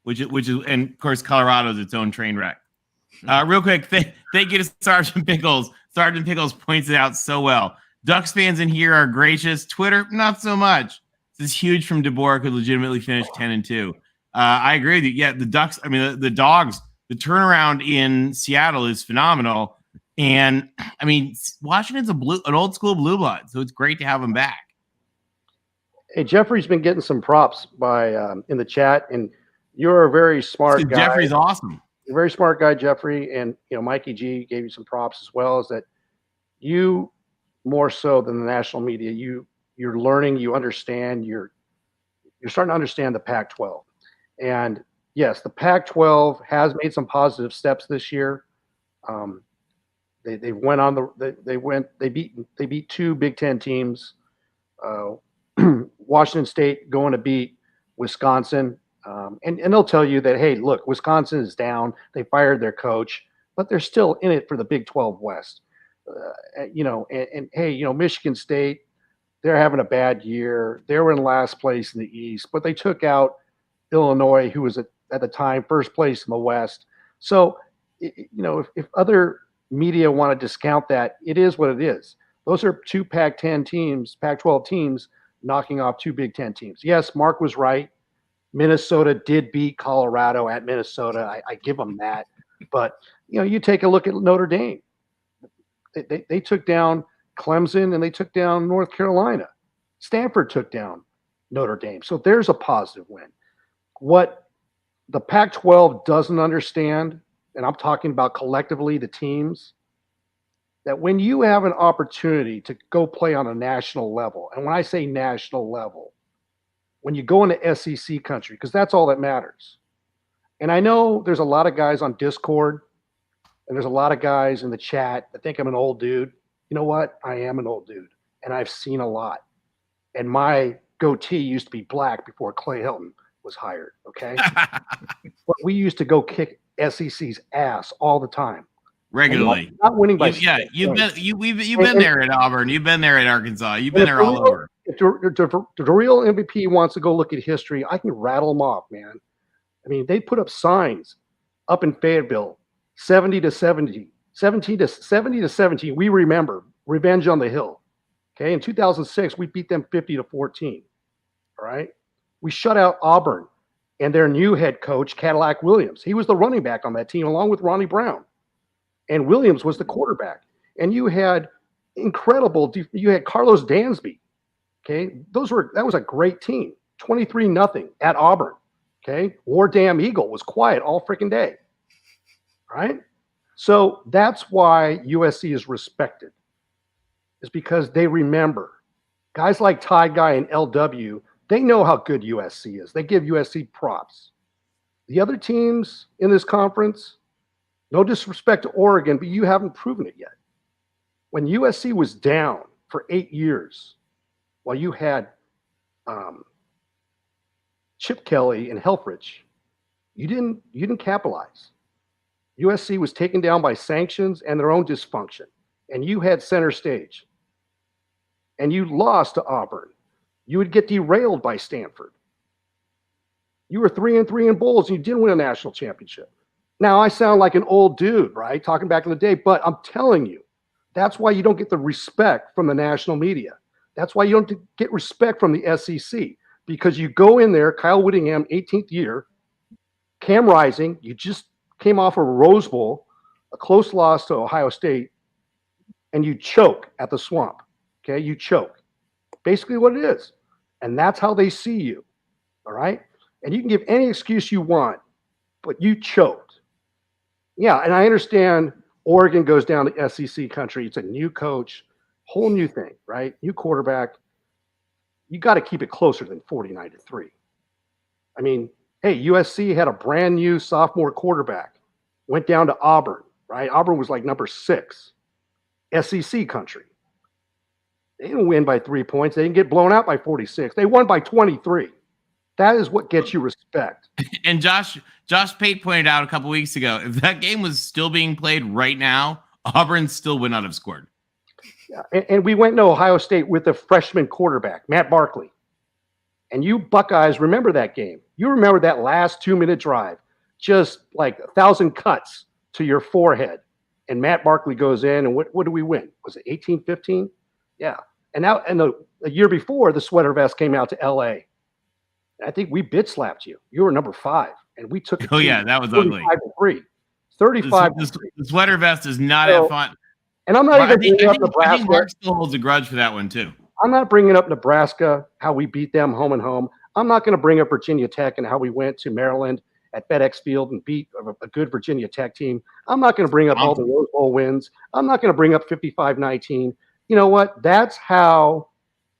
Which is, and of course, Colorado's its own train wreck. Real quick, thank you to Sergeant Pickles. Sergeant Pickles points it out so well. Ducks fans in here are gracious. Twitter, not so much. This is huge from DeBoer, could legitimately finish 10-2. I agree with you. Yeah, the Ducks. I mean, the Dogs. The turnaround in Seattle is phenomenal. And I mean, Washington's an old school blue blood, so it's great to have them back. Hey, Jeffrey's been getting some props by in the chat, and you're a very smart guy. Jeffrey's awesome. You're a very smart guy, Jeffrey, and Mikey G gave you some props as well. Is that you more so than the national media? You're learning. You understand. You're starting to understand the Pac-12, and yes, the Pac-12 has made some positive steps this year. They went on they beat two Big Ten teams. Washington State going to beat Wisconsin. And they'll tell you that, hey, look, Wisconsin is down. They fired their coach, but they're still in it for the Big 12 West. Hey, Michigan State, they're having a bad year. They were in last place in the East, but they took out Illinois, who was at the time first place in the West. So, if other media want to discount that, it is what it is. Those are two Pac-10 teams, Pac-12 teams knocking off two Big Ten teams. Yes, Mark was right. Minnesota did beat Colorado at Minnesota. I give them that. But, you take a look at Notre Dame. They took down Clemson and they took down North Carolina. Stanford took down Notre Dame. So there's a positive win. What the Pac-12 doesn't understand, and I'm talking about collectively the teams, that when you have an opportunity to go play on a national level, and when I say national level, when you go into SEC country, because that's all that matters. And I know there's a lot of guys on Discord, and there's a lot of guys in the chat that think I'm an old dude. You know what? I am an old dude, and I've seen a lot. And my goatee used to be black before Clay Helton was hired, okay? But we used to go kick SEC's ass all the time. Regularly. Not winning by you've been there at Auburn. You've been there at Arkansas. You've been there all over. If the real MVP wants to go look at history, I can rattle them off, man. I mean, they put up signs up in Fayetteville, 70-70, 70-17. We remember Revenge on the Hill. Okay, in 2006, we beat them 50-14. All right, we shut out Auburn and their new head coach, Cadillac Williams. He was the running back on that team, along with Ronnie Brown, and Williams was the quarterback. And you had incredible. You had Carlos Dansby. Okay, that was a great team. 23-0 at Auburn. Okay, War Damn Eagle was quiet all freaking day. Right, so that's why USC is respected. Is because they remember guys like Tide Guy and LW. They know how good USC is. They give USC props. The other teams in this conference, no disrespect to Oregon, but you haven't proven it yet. When USC was down for 8 years, while you had Chip Kelly and Helfrich, you didn't capitalize. USC was taken down by sanctions and their own dysfunction, and you had center stage. And you lost to Auburn. You would get derailed by Stanford. You were 3-3 in bowls, and you didn't win a national championship. Now, I sound like an old dude, right? Talking back in the day, but I'm telling you, that's why you don't get the respect from the national media. That's why you don't get respect from the SEC, because you go in there, Kyle Whittingham, 18th year, Cam Rising, you just came off of a Rose Bowl, a close loss to Ohio State, and you choke at the Swamp. Okay, you choke. Basically what it is. And that's how they see you. All right? And you can give any excuse you want, but you choked. Yeah, and I understand Oregon goes down to SEC country. It's a new coach, whole new thing, right? New quarterback. You got to keep it closer than 49-3. I mean, hey, USC had a brand new sophomore quarterback. Went down to Auburn, right? Auburn was like number 6. SEC country. They didn't win by 3 points. They didn't get blown out by 46. They won by 23. That is what gets you respect. And Josh Pate pointed out a couple weeks ago, if that game was still being played right now, Auburn still would not have scored. Yeah, and we went to Ohio State with a freshman quarterback, Matt Barkley. And you Buckeyes remember that game. You remember that last 2-minute drive, just like 1,000 cuts to your forehead. And Matt Barkley goes in, and what do we win? Was it 18-15? Yeah. And now, and the year before, the sweater vest came out to LA. I think we bitch slapped you. You were number 5, and we took it. Oh yeah, that was ugly. 35. The sweater vest is not have fun. And I'm not even bringing up Nebraska. I think Mark still holds a grudge for that one too. I'm not bringing up Nebraska, how we beat them home and home. I'm not going to bring up Virginia Tech and how we went to Maryland at FedEx Field and beat a good Virginia Tech team. I'm not going to bring up all the Rose Bowl wins. I'm not going to bring up 55-19. You know what? That's how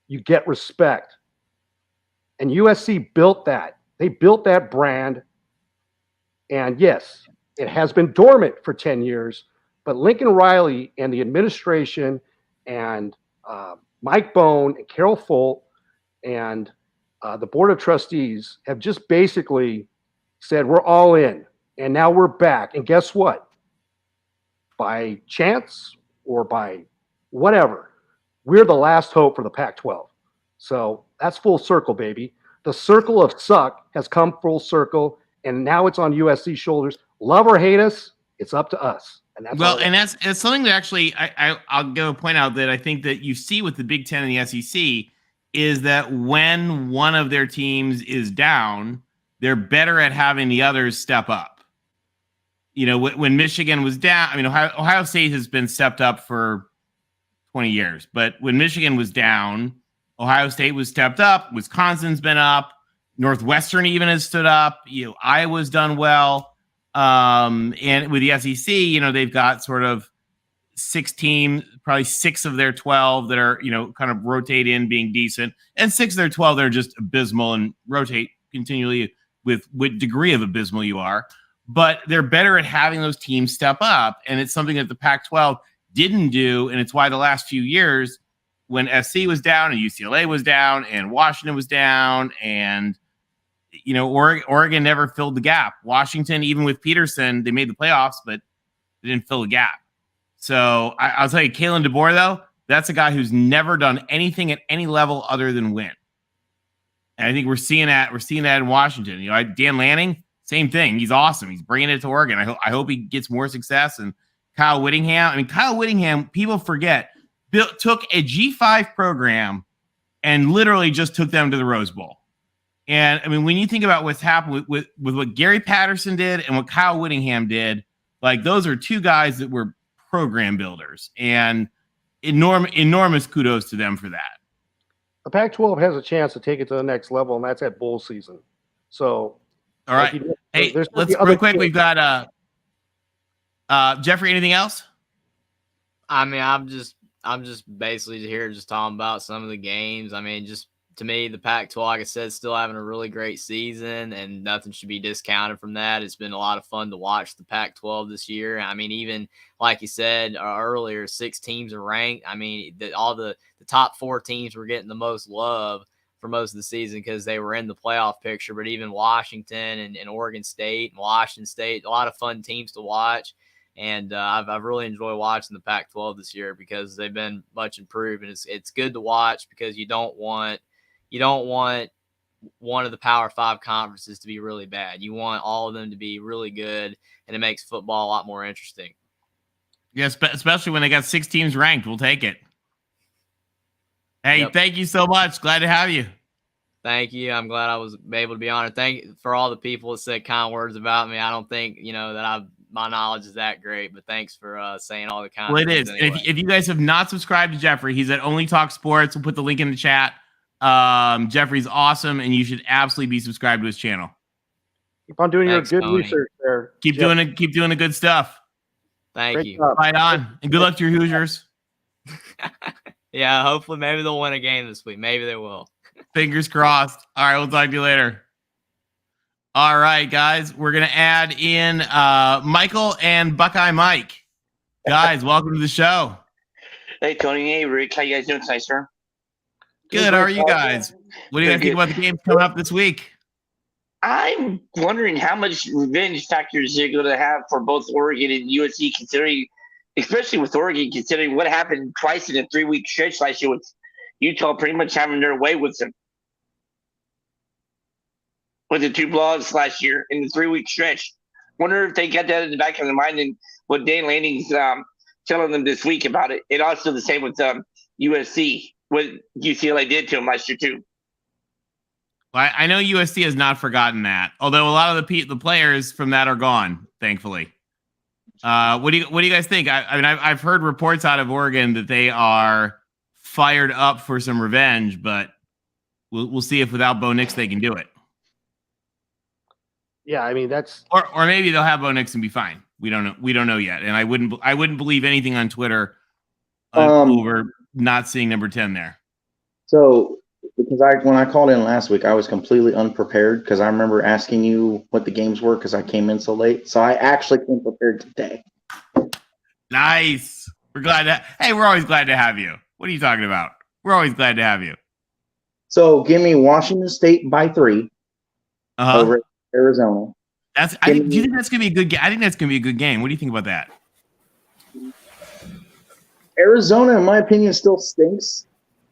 you get respect. And USC built that. They built that brand. And yes, it has been dormant for 10 years, but Lincoln Riley and the administration and Mike Bone and Carol Folt and the Board of Trustees have just basically said, we're all in. And now we're back. And guess what? By chance or by whatever, we're the last hope for the Pac-12. So that's full circle, baby. The circle of suck has come full circle, and now it's on USC's shoulders. Love or hate us, it's up to us. And that's it's something that actually I'll go point out that I think that you see with the Big Ten and the SEC is that when one of their teams is down, they're better at having the others step up. You know, when Michigan was down, I mean, Ohio State has been stepped up for 20 years, but when Michigan was down, Ohio State was stepped up. Wisconsin's been up. Northwestern even has stood up. Iowa's done well. And with the SEC, they've got sort of 6 teams, probably 6 of their 12 that are, kind of rotate in being decent, and 6 of their 12 that are just abysmal and rotate continually with what degree of abysmal you are. But they're better at having those teams step up, and it's something that the Pac-12 didn't do, and it's why the last few years when SC was down and UCLA was down and Washington was down and Oregon never filled the gap. Washington, even with Peterson, they made the playoffs, but they didn't fill the gap. So I'll tell you, Kalen DeBoer, though, that's a guy who's never done anything at any level other than win. And I think we're seeing that in Washington. Dan Lanning, same thing. He's awesome. He's bringing it to Oregon. I hope he gets more success. And Kyle Whittingham. Kyle Whittingham, people forget, took a G5 program and literally just took them to the Rose Bowl. And when you think about what's happened with what Gary Patterson did and what Kyle Whittingham did, those are 2 guys that were program builders, and enormous kudos to them for that. The Pac-12 has a chance to take it to the next level, and that's at bowl season. So, all right. Hey, let's real quick. We've got Jeffrey. Anything else? I mean, I'm just basically here just talking about some of the games. I mean, just to me, the Pac-12, like I said, still having a really great season, and nothing should be discounted from that. It's been a lot of fun to watch the Pac-12 this year. I mean, even like you said earlier, 6 teams are ranked. I mean, all the top 4 teams were getting the most love for most of the season because they were in the playoff picture. But even Washington and Oregon State and Washington State, a lot of fun teams to watch. And I've really enjoyed watching the Pac-12 this year because they've been much improved, and it's good to watch because you don't want one of the Power 5 conferences to be really bad. You want all of them to be really good, and it makes football a lot more interesting. Yes, especially when they got 6 teams ranked. We'll take it. Hey, Yep. Thank you so much. Glad to have you. Thank you. I'm glad I was able to be on it. Thank you for all the people that said kind words about me. I don't think, that my knowledge is that great, but thanks for saying all the kind Well, of it is. anyway. If you guys have not subscribed to Jeffrey, he's at Only Talk Sports. We'll put the link in the chat. Jeffrey's awesome, and you should absolutely be subscribed to his channel. Keep on doing Thanks, your good Tony. research there. Keep doing the good stuff. Thank Great you. job. Right on. And good luck to your Hoosiers. Yeah, hopefully maybe they'll win a game this week. Maybe they will. Fingers crossed. All right, we'll talk to you later. All right, guys, we're going to add in Michael and Buckeye Mike. Guys, welcome to the show. Hey, Tony. Hey, Rick. How you guys doing tonight, sir? Good. How are you guys? What do you guys think about the games coming up this week? I'm wondering how much revenge factors they're going to have for both Oregon and USC, considering, especially with Oregon, considering what happened twice in a 3-week stretch last year with Utah pretty much having their way with the 2 blowouts last year in the 3-week stretch. Wonder if they got that in the back of their mind and what Dan Lanning's telling them this week about it. And also the same with USC, what UCLA did to them last year too. Well, I know USC has not forgotten that, although a lot of the players from that are gone, thankfully. What do you guys think? I've heard reports out of Oregon that they are fired up for some revenge, but we'll see if without Bo Nix they can do it. Yeah, I mean that's or maybe they'll have Bo Nix and be fine. We don't know yet, and I wouldn't believe anything on Twitter over not seeing number 10 there. So because when I called in last week, I was completely unprepared because I remember asking you what the games were because I came in so late. So I actually came prepared today. Nice. We're always glad to have you. What are you talking about? We're always glad to have you. So give me Washington State by 3 over Arizona. Do you think that's gonna be a good game? I think that's gonna be a good game. What do you think about that? Arizona, in my opinion, still stinks,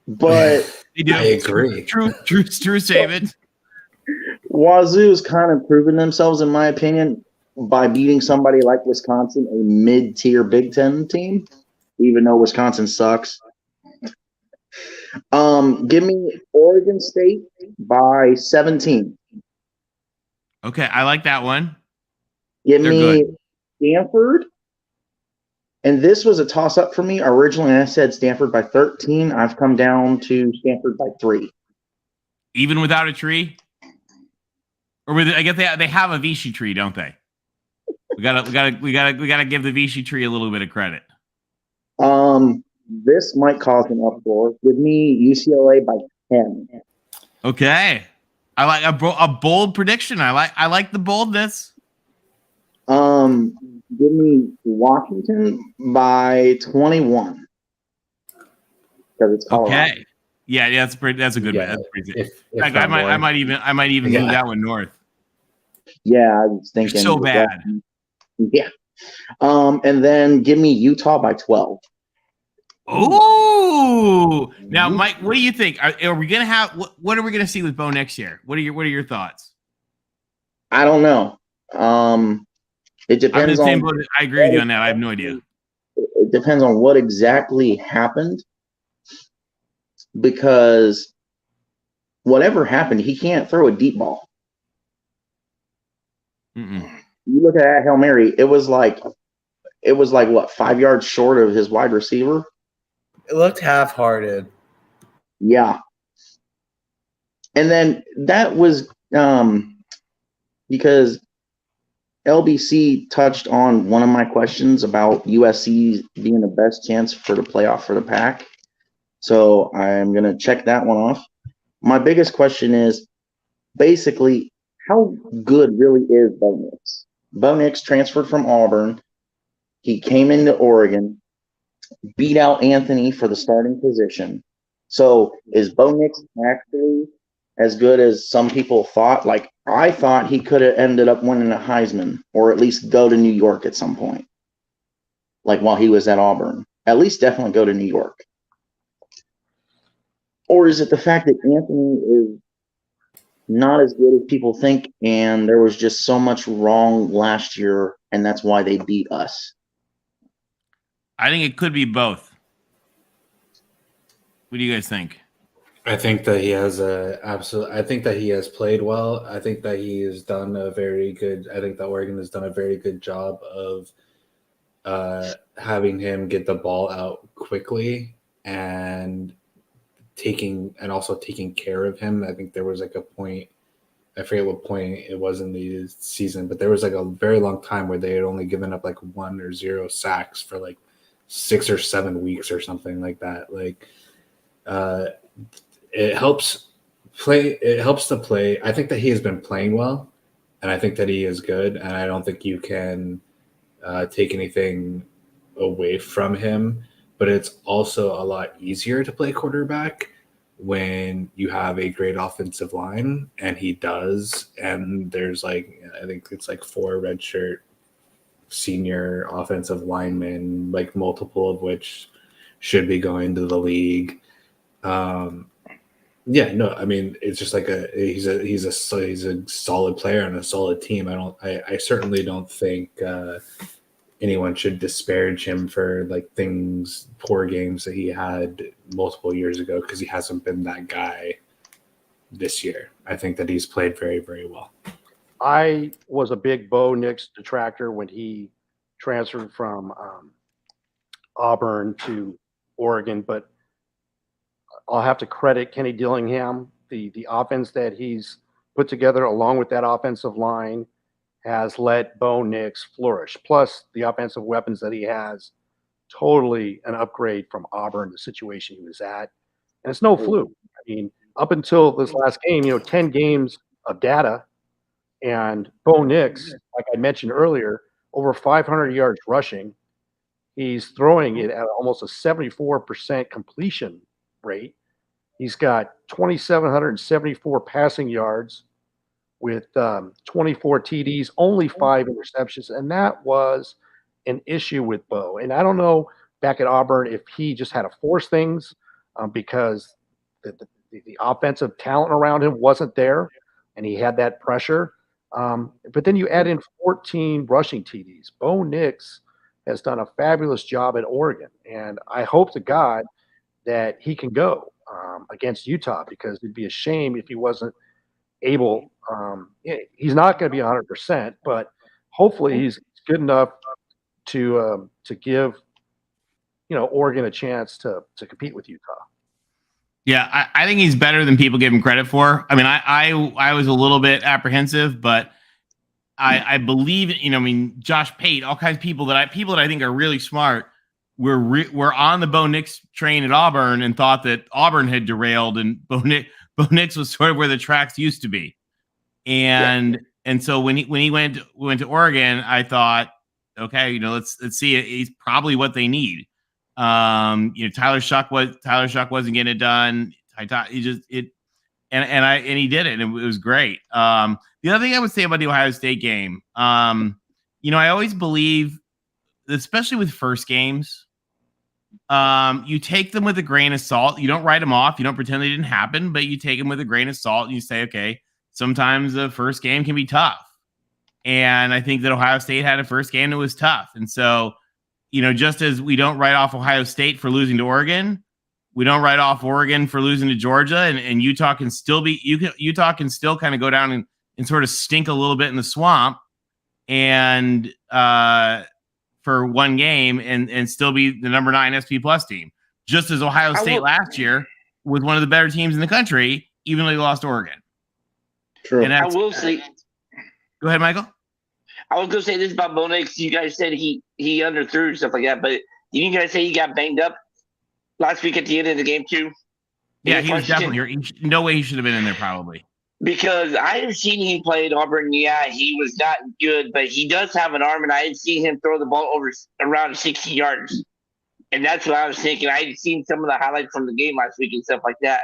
but they do. I agree. True, save it. Wazoo's kind of proven themselves, in my opinion, by beating somebody like Wisconsin, a mid-tier Big Ten team, even though Wisconsin sucks. Give me Oregon State by 17. Okay, I like that one. Give me Stanford And this was a toss-up for me. Originally, I said Stanford by 13. I've come down to Stanford by 3. Even without a tree? Or with, I guess they have a Vichy tree, don't they? We gotta give the Vichy tree a little bit of credit. This might cause an uproar. Give me UCLA by 10. Okay, I like a bold prediction. I like the boldness. Give me Washington by 21 because it's Colorado. Okay, yeah, that's a good one. That's pretty good. Like, I might even move that one north. Yeah, I was thinking so bad. Yeah. And then give me Utah by 12. Oh, now, Mike, what do you think? Are we gonna have what are we gonna see with Bo next year? What are your thoughts? I don't know. It depends on. I agree with you on that. I have no idea. It depends on what exactly happened, because whatever happened, he can't throw a deep ball. You look at that Hail Mary. It was like what, 5 yards short of his wide receiver. It looked half-hearted. Yeah. And then that was because LBC touched on one of my questions about USC being the best chance for the playoff for the Pac. So I'm going to check that one off. My biggest question is basically, how good really is Bo Nix? Bo Nix transferred from Auburn. He came into Oregon, beat out Anthony for the starting position. So is Bo Nix actually as good as some people thought? Like, I thought he could have ended up winning a Heisman or at least go to New York at some point. Like while he was at Auburn. At least definitely go to New York. Or is it the fact that Anthony is not as good as people think and there was just so much wrong last year and that's why they beat us? I think it could be both. What do you guys think? I think that he has I think that he has played well. I think that he has done I think that Oregon has done a very good job of having him get the ball out quickly and also taking care of him. I think there was like a point, I forget what point it was in the season, but there was like a very long time where they had only given up like 1 or 0 sacks for like 6 or 7 weeks or something like that. Like, it helps to play. I think that he has been playing well, and I think that he is good, and I don't think you can take anything away from him. But it's also a lot easier to play quarterback when you have a great offensive line, and he does. And there's like, I think it's like 4 redshirt senior offensive linemen, like multiple of which should be going to the league. Yeah, no, I mean, it's just like he's a solid player and a solid team. I certainly don't think anyone should disparage him for like poor games that he had multiple years ago, because he hasn't been that guy this year. I think that he's played very, very well. I was a big Bo Nix detractor when he transferred from Auburn to Oregon, but I'll have to credit Kenny Dillingham. The offense that he's put together along with that offensive line has let Bo Nix flourish. Plus the offensive weapons that he has, totally an upgrade from Auburn, the situation he was at. And it's no fluke. I mean, up until this last game, 10 games of data, and Bo Nix, like I mentioned earlier, over 500 yards rushing. He's throwing it at almost a 74% completion rate. He's got 2,774 passing yards with 24 TDs, only 5 interceptions. And that was an issue with Bo. And I don't know back at Auburn if he just had to force things because the offensive talent around him wasn't there and he had that pressure. But then you add in 14 rushing TDs. Bo Nix has done a fabulous job at Oregon. And I hope to God that he can go against Utah, because it'd be a shame if he wasn't able. He's not going to be 100%, but hopefully he's good enough to give Oregon a chance to compete with Utah. Yeah, I think he's better than people give him credit for. I mean, I was a little bit apprehensive, but I believe, Josh Pate, all kinds of people that I think are really smart were on the Bo Nix train at Auburn and thought that Auburn had derailed and Bo Nix was sort of where the tracks used to be. And so when he went to Oregon, I thought, okay, let's see it. He's probably what they need. Tyler Shuck wasn't getting it done. He did it, and it was great. The other thing I would say about the Ohio State game, I always believe, especially with first games, you take them with a grain of salt. You don't write them off. You don't pretend they didn't happen, but you take them with a grain of salt and you say, okay, sometimes the first game can be tough. And I think that Ohio State had a first game that was tough. And so, just as we don't write off Ohio State for losing to Oregon, we don't write off Oregon for losing to Georgia, and Utah can still kind of go down and sort of stink a little bit in the swamp and for one game and still be the number 9 SP Plus team, just as Ohio State last year was one of the better teams in the country, even though they lost to Oregon. True. I will say. Go ahead, Michael. I was gonna say this about Bo Nix. You guys said he underthrew and stuff like that, but didn't you guys say he got banged up last week at the end of the game too? Yeah, he was definitely. No way he should have been in there, probably. Because I had seen him play at Auburn. Yeah, he was not good, but he does have an arm, and I had seen him throw the ball over around 60 yards, and that's what I was thinking. I had seen some of the highlights from the game last week and stuff like that.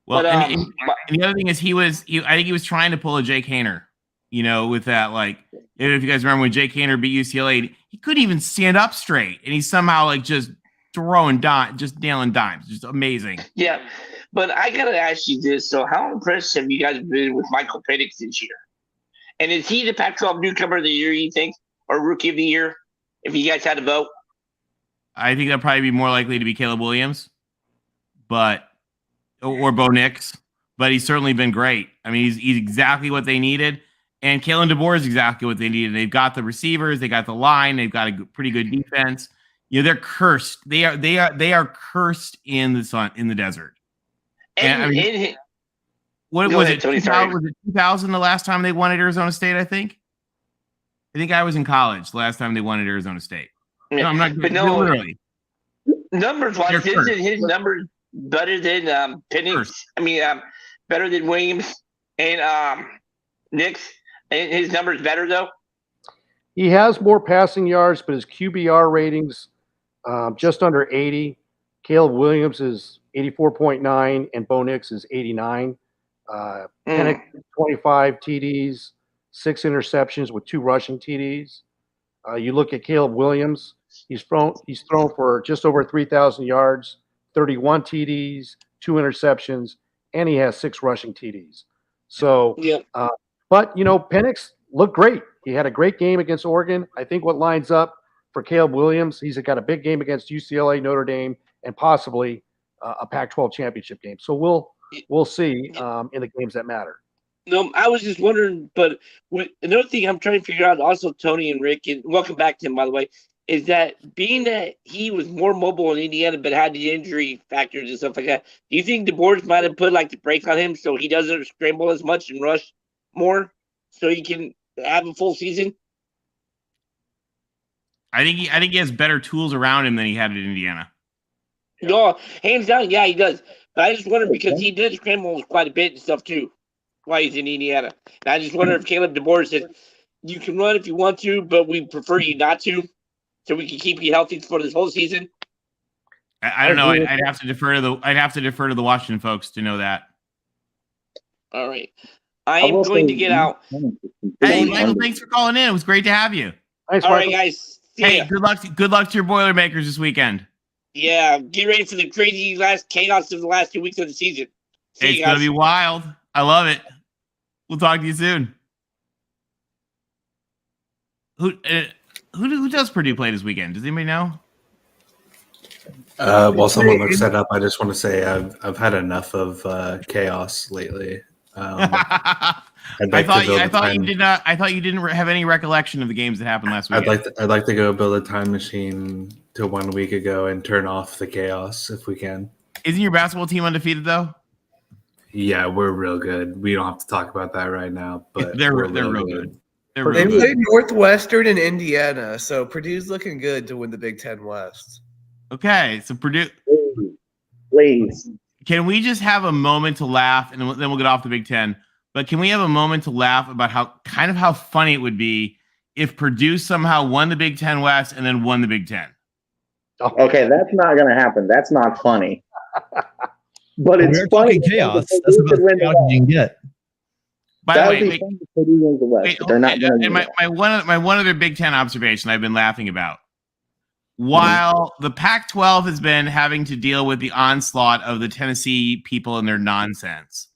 Well, and the other thing is I think he was trying to pull a Jake Haener. With that, like, if you guys remember when Jake Haener beat UCLA, he couldn't even stand up straight, and he's somehow just throwing just nailing dimes, just amazing. Yeah, but I gotta ask you this: so, how impressed have you guys been with Michael Penix this year? And is he the Pac-12 newcomer of the year, you think, or rookie of the year? If you guys had to vote, I think that'd probably be more likely to be Caleb Williams, or Bo Nix. But he's certainly been great. I mean, he's exactly what they needed. And Kalen DeBoer is exactly what they needed. They've got the receivers, they got the line, they've got a pretty good defense. They're cursed. They are cursed in the desert. What was it? 2000 the last time they won at Arizona State? I think I was in college the last time they won at Arizona State. No, I'm not. But literally. Numbers wise, isn't his numbers better than Penix? I mean, better than Williams and Nix. And his numbers better, though? He has more passing yards, but his QBR ratings just under 80. Caleb Williams is 84.9, and Bo Nix is 89. Penix, 25 TDs, 6 interceptions with 2 rushing TDs. You look at Caleb Williams, he's thrown for just over 3,000 yards, 31 TDs, 2 interceptions, and he has 6 rushing TDs. So, but, Penix looked great. He had a great game against Oregon. I think what lines up for Caleb Williams, he's got a big game against UCLA, Notre Dame, and possibly a Pac-12 championship game. So we'll see in the games that matter. No, I was just wondering, but another thing I'm trying to figure out also, Tony and Rick, and welcome back to him, by the way, is that being that he was more mobile in Indiana but had the injury factors and stuff like that, do you think DeBoer might have put the brake on him so he doesn't scramble as much and rush more so he can have a full season? I think he has better tools around him than he had at Indiana. No, hands down, yeah, he does. But I just wonder because he did scramble quite a bit and stuff too while he's in Indiana. And I just wonder if Caleb DeBoer said, you can run if you want to, but we prefer you not to so we can keep you healthy for this whole season. I don't know. I'd have to defer to the Washington folks to know that. All right. I am going to get out. Hey, Michael, thanks for calling in. It was great to have you. Thanks, all right, guys. Hey, good luck to your Boilermakers this weekend. Yeah, get ready for the crazy last chaos of the last 2 weeks of the season. It's going to be wild. I love it. We'll talk to you soon. Who does Purdue play this weekend? Does anybody know? While someone looks that up, I just want to say I've had enough of chaos lately. I thought you did not. I thought you didn't have any recollection of the games that happened last week. I'd like to go build a time machine to 1 week ago and turn off the chaos if we can. Isn't your basketball team undefeated though? Yeah, we're real good. We don't have to talk about that right now, but they're real good. They played Northwestern and Indiana, so Purdue's looking good to win the Big Ten West. Okay, so Purdue. Please. Can we just have a moment to laugh, and then we'll get off the Big Ten? But can we have a moment to laugh about how funny it would be if Purdue somehow won the Big Ten West and then won the Big Ten? Okay, that's not going to happen. That's not funny. But it's funny. Chaos. That's about the chaos you can get. By the way, they're not. And my one other Big Ten observation I've been laughing about. While the Pac-12 has been having to deal with the onslaught of the Tennessee people and their nonsense,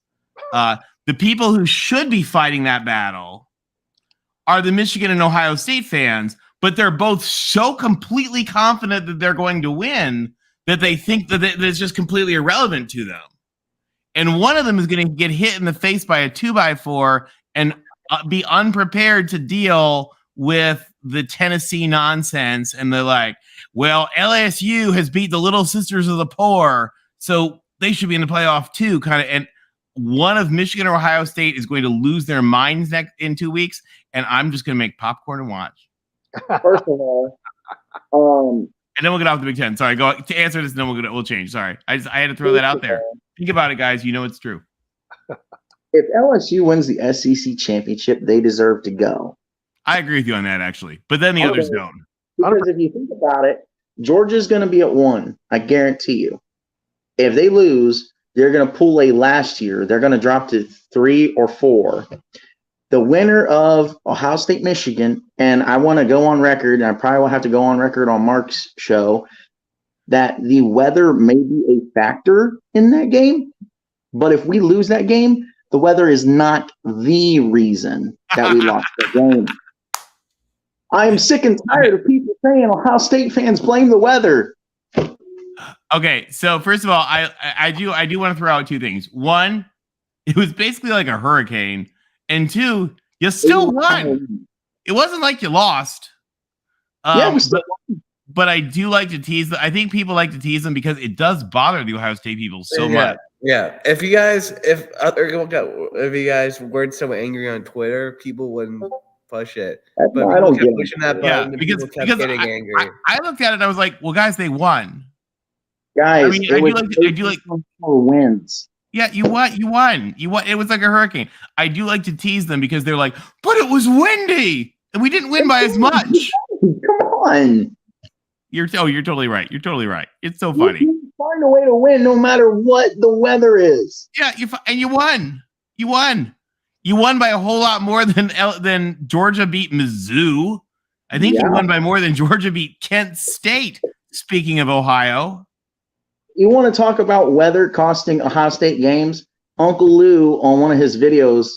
the people who should be fighting that battle are the Michigan and Ohio State fans, but they're both so completely confident that they're going to win that they think that it's just completely irrelevant to them. And one of them is going to get hit in the face by a 2x4 and be unprepared to deal with the Tennessee nonsense. And they're like, well, LSU has beat the Little Sisters of the Poor, so they should be in the playoff too. And one of Michigan or Ohio State is going to lose their minds in 2 weeks, and I'm just going to make popcorn and watch. First of all, and then we'll get off the Big Ten. Sorry, go to answer this, and then we'll change. Sorry, I had to throw that out there. Think about it, guys. You know it's true. If LSU wins the SEC championship, they deserve to go. I agree with you on that, actually. But then the others don't. Because if you think about it, Georgia's going to be at 1. I guarantee you. If they lose, they're going to pull a last year. They're going to drop to 3 or 4. The winner of Ohio State, Michigan, and I want to go on record, and I probably will have to go on record on Mark's show, that the weather may be a factor in that game. But if we lose that game, the weather is not the reason that we lost the game. I am sick and tired of people saying Ohio State fans blame the weather. Okay, so first of all, I do want to throw out 2 things. One, it was basically like a hurricane, and 2, you still won. It wasn't like you lost. But I do like to tease them. I think people like to tease them because it does bother the Ohio State people so much. Yeah. If you guys weren't so angry on Twitter, people wouldn't push it. But I don't kept get pushing that button, and people kept getting angry. I looked at it and I was like, well, guys, they won. Guys, I mean, I do like wins. Yeah, you won. It was like a hurricane. I do like to tease them because they're like, but it was windy and we didn't win by as much. Come on. You're totally right. You're totally right. It's so funny. You find a way to win no matter what the weather is. Yeah, you won. You won by a whole lot more than Georgia beat Mizzou. I think you won by more than Georgia beat Kent State. Speaking of Ohio. You want to talk about weather costing Ohio State games? Uncle Lou, on one of his videos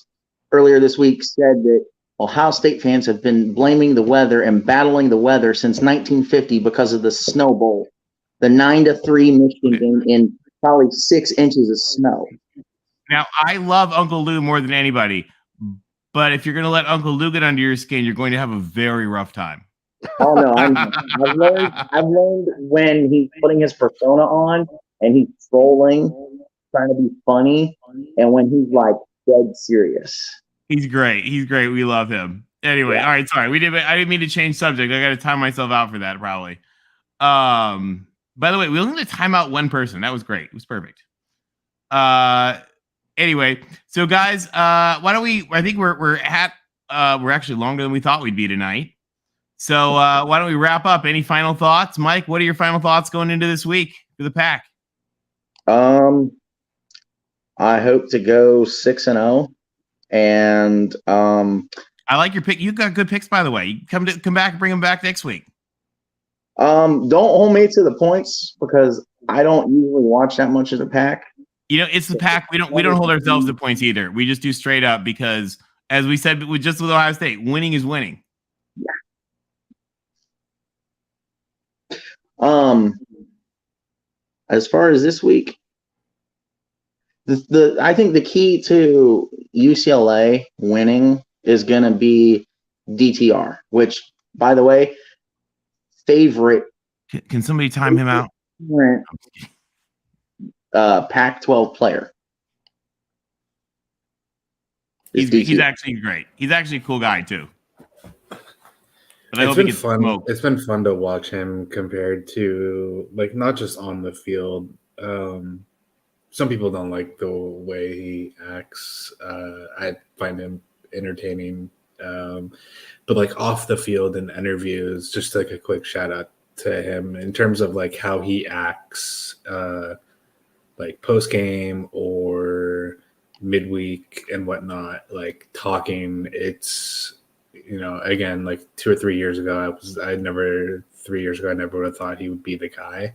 earlier this week, said that Ohio State fans have been blaming the weather and battling the weather since 1950 because of the Snow Bowl, the 9-3 Michigan game in probably 6 inches of snow. Now, I love Uncle Lou more than anybody, but if you're going to let Uncle Lou get under your skin, you're going to have a very rough time. Oh no, I've learned when he's putting his persona on and he's trolling, trying to be funny, and when he's like dead serious. He's great. We love him. Anyway, all right, sorry. I didn't mean to change subject. I got to time myself out for that probably. By the way, we only need to time out one person. That was great. It was perfect. Anyway, so guys, why don't we? I think we're actually longer than we thought we'd be tonight. So why don't we wrap up? Any final thoughts, Mike? What are your final thoughts going into this week for the Pack? I hope to go 6-0, and I like your pick. You got good picks, by the way. You come back and bring them back next week. Don't hold me to the points because I don't usually watch that much of the Pack. You know, it's the Pack. We don't hold ourselves to points either. We just do straight up because, as we said, with Ohio State, winning is winning. As far as this week, I think the key to UCLA winning is going to be DTR, which, by the way, favorite. Can somebody time him out? Pac-12 player. He's actually great. He's actually a cool guy too. But it's been fun. Smoked. It's been fun to watch him compared to, like, not just on the field. Some people don't like the way he acts. I find him entertaining. But like off the field in interviews, just like a quick shout out to him in terms of like how he acts, like post game or midweek and whatnot, like talking. It's, you know, again, like 2 or 3 years ago, I never would have thought he would be the guy.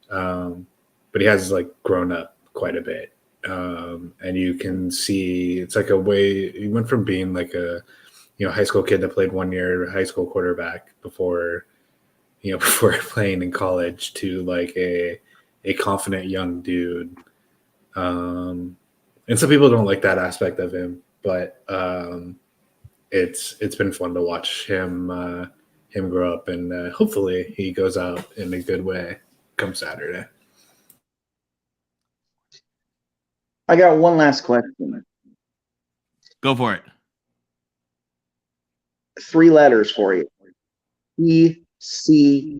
But he has like grown up quite a bit. And you can see it's like a way he went from being like a, you know, high school kid that played 1 year high school quarterback before playing in college to like a confident young dude. And some people don't like that aspect of him, but it's been fun to watch him grow up, and hopefully he goes out in a good way come Saturday. I got one last question. Go for it. 3 letters for you. ECU.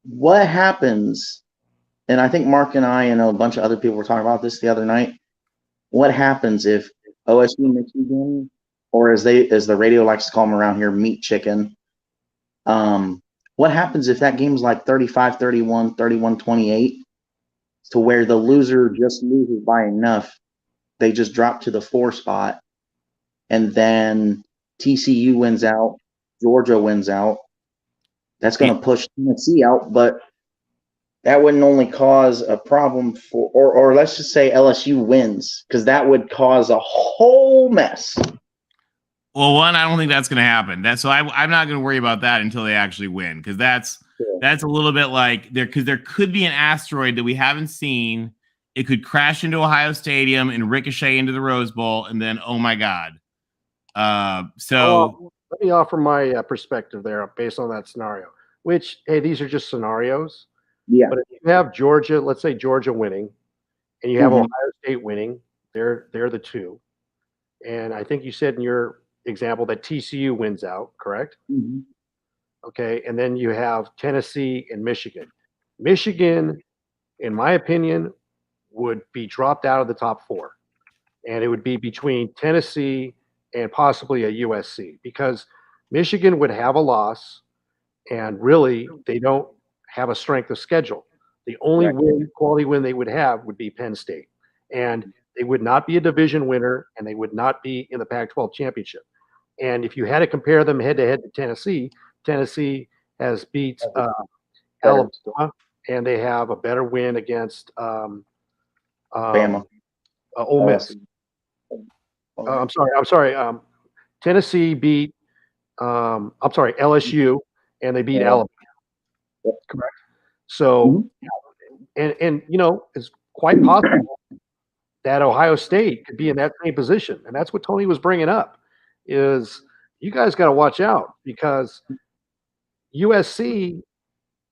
What happens, and I think Mark and I and a bunch of other people were talking about this the other night, what happens if OSU, Michigan, or as the radio likes to call them around here, meat chicken, what happens if that game's like 35-31, 31-28, to where the loser just loses by enough, they just drop to the 4 spot, and then TCU wins out, Georgia wins out. That's going to push Tennessee out, but that wouldn't only cause a problem for, or let's just say LSU wins, because that would cause a whole mess. Well, one, I don't think that's going to happen. I'm not going to worry about that until they actually win, because that's a little bit like there could be an asteroid that we haven't seen. It could crash into Ohio Stadium and ricochet into the Rose Bowl, and then oh my God. Let me offer my perspective there based on that scenario. Which, hey, these are just scenarios. Yeah. But if you have Georgia, let's say Georgia winning, and you have Ohio State winning, they're the 2. And I think you said in your example that TCU wins out, correct? Mm-hmm. Okay, and then you have Tennessee and Michigan. Michigan, in my opinion, would be dropped out of the top 4. And it would be between Tennessee and possibly a USC, because Michigan would have a loss, and really they don't have a strength of schedule. The only quality win they would have would be Penn State, and they would not be a division winner, and they would not be in the Pac-12 championship. And if you had to compare them head-to-head to Tennessee has beat Alabama, and they have a better win against Bama. Ole Miss. I'm sorry. Tennessee beat LSU, and they beat Alabama. Correct. So, and you know, it's quite possible that Ohio State could be in that same position, and that's what Tony was bringing up. Is you guys got to watch out, because USC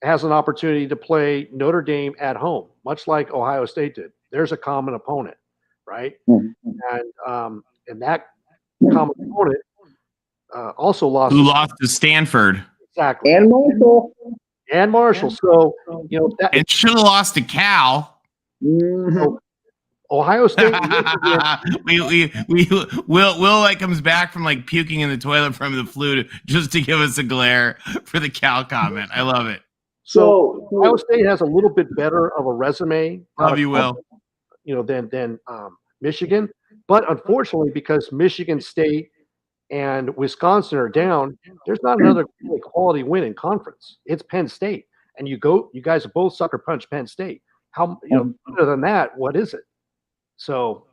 has an opportunity to play Notre Dame at home, much like Ohio State did. There's a common opponent, right? And that common opponent also lost. Who lost to Stanford? Exactly. And Marshall. So, you know, and should have lost to Cal. So Ohio State. Will like comes back from like puking in the toilet from the flu just to give us a glare for the Cal comment. I love it. So Ohio State has a little bit better of a resume. Love you, Will. You know, than Michigan, but unfortunately, because Michigan State and Wisconsin are down, there's not another really quality win in conference. It's Penn State, and you guys have both sucker punched Penn State. How, you know, other than that, what is it? So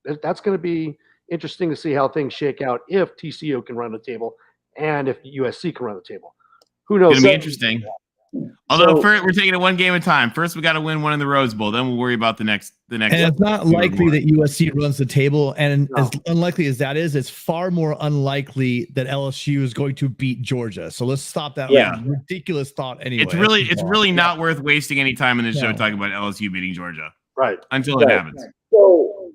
that's going to be interesting to see how things shake out if TCU can run the table and if USC can run the table. Who knows? It's going to be interesting. Although first, we're taking it one game at a time. First, we got to win one in the Rose Bowl. Then we'll worry about the next. And it's not likely that USC runs the table. And as unlikely as that is, it's far more unlikely that LSU is going to beat Georgia. So let's stop that ridiculous thought anyway. It's really not worth wasting any time in this show talking about LSU beating Georgia. Right. Until it happens. So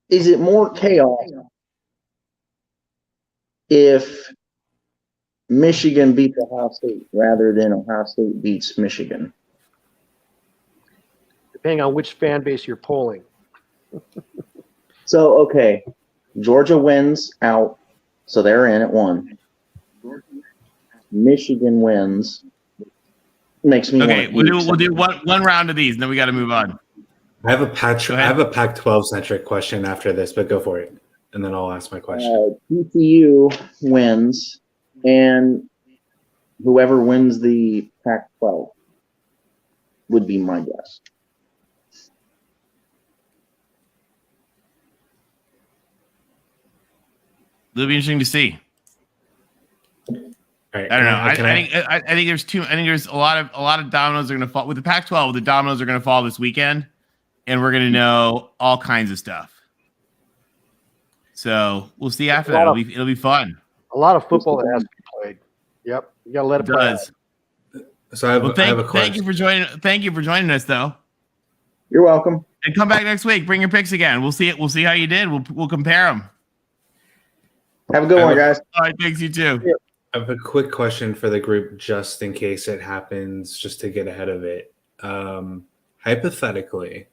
is it more chaos if Michigan beats Ohio State rather than Ohio State beats Michigan? Depending on which fan base you're polling. So, okay, Georgia wins out, so they're in at 1. Michigan wins. Makes me okay. We'll do one round of these, and then we got to move on. I have a Pac-12 centric question after this, but go for it, and then I'll ask my question. TCU wins, and whoever wins the Pac-12 would be my guess. It'll be interesting to see. Right, I don't know. I think there's a lot of dominoes are going to fall with the Pac-12. The dominoes are going to fall this weekend, and we're going to know all kinds of stuff. So we'll see after that. It'll be fun. A lot of football that has to be played. Yep, you got to let it play. So I have a question. Thank you for joining. Thank you for joining us, though. You're welcome. And come back next week. Bring your picks again. We'll see it. We'll see how you did. We'll compare them. Have a good one, guys. All right, thanks. You too. Yeah. I have a quick question for the group, just in case it happens, just to get ahead of it. Hypothetically,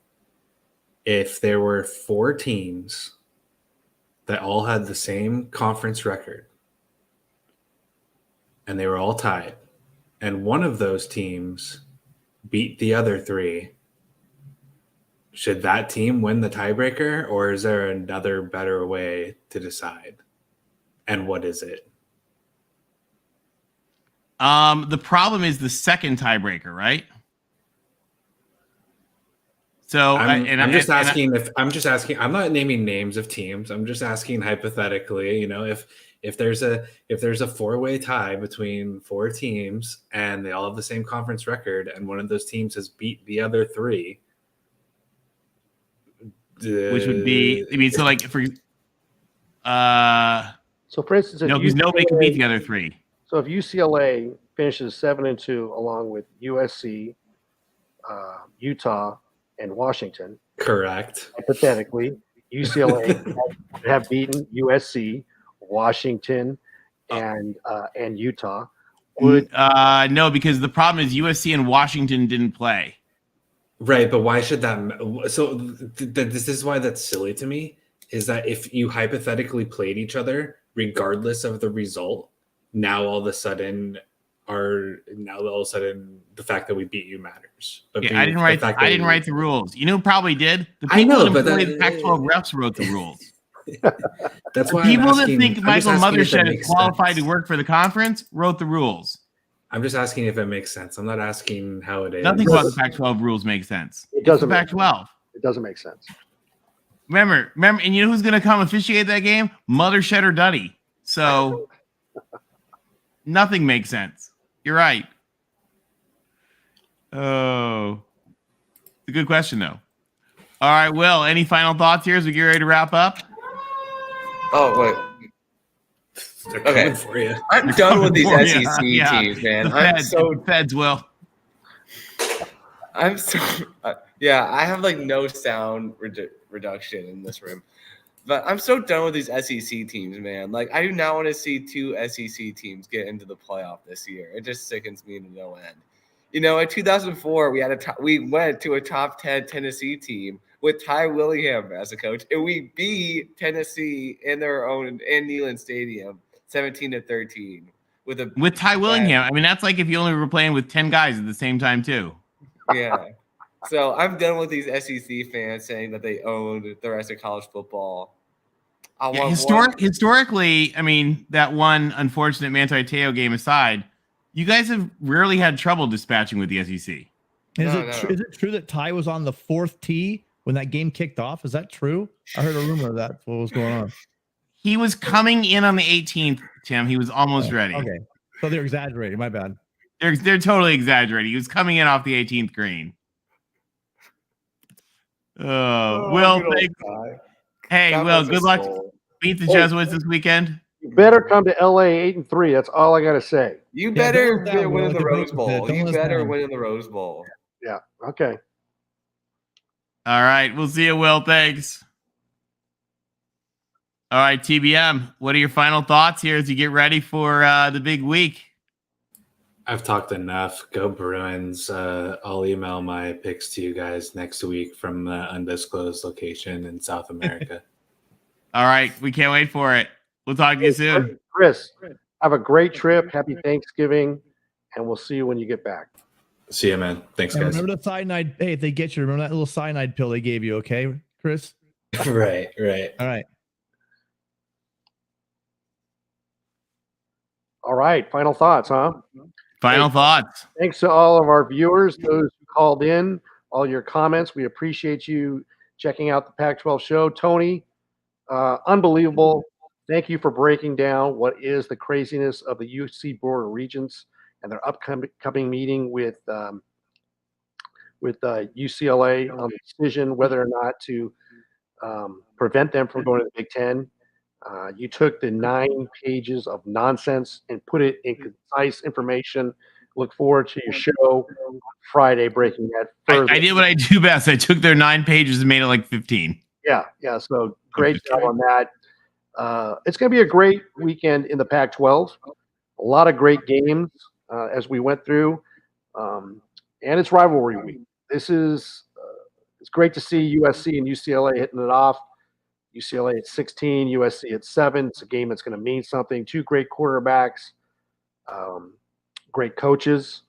if there were 4 teams that all had the same conference record and they were all tied, and one of those teams beat the other 3, should that team win the tiebreaker, or is there another better way to decide? And what is it? The problem is the second tiebreaker, right? So I'm just asking. I'm not naming names of teams. I'm just asking hypothetically. You know, if there's a 4-way tie between 4 teams and they all have the same conference record, and one of those teams has beat the other 3, which would be, I mean, so like for So, for instance, no, because nobody can beat the other 3. So, if UCLA finishes 7-2, along with USC, Utah, and Washington, correct? Hypothetically, UCLA would have beaten USC, Washington, and Utah. Would no, because the problem is USC and Washington didn't play. Right, but why should that? So this is why that's silly to me. Is that if you hypothetically played each other, regardless of the result, now all of a sudden the fact that we beat you matters. But yeah, I didn't write the rules. You know who probably did? The people I know, but the Pac-12 refs wrote the rules. That's why people that think Michael Mothershed is qualified to work for the conference wrote the rules. I'm just asking if it makes sense. I'm not asking how it is. Nothing about the Pac-12 rules makes sense. It doesn't. Pac-12. It doesn't make sense. Remember, and you know who's going to come officiate that game? Mothershed or Duddy. So nothing makes sense. You're right. Oh, it's a good question, though. All right, Will, any final thoughts here as we get ready to wrap up? Oh, wait. Okay. For you. I'm done with these SEC teams, man. Feds, Will. I'm so I have like no sound reduction in this room, but I'm so done with these SEC teams, man. Like, I do not want to see 2 SEC teams get into the playoff this year. It just sickens me to no end. You know, in 2004, we went to a top 10 Tennessee team with Ty Willingham as a coach, and we beat Tennessee in Neyland Stadium, 17-13, with Ty Willingham. I mean, that's like if you only were playing with 10 guys at the same time too. Yeah. So I'm done with these SEC fans saying that they own the rest of college football. Historically, I mean, that one unfortunate Manti Te'o game aside, you guys have rarely had trouble dispatching with the SEC. Is it true that Ty was on the 4th tee when that game kicked off? Is that true? I heard a rumor of that. What was going on? He was coming in on the 18th, Tim. He was almost ready. Okay. So they're exaggerating. My bad. They're totally exaggerating. He was coming in off the 18th green. Will, thanks. Hey, God Will, bless good his luck. soul. Beat the Jesuits this weekend. You better come to LA 8-3. That's all I got to say. You Yeah, better don't let that win Will the get Rose big with it. Bowl. Don't You let us better down. win the Rose Bowl. Yeah. Okay. All right. We'll see you, Will. Thanks. All right, TBM, what are your final thoughts here as you get ready for the big week? I've talked enough. Go Bruins. I'll email my picks to you guys next week from the undisclosed location in South America. All right. We can't wait for it. We'll talk to you soon. Chris, have a great trip. Happy Thanksgiving. And we'll see you when you get back. See you, man. Thanks, And guys. remember the cyanide. Hey, if they get you, remember that little cyanide pill they gave you, okay, Chris? Right. All right. All right. Final thoughts, huh? Final thoughts. Thanks to all of our viewers, those who called in, all your comments. We appreciate you checking out the Pac-12 show. Tony, unbelievable. Thank you for breaking down what is the craziness of the UC Board of Regents and their upcoming meeting with UCLA on the decision whether or not to prevent them from going to the Big Ten. You took the 9 pages of nonsense and put it in concise information. Look forward to your show on Friday, breaking that further. I did what I do best. I took their 9 pages and made it like 15. Yeah. So great job on that. It's going to be a great weekend in the Pac-12. A lot of great games as we went through, and it's rivalry week. This is it's great to see USC and UCLA hitting it off. UCLA at 16, USC at 7. It's a game that's going to mean something. 2 great quarterbacks, great coaches,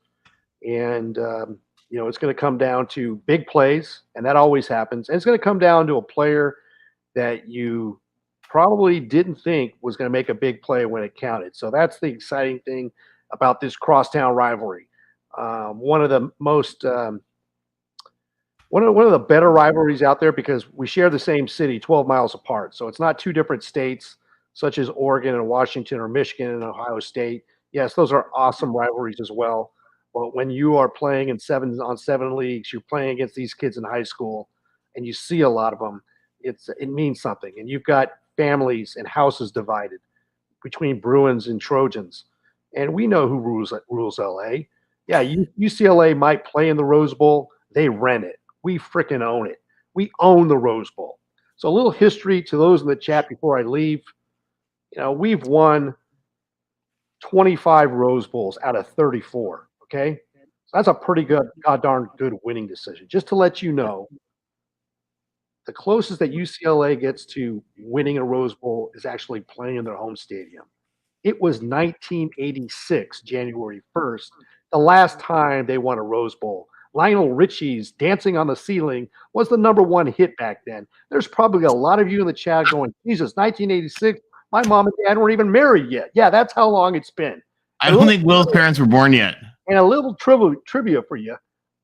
and it's going to come down to big plays, and that always happens. And it's going to come down to a player that you probably didn't think was going to make a big play when it counted. So that's the exciting thing about this crosstown rivalry. One of the most one of the better rivalries out there because we share the same city 12 miles apart. So it's not 2 different states such as Oregon and Washington or Michigan and Ohio State. Yes, those are awesome rivalries as well. But when you are playing in 7-on-7 leagues, you're playing against these kids in high school and you see a lot of them, it means something. And you've got families and houses divided between Bruins and Trojans. And we know who rules LA. Yeah, UCLA might play in the Rose Bowl. They rent it. We freaking own it. We own the Rose Bowl. So a little history to those in the chat before I leave. We've won 25 Rose Bowls out of 34. Okay. So that's a pretty good, goddamn good winning decision. Just to let you know, the closest that UCLA gets to winning a Rose Bowl is actually playing in their home stadium. It was 1986, January 1st, the last time they won a Rose Bowl. Lionel Richie's Dancing on the Ceiling was the #1 hit back then. There's probably a lot of you in the chat going, Jesus, 1986, my mom and dad weren't even married yet. Yeah, that's how long it's been. I don't think Will's parents were born yet. And a little trivia for you.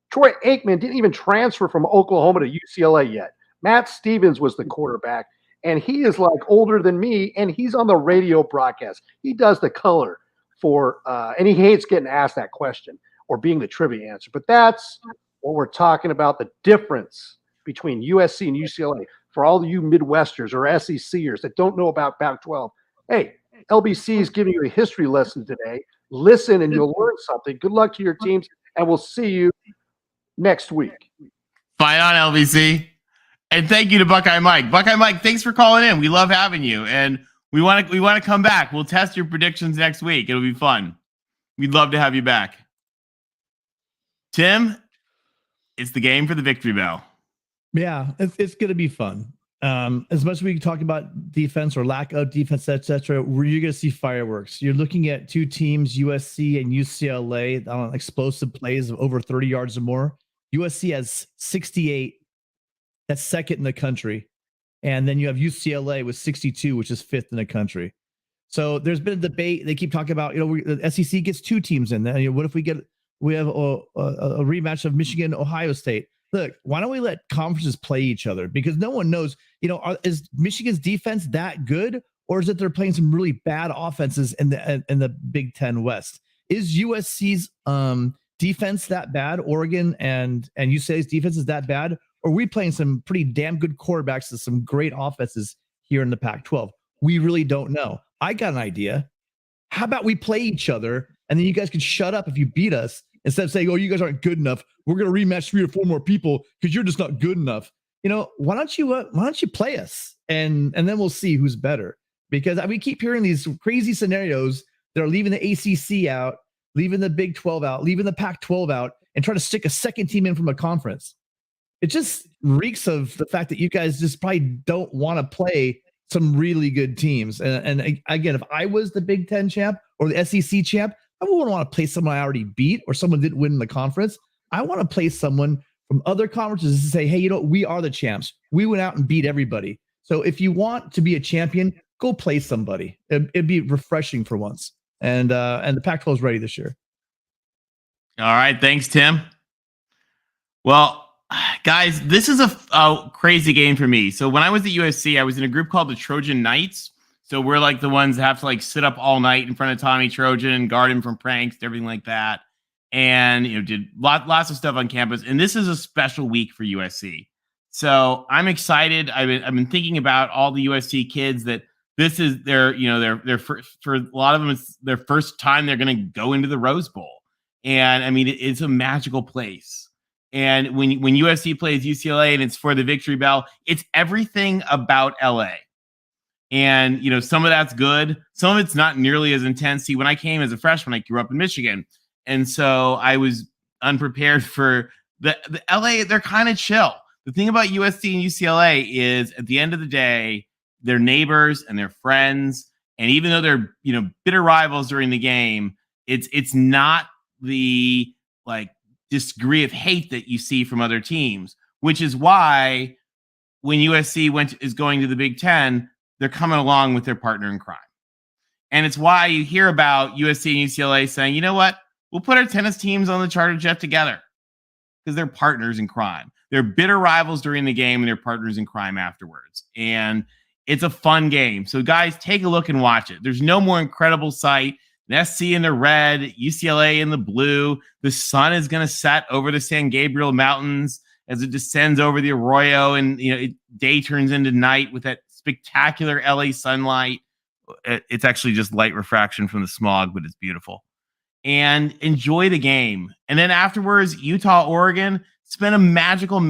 Troy Aikman didn't even transfer from Oklahoma to UCLA yet. Matt Stevens was the quarterback, and he is like older than me, and he's on the radio broadcast. He does the color for, and he hates getting asked that question or being the trivia answer. But that's what we're talking about, the difference between USC and UCLA. For all of you Midwesters or SECers that don't know about Pac-12, hey, LBC is giving you a history lesson today. Listen and you'll learn something. Good luck to your teams, and we'll see you next week. Fight on, LBC. And thank you to Buckeye Mike. Buckeye Mike, thanks for calling in. We love having you, and we want to come back. We'll test your predictions next week. It'll be fun. We'd love to have you back. Tim, it's the game for the victory bell. Yeah, it's going to be fun. As much as we talk about defense or lack of defense, etc., you're going to see fireworks. You're looking at 2 teams, USC and UCLA, on explosive plays of over 30 yards or more. USC has 68. That's second in the country. And then you have UCLA with 62, which is 5th in the country. So there's been a debate. They keep talking about, the SEC gets 2 teams in there. What if we have a rematch of Michigan, Ohio State? Look, why don't we let conferences play each other? Because no one knows, is Michigan's defense that good, or is it they're playing some really bad offenses in the Big Ten West? is USC's defense that bad? Oregon and UCLA's defense is that bad? Or are we playing some pretty damn good quarterbacks and some great offenses here in the Pac-12? We really don't know. I got an idea. How about we play each other and then you guys can shut up if you beat us instead of saying, oh, you guys aren't good enough. We're going to rematch 3 or 4 more people because you're just not good enough. Why don't you play us and then we'll see who's better? Because we keep hearing these crazy scenarios that are leaving the ACC out, leaving the Big 12 out, leaving the Pac-12 out, and try to stick a second team in from a conference. It just reeks of the fact that you guys just probably don't want to play some really good teams. And again, if I was the Big Ten champ or the SEC champ, I wouldn't want to play someone I already beat or someone didn't win in the conference. I want to play someone from other conferences and say, hey, we are the champs. We went out and beat everybody. So if you want to be a champion, go play somebody. It'd be refreshing for once. And the Pac-12 is ready this year. All right. Thanks, Tim. Well, guys, this is a crazy game for me. So when I was at USC, I was in a group called the Trojan Knights. So we're like the ones that have to sit up all night in front of Tommy Trojan, guard him from pranks, everything like that. And, did lots of stuff on campus. And this is a special week for USC. So I'm excited. I've been thinking about all the USC kids that this is their first, for a lot of them, it's their first time they're going to go into the Rose Bowl. And I mean, it's a magical place. And when USC plays UCLA and it's for the victory bell, it's everything about LA. And, some of that's good. Some of it's not nearly as intense. See, when I came as a freshman, I grew up in Michigan. And so I was unprepared for the LA. They're kind of chill. The thing about USC and UCLA is at the end of the day, they're neighbors and they're friends. And even though they're, bitter rivals during the game, it's not the degree of hate that you see from other teams, which is why when USC is going to the Big Ten, they're coming along with their partner in crime. And it's why you hear about USC and UCLA saying, you know what, we'll put our tennis teams on the charter jet together because they're partners in crime. They're bitter rivals during the game and they're partners in crime afterwards. And it's a fun game. So guys, take a look and watch it. There's no more incredible sight. SC in the red, UCLA in the blue. The sun is going to set over the San Gabriel Mountains as it descends over the Arroyo, and day turns into night with that spectacular LA sunlight. It's actually just light refraction from the smog, but it's beautiful. And enjoy the game. And then afterwards, Utah, Oregon. It's been a magical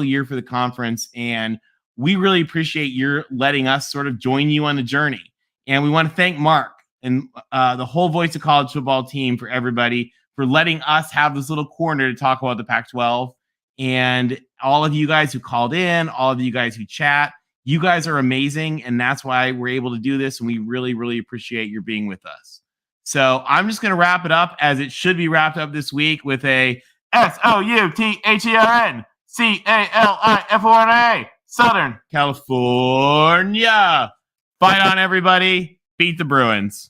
year for the conference, and we really appreciate your letting us sort of join you on the journey. And we want to thank Mark and the whole Voice of College Football team, for everybody, for letting us have this little corner to talk about the Pac-12. And all of you guys who called in, all of you guys who chat, you guys are amazing. And that's why we're able to do this. And we really, really appreciate your being with us. So I'm just going to wrap it up as it should be wrapped up this week with a SOUTHERNCALIFORNA, Southern California. Fight on, everybody. Beat the Bruins.